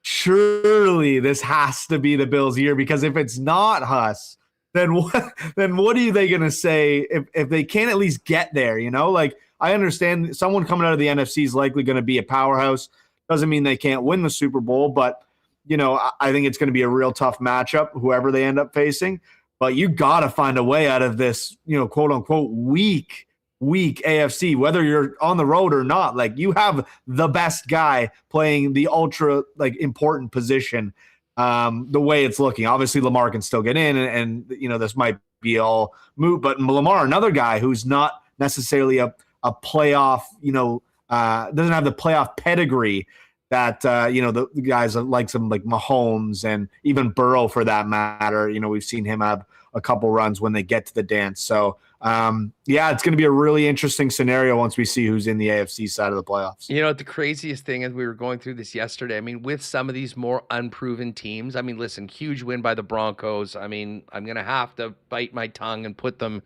surely this has to be the Bills' year, because if it's not Huss, then what are they going to say if they can't at least get there, Like, I understand someone coming out of the NFC is likely going to be a powerhouse. Doesn't mean they can't win the Super Bowl, but, I think it's going to be a real tough matchup, whoever they end up facing. But you got to find a way out of this, quote unquote, weak AFC, whether you're on the road or not. Like, you have the best guy playing the ultra important position. The way it's looking, obviously Lamar can still get in, and this might be all moot. But Lamar, another guy who's not necessarily a playoff, doesn't have the playoff pedigree that the guys like some like Mahomes and even Burrow for that matter. We've seen him have a couple runs when they get to the dance. So, it's going to be a really interesting scenario once we see who's in the AFC side of the playoffs.
You know, the craziest thing, as we were going through this yesterday, I mean, with some of these more unproven teams, I mean, listen, huge win by the Broncos. I mean, I'm going to have to bite my tongue and put them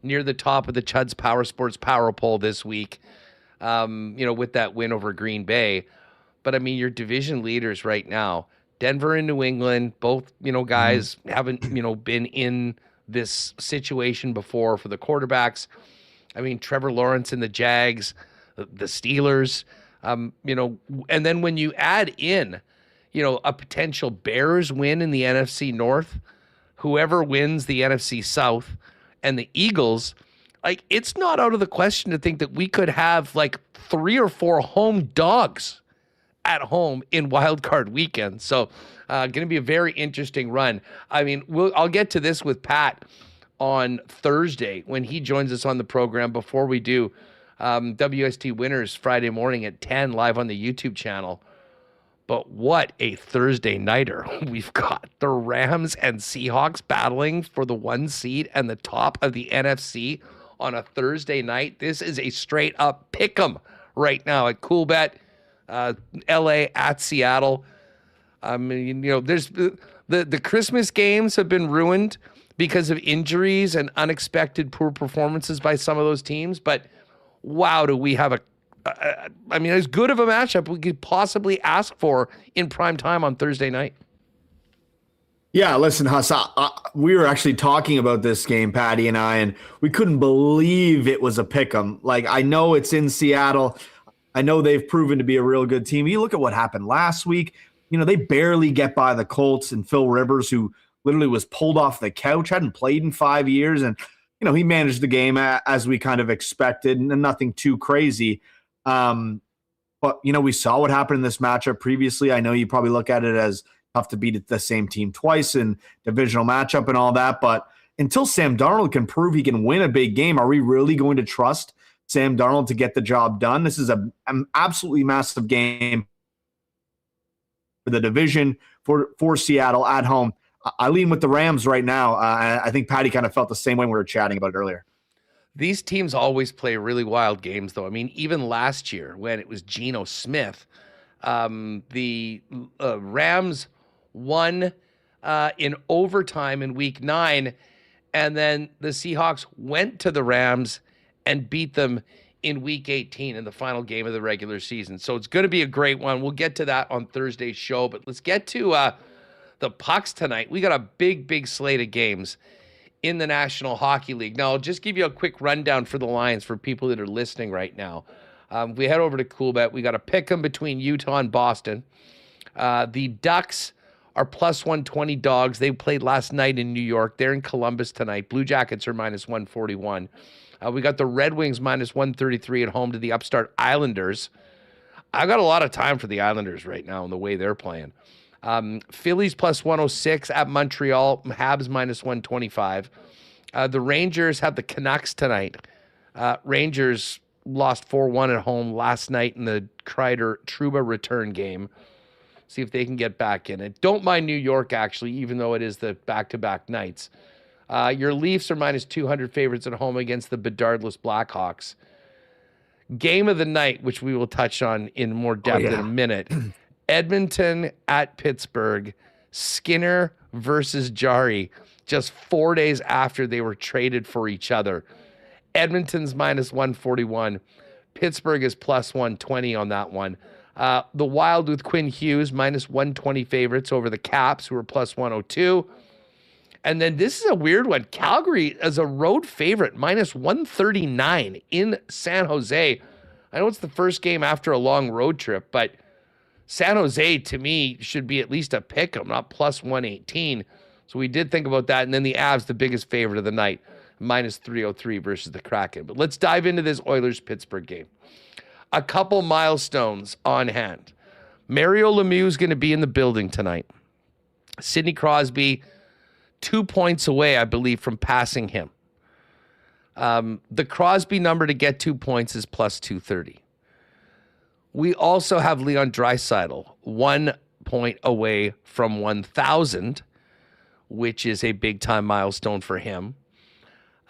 near the top of the Chuds Power Sports Power Poll this week, with that win over Green Bay. But, I mean, your division leaders right now, Denver and New England, both, guys haven't, been in this situation before for the quarterbacks. I mean, Trevor Lawrence and the Jags, the Steelers, and then when you add in, a potential Bears win in the NFC North, whoever wins the NFC South, and the Eagles, like, it's not out of the question to think that we could have like 3 or 4 home dogs at home in Wild Card weekend. So going to be a very interesting run. I mean, I'll get to this with Pat on Thursday when he joins us on the program before we do WST Winners Friday morning at 10 live on the YouTube channel. But what a Thursday nighter. We've got the Rams and Seahawks battling for the 1 seed and the top of the NFC on a Thursday night. This is a straight up pick'em right now at Coolbet. LA at Seattle. I mean, there's the Christmas games have been ruined because of injuries and unexpected poor performances by some of those teams. But wow, do we have as good of a matchup we could possibly ask for in prime time on Thursday night.
Yeah, listen, Huss, we were actually talking about this game, Patty and I, and we couldn't believe it was a pick'em. Like, I know it's in Seattle. I know they've proven to be a real good team. You look at what happened last week. They barely get by the Colts and Phil Rivers, who literally was pulled off the couch, hadn't played in 5 years. And, he managed the game as we kind of expected, and nothing too crazy. But, we saw what happened in this matchup previously. I know you probably look at it as tough to beat the same team twice in divisional matchup and all that. But until Sam Darnold can prove he can win a big game, are we really going to trust Sam Darnold to get the job done? This is an absolutely massive game for the division for Seattle at home. I lean with the Rams right now. I think Patty kind of felt the same way when we were chatting about it earlier.
These teams always play really wild games, though. I mean, even last year when it was Geno Smith, the Rams won in overtime in week 9, and then the Seahawks went to the Rams and beat them in week 18 in the final game of the regular season. So it's going to be a great one. We'll get to that on Thursday's show, but let's get to the pucks tonight. We got a big slate of games in the National Hockey League. Now, I'll just give you a quick rundown for the Lions for people that are listening right now. We head over to Coolbet. We got a pick 'em between Utah and Boston. The Ducks are plus 120 dogs. They played last night in New York. They're in Columbus tonight. Blue Jackets are minus 141. We got the Red Wings minus 133 at home to the upstart Islanders. I've got a lot of time for the Islanders right now and the way they're playing. Phillies plus 106 at Montreal. Habs minus 125. The Rangers have the Canucks tonight. Rangers lost 4-1 at home last night in the Kreider-Trouba return game. See if they can get back in it. Don't mind New York, actually, even though it is the back-to-back nights. Your Leafs are minus 200 favorites at home against the Bedardless Blackhawks. Game of the night, which we will touch on in more depth in a minute. Edmonton at Pittsburgh. Skinner versus Jari, just 4 days after they were traded for each other. Edmonton's minus 141. Pittsburgh is plus 120 on that one. The Wild with Quinn Hughes, minus 120 favorites over the Caps, who are plus 102. And then this is a weird one. Calgary as a road favorite, minus 139 in San Jose. I know it's the first game after a long road trip, but San Jose, to me, should be at least a pick 'em, not plus 118. So we did think about that. And then the Avs, the biggest favorite of the night, minus 303 versus the Kraken. But let's dive into this Oilers-Pittsburgh game. A couple milestones on hand. Mario Lemieux is going to be in the building tonight. Sidney Crosby, 2 points away, I believe, from passing him. The Crosby number to get 2 points is plus 230. We also have Leon Draisaitl, 1 point away from 1,000. which is a big-time milestone for him.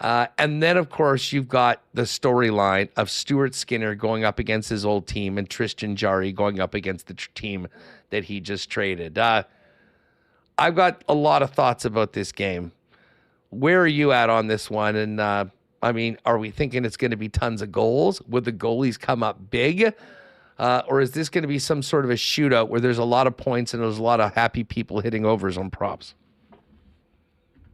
And then, of course, you've got the storyline of Stuart Skinner going up against his old team and Tristan Jarry going up against the team that he just traded. I've got a lot of thoughts about this game. Where are you at on this one? And, I mean, are we thinking it's going to be tons of goals? Would the goalies come up big? Or is this going to be some sort of a shootout where there's a lot of points and there's a lot of happy people hitting overs on props?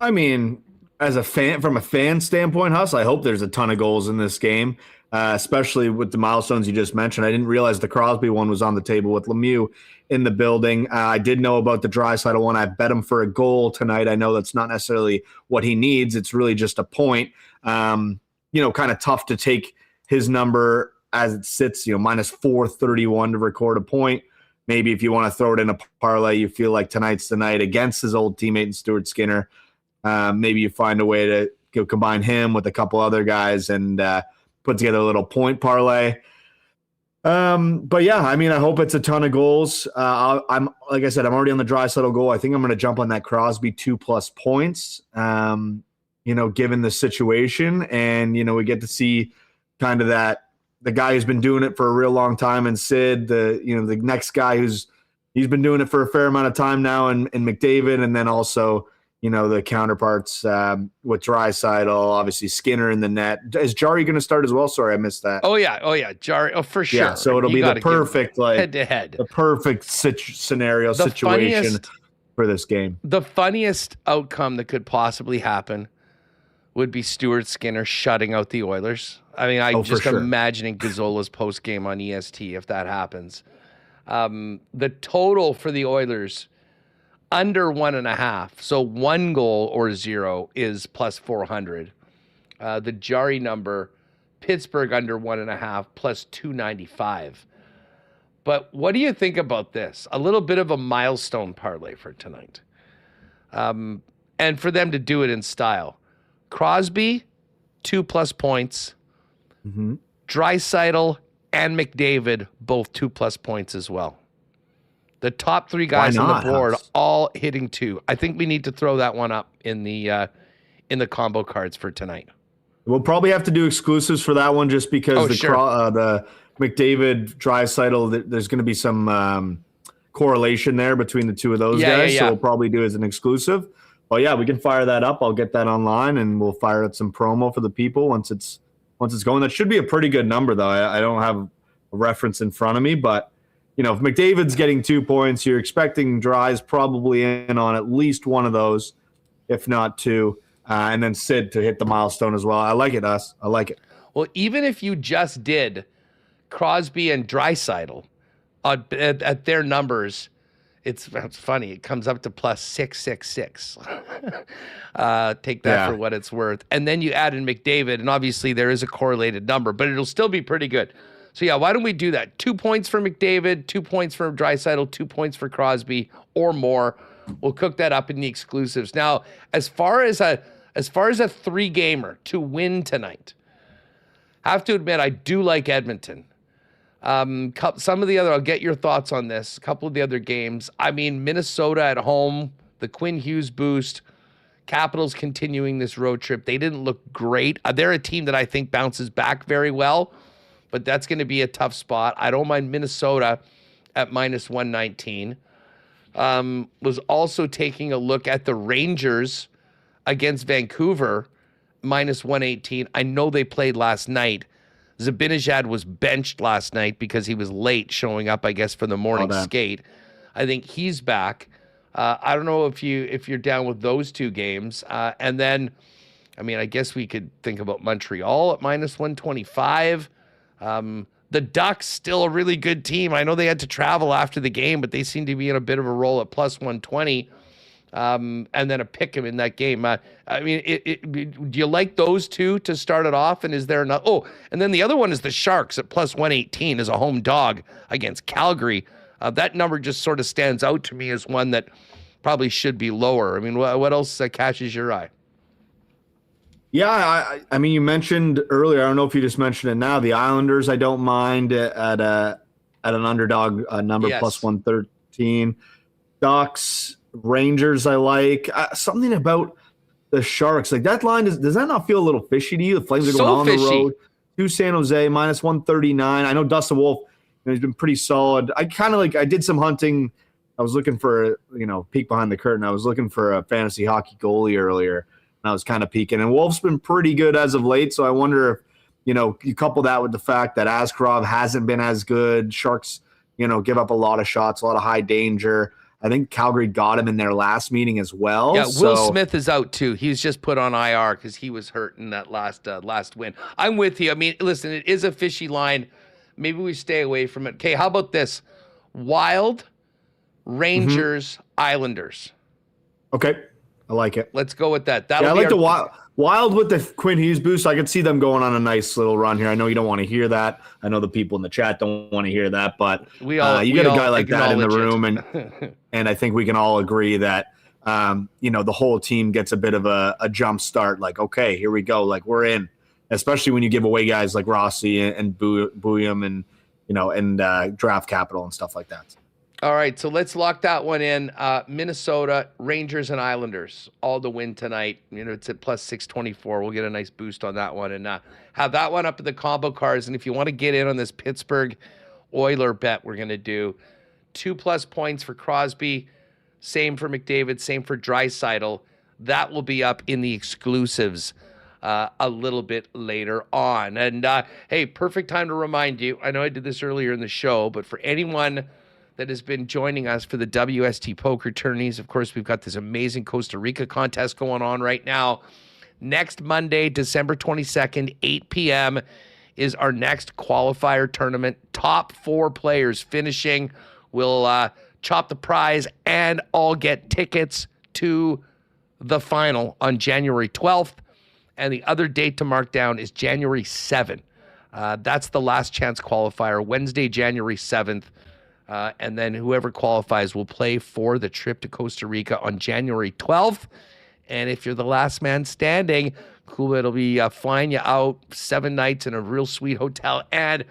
I mean, as a fan, from a fan standpoint, Huss, I hope there's a ton of goals in this game, especially with the milestones you just mentioned. I didn't realize the Crosby one was on the table with Lemieux in the building. I did know about the Draisaitl one. I bet him for a goal tonight. I know that's not necessarily what he needs. It's really just a point. Kind of tough to take his number as it sits, minus 431 to record a point. Maybe if you want to throw it in a parlay, you feel like tonight's the night against his old teammate in Stuart Skinner. Maybe you find a way to combine him with a couple other guys and put together a little point parlay. But yeah, I mean, I hope it's a ton of goals. I'm like I said, I'm already on the Draisaitl goal. I think I'm going to jump on that Crosby 2+ points. Given the situation, and we get to see kind of that the guy who's been doing it for a real long time, and Sid, the next guy he's been doing it for a fair amount of time now, and McDavid, and then also the counterparts with Draisaitl, obviously Skinner in the net. Is Jarry going to start as well? Sorry, I missed that.
Oh yeah, Jarry. Oh, for sure.
Yeah, so it'll be the perfect
head-to-head,
the perfect situation for this game.
The funniest outcome that could possibly happen would be Stuart Skinner shutting out the Oilers. I mean, I'm just imagining Gazzola's post game on EST if that happens. The total for the Oilers under 1.5, so 1 goal or 0 is plus 400. The Jarry number, Pittsburgh under 1.5 plus 295. But what do you think about this? A little bit of a milestone parlay for tonight, and for them to do it in style. Crosby, 2+ points.
Mm-hmm.
Draisaitl and McDavid, both 2+ points as well. The top 3 guys on the board, all hitting 2. I think we need to throw that one up in the combo cards for tonight.
We'll probably have to do exclusives for that one, just because the McDavid, Draisaitl, there's going to be some correlation there between the two of those guys.
Yeah.
So we'll probably do it as an exclusive. Well, yeah, we can fire that up. I'll get that online, and we'll fire up some promo for the people once it's going. That should be a pretty good number, though. I don't have a reference in front of me, but if McDavid's getting 2 points, you're expecting Dry's probably in on at least one of those, if not 2, and then Sid to hit the milestone as well. I like it, Us. I like it.
Well, even if you just did Crosby and Draisaitl at their numbers, it's funny. It comes up to plus 666. Take that for what it's worth. And then you add in McDavid, and obviously there is a correlated number, but it'll still be pretty good. So yeah, why don't we do that? 2 points for McDavid, 2 points for Draisaitl, 2 points for Crosby, or more. We'll cook that up in the exclusives. Now, as far as a 3-gamer to win tonight, I have to admit I do like Edmonton. Some of the other, I'll get your thoughts on this. A couple of the other games. I mean, Minnesota at home, the Quinn Hughes boost, Capitals continuing this road trip. They didn't look great. They're a team that I think bounces back very well, but that's going to be a tough spot. I don't mind Minnesota at minus 119. Was also taking a look at the Rangers against Vancouver, minus 118. I know they played last night. Zibanejad was benched last night because he was late showing up, I guess, for the morning skate. I think he's back. I don't know if you're down with those 2 games. And then, I mean, I guess we could think about Montreal at minus 125. The Ducks, still a really good team. I know they had to travel after the game, but they seem to be in a bit of a roll at plus 120. And then a pick 'em in that game. I mean, do you like those 2 to start it off? And is there enough? Oh, and then the other one is the Sharks at plus 118 as a home dog against Calgary. That number just sort of stands out to me as one that probably should be lower. I mean, what else catches your eye?
Yeah, I mean, you mentioned earlier, I don't know if you just mentioned it now, the Islanders I don't mind at an underdog number, plus 113. Ducks, Rangers I like. Something about the Sharks. Like that line, does that not feel a little fishy to you? The Flames are going on the road to San Jose, minus 139. I know Dustin Wolf, he's been pretty solid. I did some hunting. I was looking for, peek behind the curtain. I was looking for a fantasy hockey goalie earlier, and I was kind of peeking. And Wolf's been pretty good as of late, so I wonder if, you couple that with the fact that Askarov hasn't been as good. Sharks, give up a lot of shots, a lot of high danger. I think Calgary got him in their last meeting as well.
Yeah, Will Smith is out too. He's just put on IR because he was hurt in that last win. I'm with you. I mean, listen, it is a fishy line. Maybe we stay away from it. Okay, how about this? Wild, Rangers, Islanders.
Okay, I like it.
Let's go with that.
I like the Wild with the Quinn Hughes boost. I could see them going on a nice little run here. I know you don't want to hear that. I know the people in the chat don't want to hear that, but you get a guy like that in the room, and I think we can all agree that the whole team gets a bit of a jump start. Like, okay, here we go. Like, we're in. Especially when you give away guys like Rossi and Bouillon and draft capital and stuff like that.
All right, so let's lock that one in. Minnesota, Rangers, and Islanders, all to win tonight. It's at plus 624. We'll get a nice boost on that one and have that one up in the combo cards. And if you want to get in on this Pittsburgh Oiler bet, we're going to do 2+ points for Crosby, same for McDavid, same for Draisaitl. That will be up in the exclusives a little bit later on. And hey, perfect time to remind you, I know I did this earlier in the show, but for anyone that has been joining us for the WST poker tourneys, of course, we've got this amazing Costa Rica contest going on right now. Next Monday, December 22nd, 8 p.m. is our next qualifier tournament. Top 4 players finishing will chop the prize and all get tickets to the final on January 12th. And the other date to mark down is January 7th. That's the last chance qualifier, Wednesday, January 7th. And then whoever qualifies will play for the trip to Costa Rica on January 12th. And if you're the last man standing, cool, it'll be flying you out 7 nights in a real sweet hotel and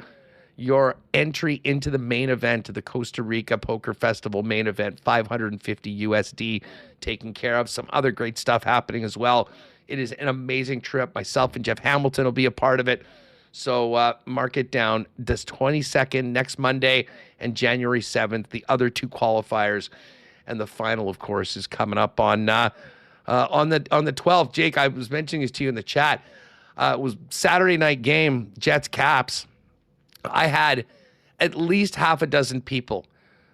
your entry into the main event of the Costa Rica Poker Festival main event, $550 USD, taken care of. Some other great stuff happening as well. It is an amazing trip. Myself and Jeff Hamilton will be a part of it. So mark it down. This 22nd, next Monday, and January 7th, the other 2 qualifiers. And the final, of course, is coming up on the 12th. Jake, I was mentioning this to you in the chat. It was Saturday night game, Jets Caps. I had at least half a dozen people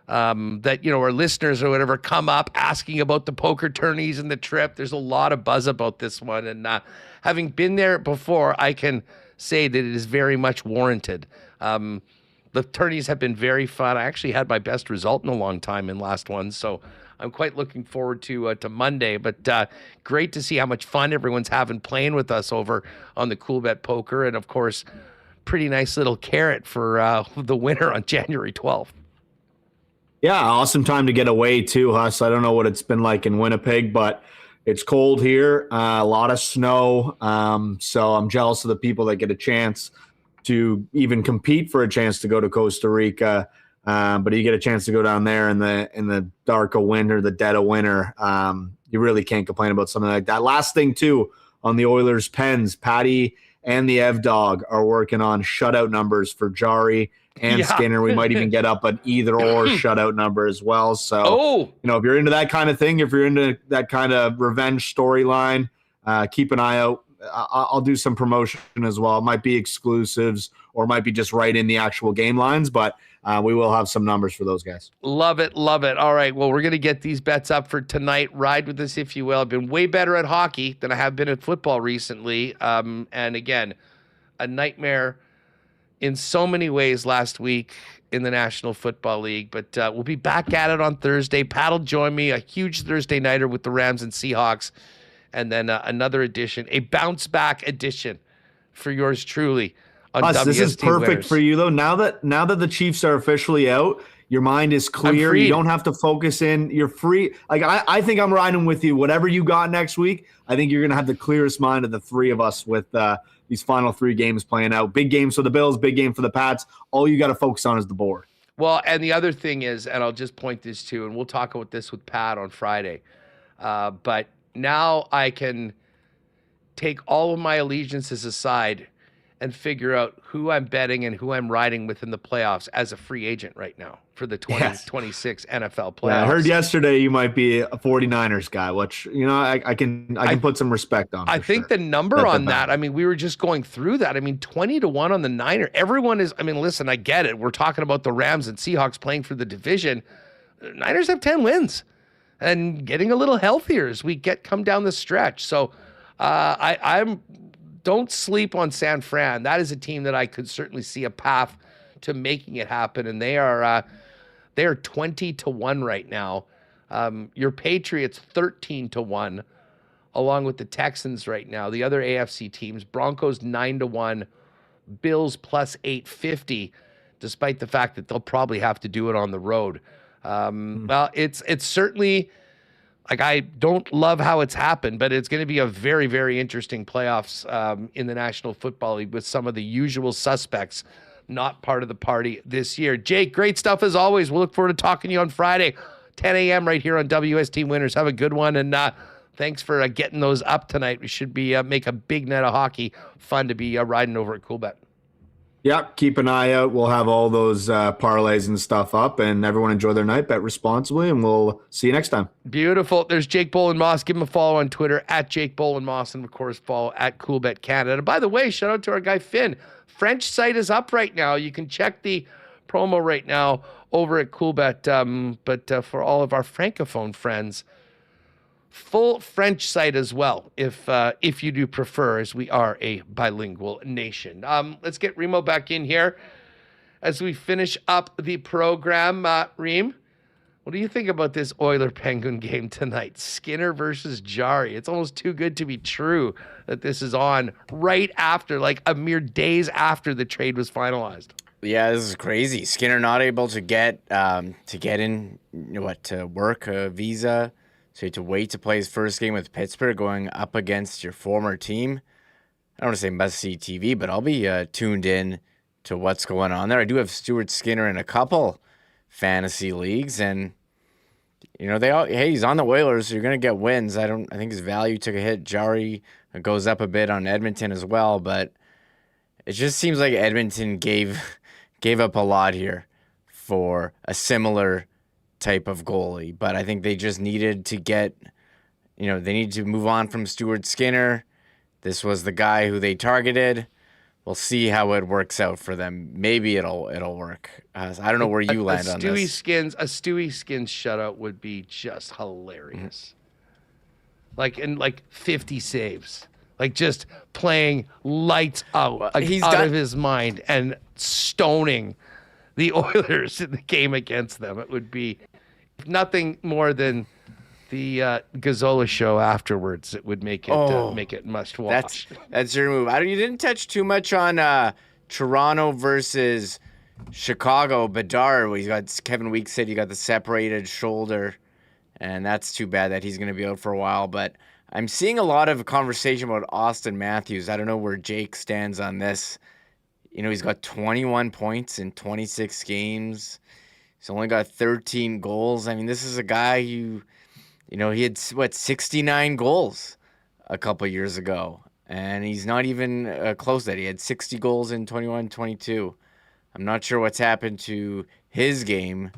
that, are listeners or whatever, come up asking about the poker tourneys and the trip. There's a lot of buzz about this one. And having been there before, I can say that it is very much warranted. The tourneys have been very fun. I actually had my best result in a long time in last one, so I'm quite looking forward to Monday. But great to see how much fun everyone's having playing with us over on the Cool Bet Poker, and of course, pretty nice little carrot for the winner on January 12th.
Yeah, awesome time to get away too, Huss. I don't know what it's been like in Winnipeg, but it's cold here, a lot of snow. So I'm jealous of the people that get a chance to even compete for a chance to go to Costa Rica. But you get a chance to go down there in the dark of winter, the dead of winter. You really can't complain about something like that. Last thing too, on the Oilers Pens, Patty and the Ev Dog are working on shutout numbers for Jari and Skinner. We might even get up an either or shutout number as well. So, if you're into that kind of thing, if you're into that kind of revenge storyline, keep an eye out. I'll do some promotion as well. It might be exclusives or it might be just right in the actual game lines, but we will have some numbers for those guys.
Love it. Love it. All right. Well, we're going to get these bets up for tonight. Ride with us, if you will. I've been way better at hockey than I have been at football recently. And again, a nightmare in so many ways last week in the National Football League. But we'll be back at it on Thursday. Pat will join me, a huge Thursday nighter with the Rams and Seahawks. And then another edition, a bounce back edition for yours truly on WST
This is perfect
winners.
for you though. Now that the Chiefs are officially out, your mind is clear. You don't have to focus in. You're free. Like I think I'm riding with you. Whatever you got next week, I think you're gonna have the clearest mind of the three of us with these final 3 games playing out. Big games for the Bills, big game for the Pats. All you got to focus on is the board.
Well, and the other thing is, and I'll just point this to, and we'll talk about this with Pat on Friday, but now I can take all of my allegiances aside and figure out who I'm betting and who I'm riding with in the playoffs as a free agent right now for the 2026 NFL playoffs.
Yeah, I heard yesterday you might be a 49ers guy, which, I can put some respect on.
I think the number on that, I mean, we were just going through that. I mean, 20-1 on the Niners. Everyone is, I mean, listen, I get it. We're talking about the Rams and Seahawks playing for the division. Niners have 10 wins and getting a little healthier as we come down the stretch. So I'm don't sleep on San Fran. That is a team that I could certainly see a path to making it happen, and they are 20-1 right now. Your Patriots 13-1, along with the Texans right now. The other AFC teams: Broncos 9-1, Bills plus 850, despite the fact that they'll probably have to do it on the road. Well, it's certainly. Like, I don't love how it's happened, but it's going to be a very, very interesting playoffs in the National Football League with some of the usual suspects not part of the party this year. Jake, great stuff as always. We'll look forward to talking to you on Friday, 10 a.m. right here on WST Winners. Have a good one, and thanks for getting those up tonight. We should be make a big night of hockey. Fun to be riding over at Coolbet.
Yep, keep an eye out. We'll have all those parlays and stuff up, and everyone enjoy their night, bet responsibly, and we'll see you next time.
Beautiful. There's Jake Boland-Moss. Give him a follow on Twitter at Jake Boland-Moss, and of course follow at Coolbet Canada. By the way, shout out to our guy Finn. French site is up right now. You can check the promo right now over at Coolbet, but for all of our Francophone friends, full French site as well, if you do prefer, as we are a bilingual nation. Let's get Remo back in here as we finish up the program. Reem, what do you think about this Oiler-Penguin game tonight? Skinner versus Jari. It's almost too good to be true that this is on right after, like a mere days after the trade was finalized.
Yeah, this is crazy. Skinner not able to get in, to work a visa. So you have to wait to play his first game with Pittsburgh, going up against your former team. I don't want to say must-see TV, but I'll be tuned in to what's going on there. I do have Stuart Skinner in a couple fantasy leagues, and he's on the Oilers, so you're going to get wins. I think his value took a hit. Jari goes up a bit on Edmonton as well, but it just seems like Edmonton gave up a lot here for a similar type of goalie, but I think they just needed to they need to move on from Stuart Skinner. This was the guy who they targeted. We'll see how it works out for them. Maybe it'll work. I don't know where you land on this.
A Stewie Skins shutout would be just hilarious. Mm-hmm. 50 saves. Like just playing lights out, out of his mind and stoning the Oilers in the game against them. It would be nothing more than the Gazzola show afterwards. It would make it must watch.
That's your move. You didn't touch too much on Toronto versus Chicago. Bedard, he's got Kevin Weeks said he got the separated shoulder, and that's too bad that he's going to be out for a while. But I'm seeing a lot of conversation about Austin Matthews. I don't know where Jake stands on this. He's got 21 points in 26 games. He's only got 13 goals. I mean, this is a guy who, he had, 69 goals a couple years ago. And he's not even close to that. He had 60 goals in 21-22. I'm not sure what's happened to his game.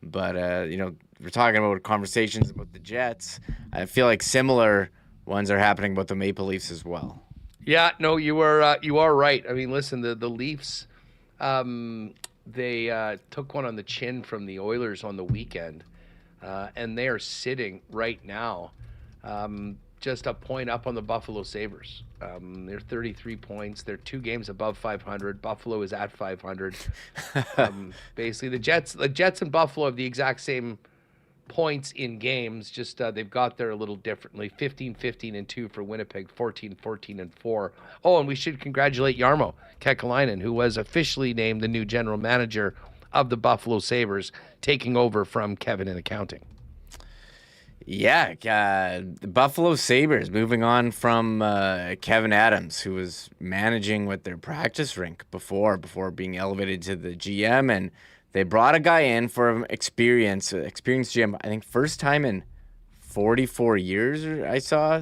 But, we're talking about conversations about the Jets. I feel like similar ones are happening about the Maple Leafs as well.
Yeah, no, you are right. I mean, listen, the Leafs, they took one on the chin from the Oilers on the weekend, and they are sitting right now just a point up on the Buffalo Sabres. They're 33 points. They're 2 games above 500. Buffalo is at 500. Basically, the Jets and Buffalo have the exact same points in games, just they've got there a little differently. 15-15-2 for Winnipeg, 14-14-4. Oh, and we should congratulate Jarmo Kekalainen, who was officially named the new general manager of the Buffalo Sabres, taking over from Kevin in accounting.
Yeah, the Buffalo Sabres moving on from Kevin Adams, who was managing with their practice rink before being elevated to the GM, and They brought a guy in for experienced GM. I think first time in 44 years, I saw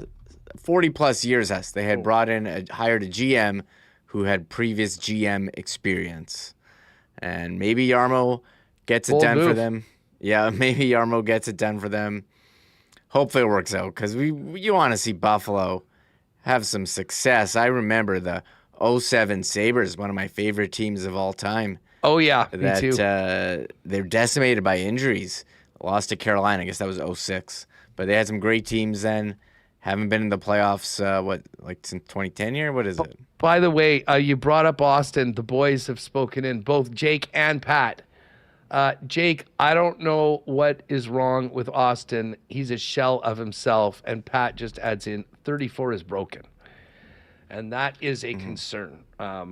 40 plus years. They had hired a GM who had previous GM experience, and maybe Jarmo gets it done for them. Yeah, maybe Jarmo gets it done for them. Hopefully it works out, because you want to see Buffalo have some success. I remember the 07 Sabres, one of my favorite teams of all time.
Oh, yeah, me too.
They're decimated by injuries. Lost to Carolina. I guess that was 06. But they had some great teams then. Haven't been in the playoffs, since 2010 here? What is it?
By the way, you brought up Austin. The boys have spoken in, both Jake and Pat. Jake, I don't know what is wrong with Austin. He's a shell of himself. And Pat just adds in, 34 is broken. And that is a concern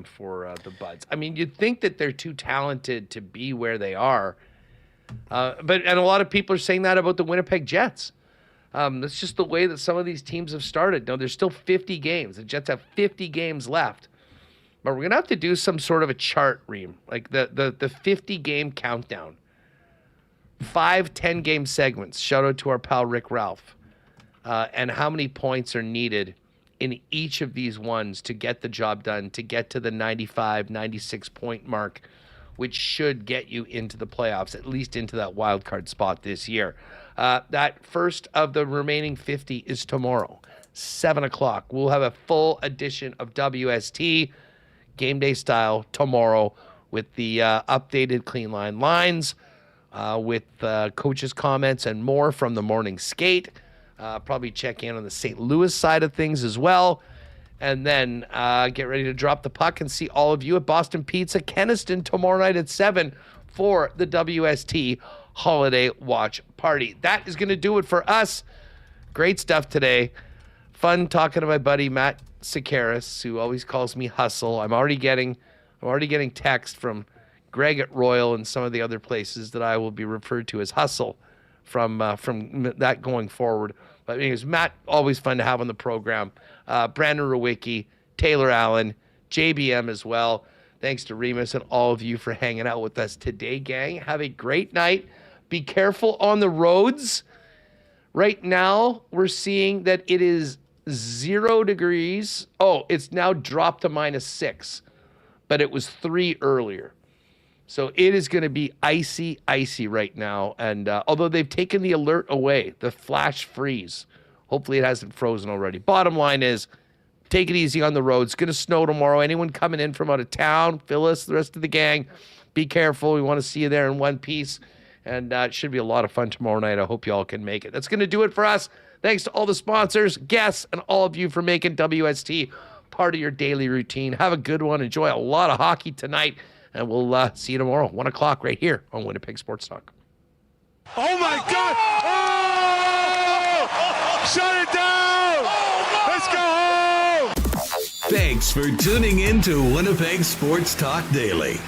for the Buds. I mean, you'd think that they're too talented to be where they are. And a lot of people are saying that about the Winnipeg Jets. That's just the way that some of these teams have started. No, there's still 50 games. The Jets have 50 games left. But we're going to have to do some sort of a chart, Reem. Like the 50-game countdown. 5 10-game segments. Shout out to our pal Rick Ralph. And how many points are needed in each of these ones to get the job done, to get to the 95, 96-point mark, which should get you into the playoffs, at least into that wild card spot this year. That first of the remaining 50 is tomorrow, 7 o'clock. We'll have a full edition of WST, game day style, tomorrow, with the updated clean line lines, with coaches' comments and more from the morning skate. Probably check in on the St. Louis side of things as well. And then get ready to drop the puck and see all of you at Boston Pizza Kenniston tomorrow night at 7 for the WST Holiday Watch Party. That is going to do it for us. Great stuff today. Fun talking to my buddy Matt Sekeres, who always calls me Hustle. I'm already getting text from Greg at Royal and some of the other places that I will be referred to as Hustle from that going forward. But anyways, Matt, always fun to have on the program. Brandon Rewucki, Taylor Allen, JBM as well. Thanks to Remis and all of you for hanging out with us today, gang. Have a great night. Be careful on the roads. Right now, we're seeing that it is 0 degrees. Oh, it's now dropped to -6, but it was 3 earlier. So it is going to be icy right now. And although they've taken the alert away, the flash freeze, hopefully it hasn't frozen already. Bottom line is, take it easy on the road. It's going to snow tomorrow. Anyone coming in from out of town, Phyllis, the rest of the gang, be careful. We want to see you there in one piece. And it should be a lot of fun tomorrow night. I hope you all can make it. That's going to do it for us. Thanks to all the sponsors, guests, and all of you for making WST part of your daily routine. Have a good one. Enjoy a lot of hockey tonight. And we'll see you tomorrow, 1 o'clock, right here on Winnipeg Sports Talk.
Oh, my God! Oh! Shut it down! Let's go home!
Thanks for tuning in to Winnipeg Sports Talk Daily.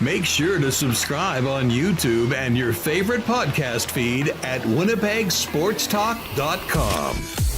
Make sure to subscribe on YouTube and your favorite podcast feed at winnipegsportstalk.com.